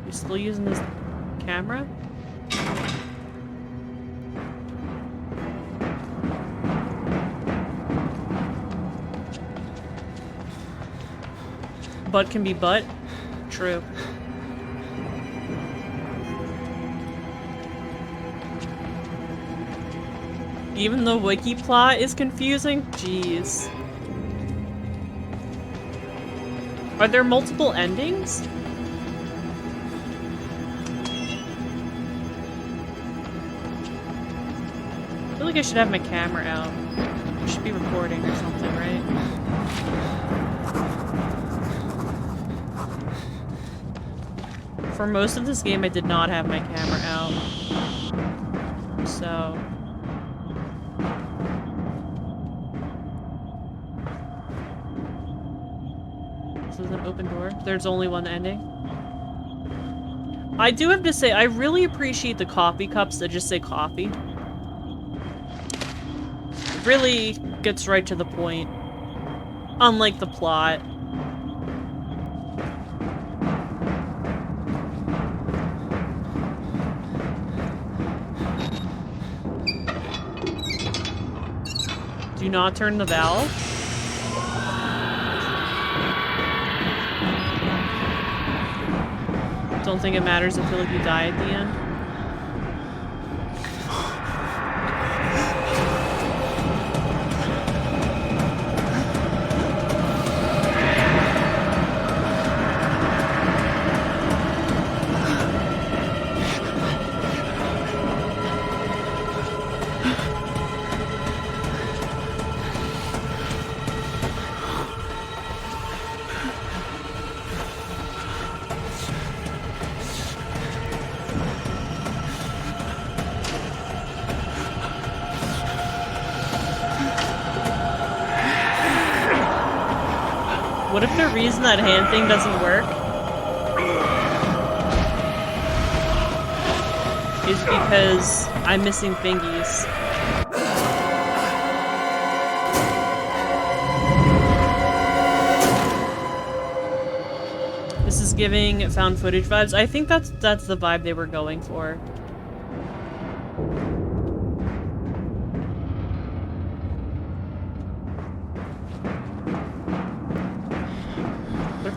You still using this camera? Butt can be butt? True. Even the wiki plot is confusing? Jeez. Are there multiple endings? I feel like I should have my camera out. I should be recording or something, right? For most of this game, I did not have my camera out. So... this is an open door. There's only one ending. I do have to say, I really appreciate the coffee cups that just say coffee. It really gets right to the point. Unlike the plot. Do not turn the valve. Don't think it matters. I feel like you die at the end. What if the reason that hand thing doesn't work is because I'm missing fingies? This is giving found footage vibes. I think that's the vibe they were going for.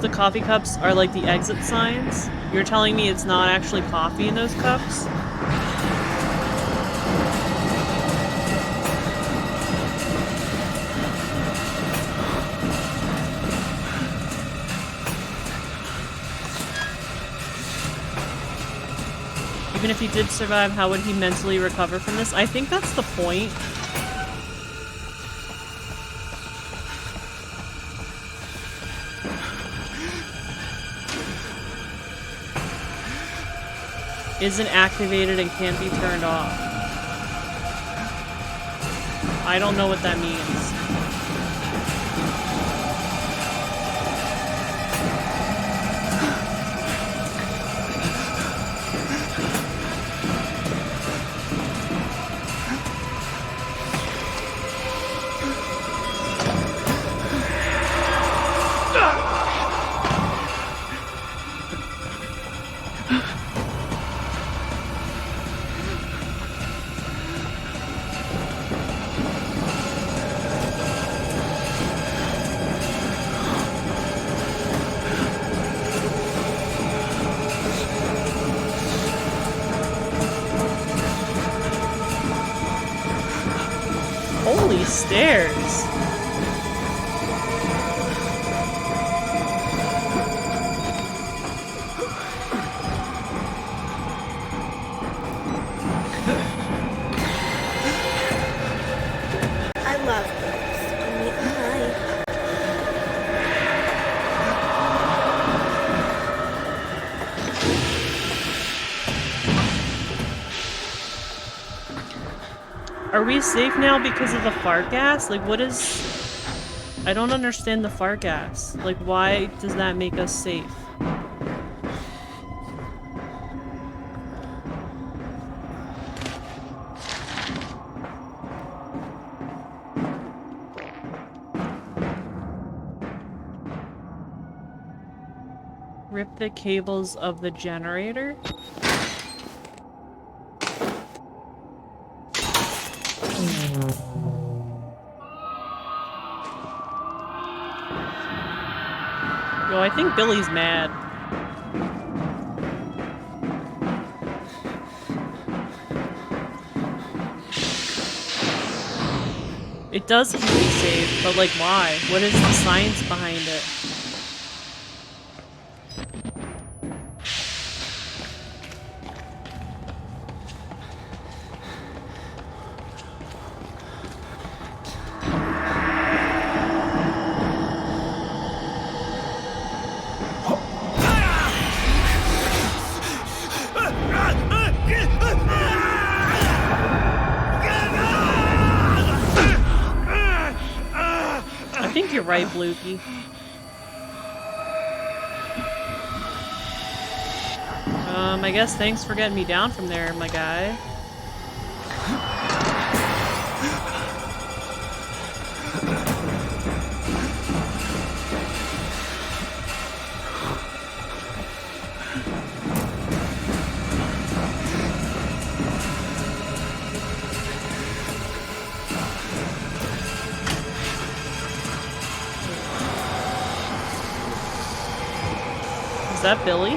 The coffee cups are like the exit signs. You're telling me it's not actually coffee in those cups? Even if he did survive, how would he mentally recover from this? I think that's the point. Isn't activated and can't be turned off. I don't know what that means. Holy stairs. I love books. I mean, Are we safe now because of the fart gas? Like, what is... I don't understand the fart gas. Like, why does that make us safe? Rip the cables of the generator? Yo, I think Billy's mad. It does keep me safe, but like why? What is the science behind it? I think you're right, Blukey. I guess thanks for getting me down from there, my guy. Is that Billy?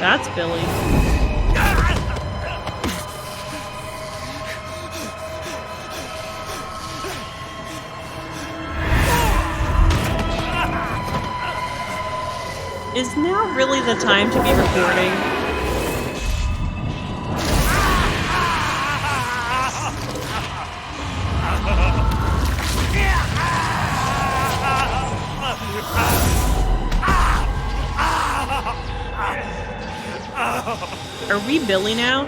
That's Billy. Is now really the time to be recording? Are we Billy now?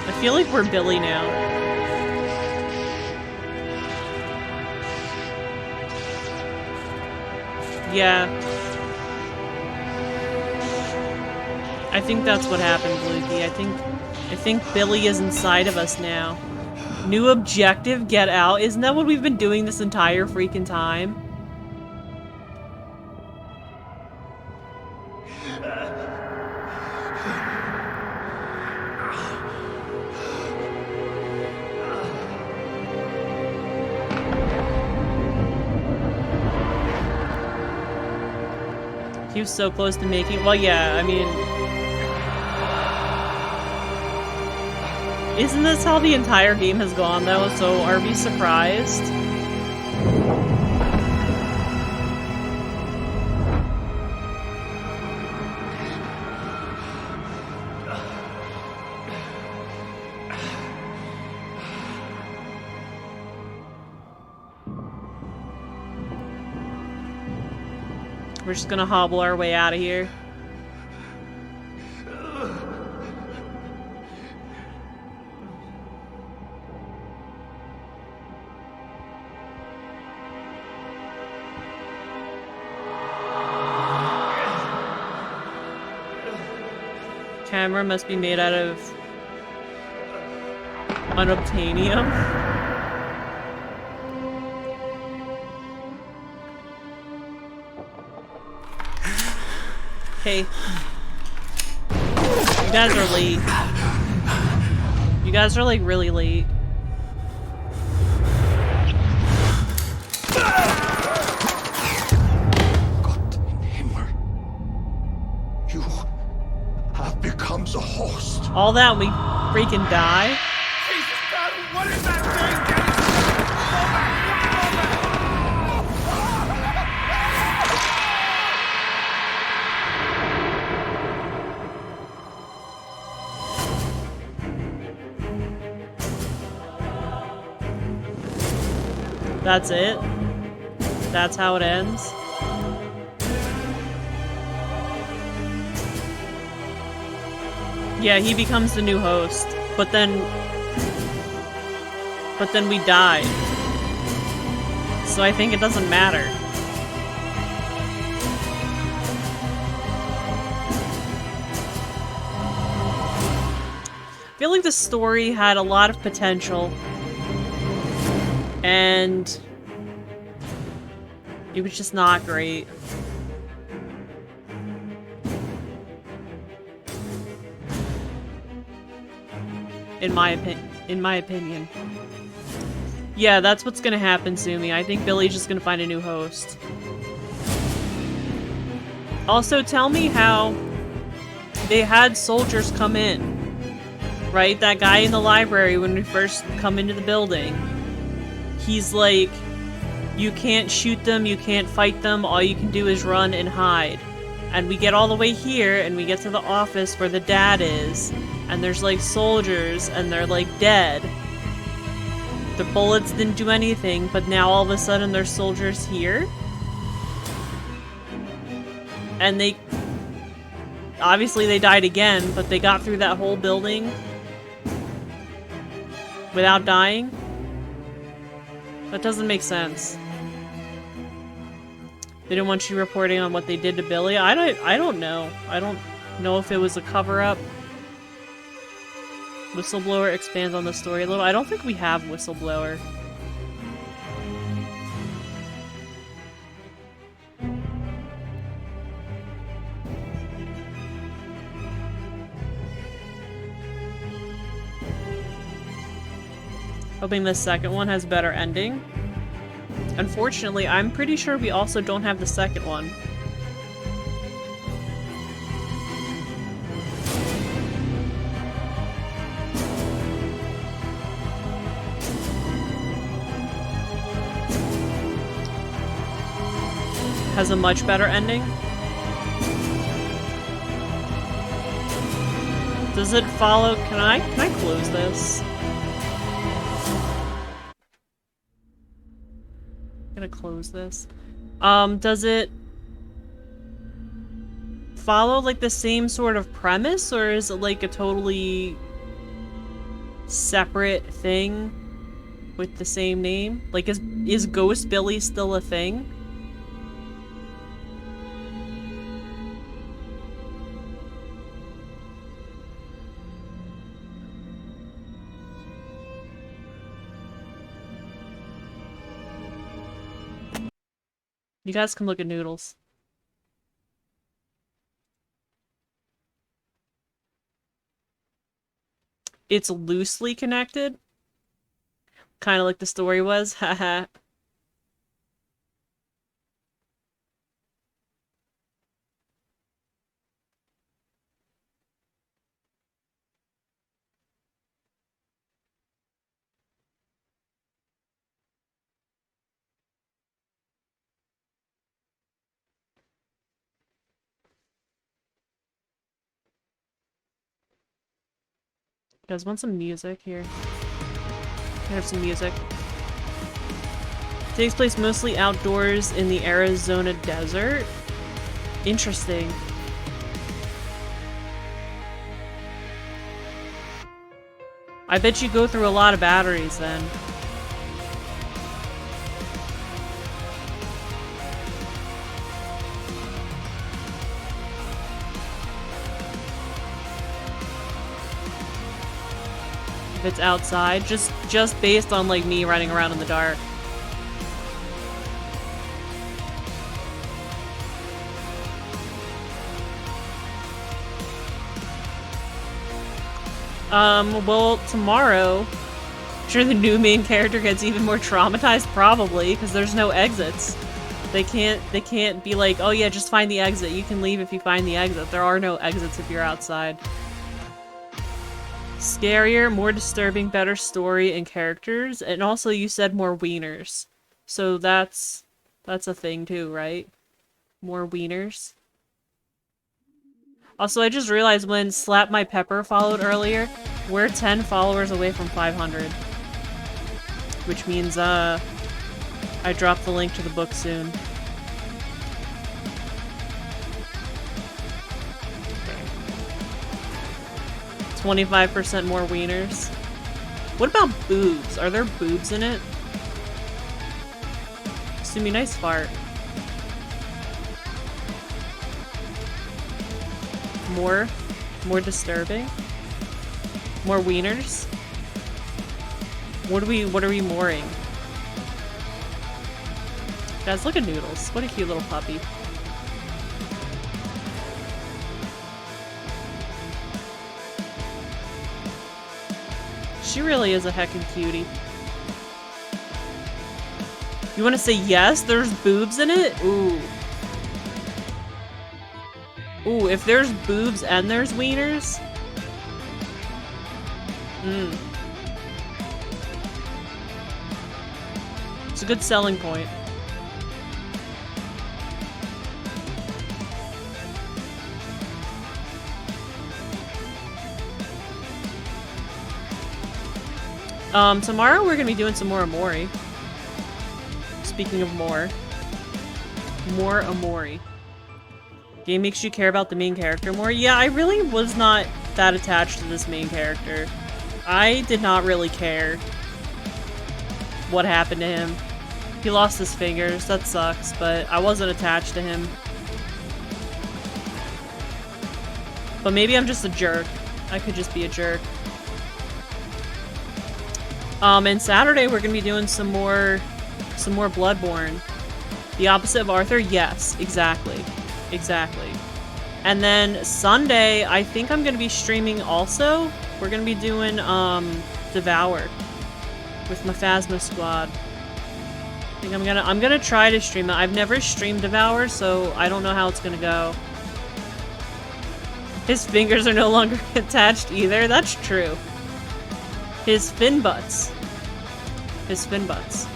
I feel like we're Billy now. Yeah. I think that's what happened, Blukey. I think Billy is inside of us now. New objective, get out. Isn't that what we've been doing this entire freaking time? He was so close to making... Well, yeah, I mean... Isn't this how the entire game has gone, though? So, are we surprised? We're just gonna hobble our way out of here. Camera must be made out of unobtainium. Hey. You guys are late. You guys are like really late. God in Himmel. You have become the host. All that and we freaking die? Jesus God, what is that thing? That's it? That's how it ends? Yeah, he becomes the new host, but then we died. So I think it doesn't matter. I feel like the story had a lot of potential, and it was just not great. In my opinion. Yeah, that's what's gonna happen, Sumi. I think Billy's just gonna find a new host. Also, tell me how they had soldiers come in. Right? That guy in the library when we first come into the building. He's like, you can't shoot them, you can't fight them, all you can do is run and hide. And we get all the way here, and we get to the office where the dad is, and there's like soldiers, and they're like dead. The bullets didn't do anything, but now all of a sudden there's soldiers here. And they... obviously they died again, but they got through that whole building without dying? That doesn't make sense. They didn't want you reporting on what they did to Billy? I don't know. I don't know if it was a cover-up. Whistleblower expands on the story a little. I don't think we have Whistleblower. Hoping the second one has a better ending. Unfortunately, I'm pretty sure we also don't have the second one. Has a much better ending. Does it follow? Can I close this? I'm gonna close this. Does it follow like the same sort of premise, or is it like a totally separate thing with the same name? Like, is Ghost Billy still a thing? You guys can look at Noodles. It's loosely connected. Kind of like the story was. Haha. You guys want some music here? I have some music. Takes place mostly outdoors in the Arizona desert. Interesting. I bet you go through a lot of batteries then. If it's outside, just based on like me running around in the dark. Well, tomorrow, I'm sure the new main character gets even more traumatized, probably, because there's no exits. They can't be like, oh yeah, just find the exit. You can leave if you find the exit. There are no exits if you're outside. Scarier, more disturbing, better story and characters, and also you said more wieners. So that's a thing too, right? More wieners. Also, I just realized when Slap My Pepper followed earlier, we're 10 followers away from 500. Which means, I drop the link to the book soon. 25% more wieners. What about boobs? Are there boobs in it? Sumi, nice fart. More disturbing? More wieners? What are we mooring? Guys, look at Noodles. What a cute little puppy. She really is a heckin' cutie. You wanna say yes? There's boobs in it? Ooh. Ooh, if there's boobs and there's wieners? It's a good selling point. Tomorrow we're gonna be doing some more Amori. Speaking of more Amori. Game makes you care about the main character more? Yeah, I really was not that attached to this main character. I did not really care what happened to him. He lost his fingers, that sucks, but I wasn't attached to him. But maybe I'm just a jerk. I could just be a jerk. And Saturday we're gonna be doing some more Bloodborne. The opposite of Arthur? Yes, exactly. Exactly. And then Sunday, I think I'm gonna be streaming also. We're gonna be doing Devour with my Phasma squad. I think I'm gonna try to stream it. I've never streamed Devour, so I don't know how it's gonna go. His fingers are no longer attached either. That's true. His fin butts. His fin butts.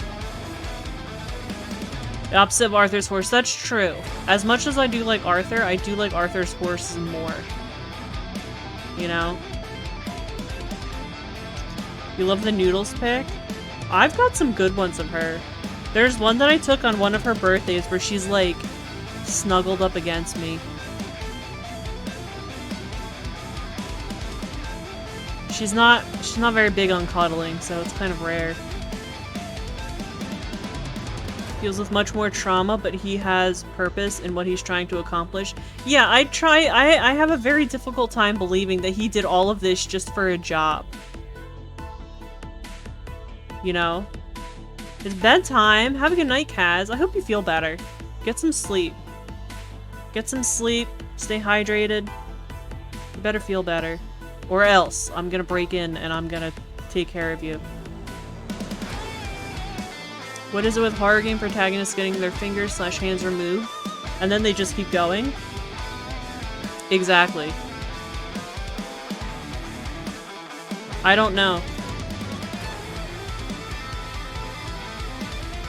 The opposite of Arthur's horse. That's true. As much as I do like Arthur, I do like Arthur's horse more. You know? You love the Noodles pic? I've got some good ones of her. There's one that I took on one of her birthdays where she's like snuggled up against me. She's not very big on cuddling, so it's kind of rare. Deals with much more trauma, but he has purpose in what he's trying to accomplish. Yeah, I have a very difficult time believing that he did all of this just for a job. You know? It's bedtime. Have a good night, Kaz. I hope you feel better. Get some sleep. Get some sleep. Stay hydrated. You better feel better. Or else, I'm gonna break in and I'm gonna take care of you. What is it with horror game protagonists getting their fingers/hands removed? And then they just keep going? Exactly. I don't know.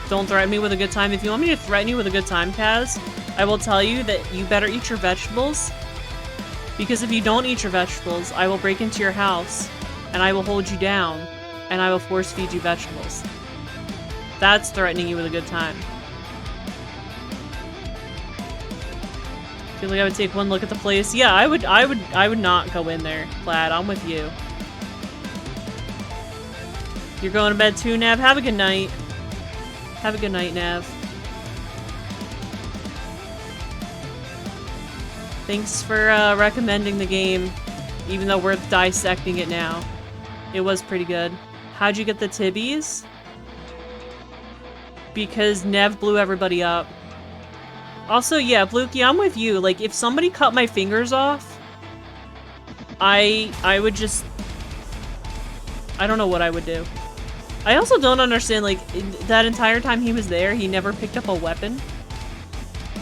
Don't threaten me with a good time. If you want me to threaten you with a good time, Kaz, I will tell you that you better eat your vegetables. Because if you don't eat your vegetables, I will break into your house, and I will hold you down, and I will force feed you vegetables. That's threatening you with a good time. Feel like I would take one look at the place. Yeah, I would not go in there, Plaid. I'm with you. You're going to bed too, Nav? Have a good night. Have a good night, Nav. Thanks for recommending the game, even though we're dissecting it now. It was pretty good. How'd you get the tibbies? Because Nev blew everybody up. Also, yeah, Bluky, I'm with you. Like, if somebody cut my fingers off, I would just... I don't know what I would do. I also don't understand, like, that entire time he was there, he never picked up a weapon.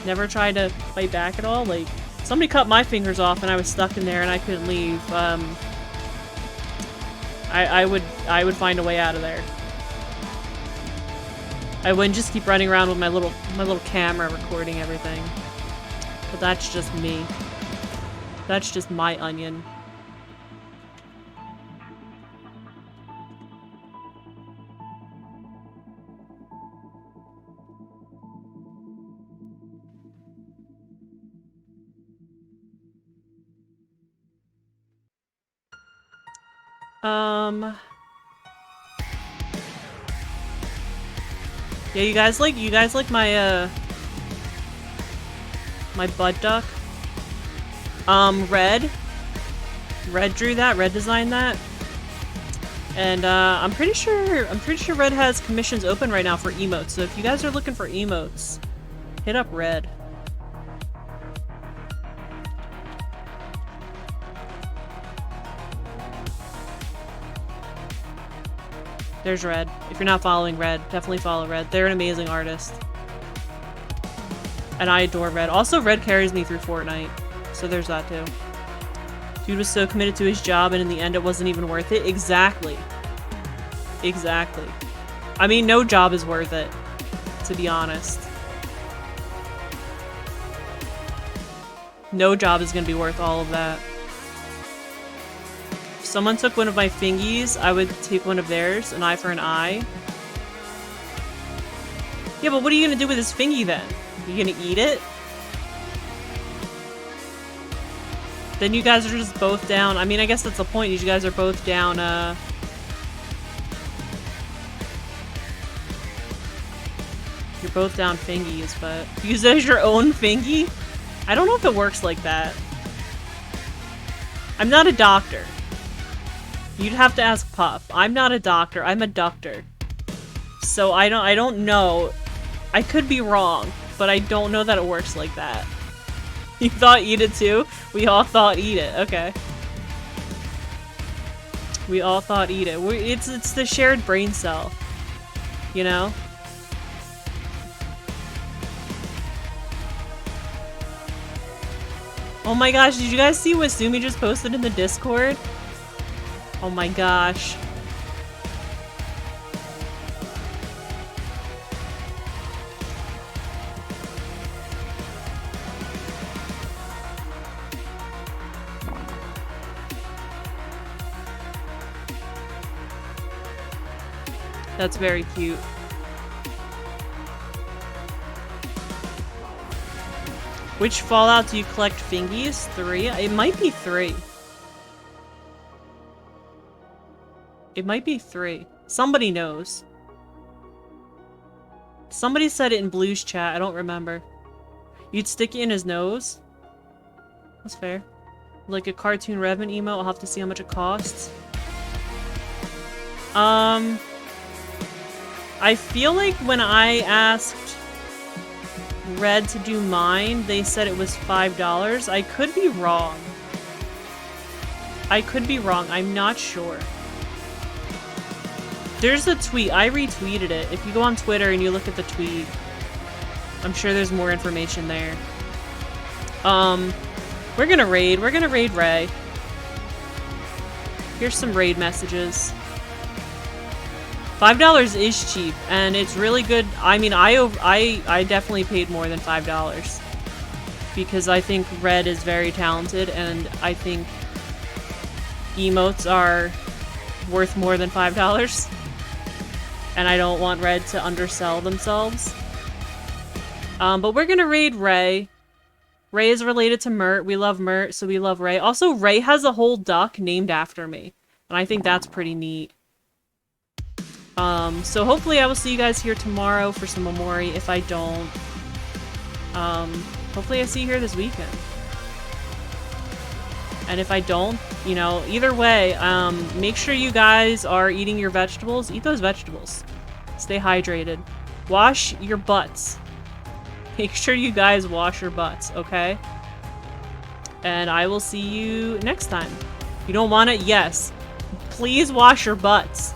Never tried to fight back at all. Like, somebody cut my fingers off and I was stuck in there and I couldn't leave. I would find a way out of there. I wouldn't just keep running around with my little camera recording everything. But that's just me. That's just my onion. Yeah, you guys like my my bud duck? Red drew that, Red designed that. And I'm pretty sure Red has commissions open right now for emotes. So if you guys are looking for emotes, hit up Red. There's Red. If you're not following Red, definitely follow Red. They're an amazing artist. And I adore Red. Also, Red carries me through Fortnite. So there's that too. Dude was so committed to his job and in the end it wasn't even worth it. Exactly. Exactly. I mean, no job is worth it, to be honest. No job is gonna be worth all of that. If someone took one of my fingies, I would take one of theirs, an eye for an eye. Yeah, but what are you gonna do with this fingy then? You gonna eat it? Then you guys are just both down. I mean, I guess that's the point. You guys are both down, you're both down fingies, but use it as your own fingy? I don't know if it works like that. I'm not a doctor. You'd have to ask Puff. I'm not a doctor. I'm a ductor. So I don't know. I could be wrong, but I don't know that it works like that. You thought eat it too? We all thought eat it. Okay. We all thought eat it. It's the shared brain cell. You know? Oh my gosh, did you guys see what Sumi just posted in the Discord? Oh my gosh. That's very cute. Which Fallout do you collect fingies? 3? It might be 3. It might be 3. Somebody knows. Somebody said it in Blue's chat. I don't remember. You'd stick it in his nose? That's fair. Like a cartoon Revan emo. I'll have to see how much it costs. I feel like when I asked Red to do mine, they said it was $5. I could be wrong. I could be wrong. I'm not sure. There's a tweet. I retweeted it. If you go on Twitter and you look at the tweet, I'm sure there's more information there. We're gonna raid. We're gonna raid Ray. Here's some raid messages. $5 is cheap, and it's really good. I mean, I definitely paid more than $5 because I think Red is very talented, and I think emotes are worth more than $5, and I don't want Red to undersell themselves. But we're gonna raid Ray. Ray is related to Mert. We love Mert, so we love Ray. Also, Ray has a whole duck named after me, and I think that's pretty neat. So hopefully I will see you guys here tomorrow for some Omori. If I don't, hopefully I see you here this weekend. And if I don't, you know, either way, make sure you guys are eating your vegetables. Eat those vegetables. Stay hydrated. Wash your butts. Make sure you guys wash your butts, okay? And I will see you next time. You don't want it? Yes. Please wash your butts.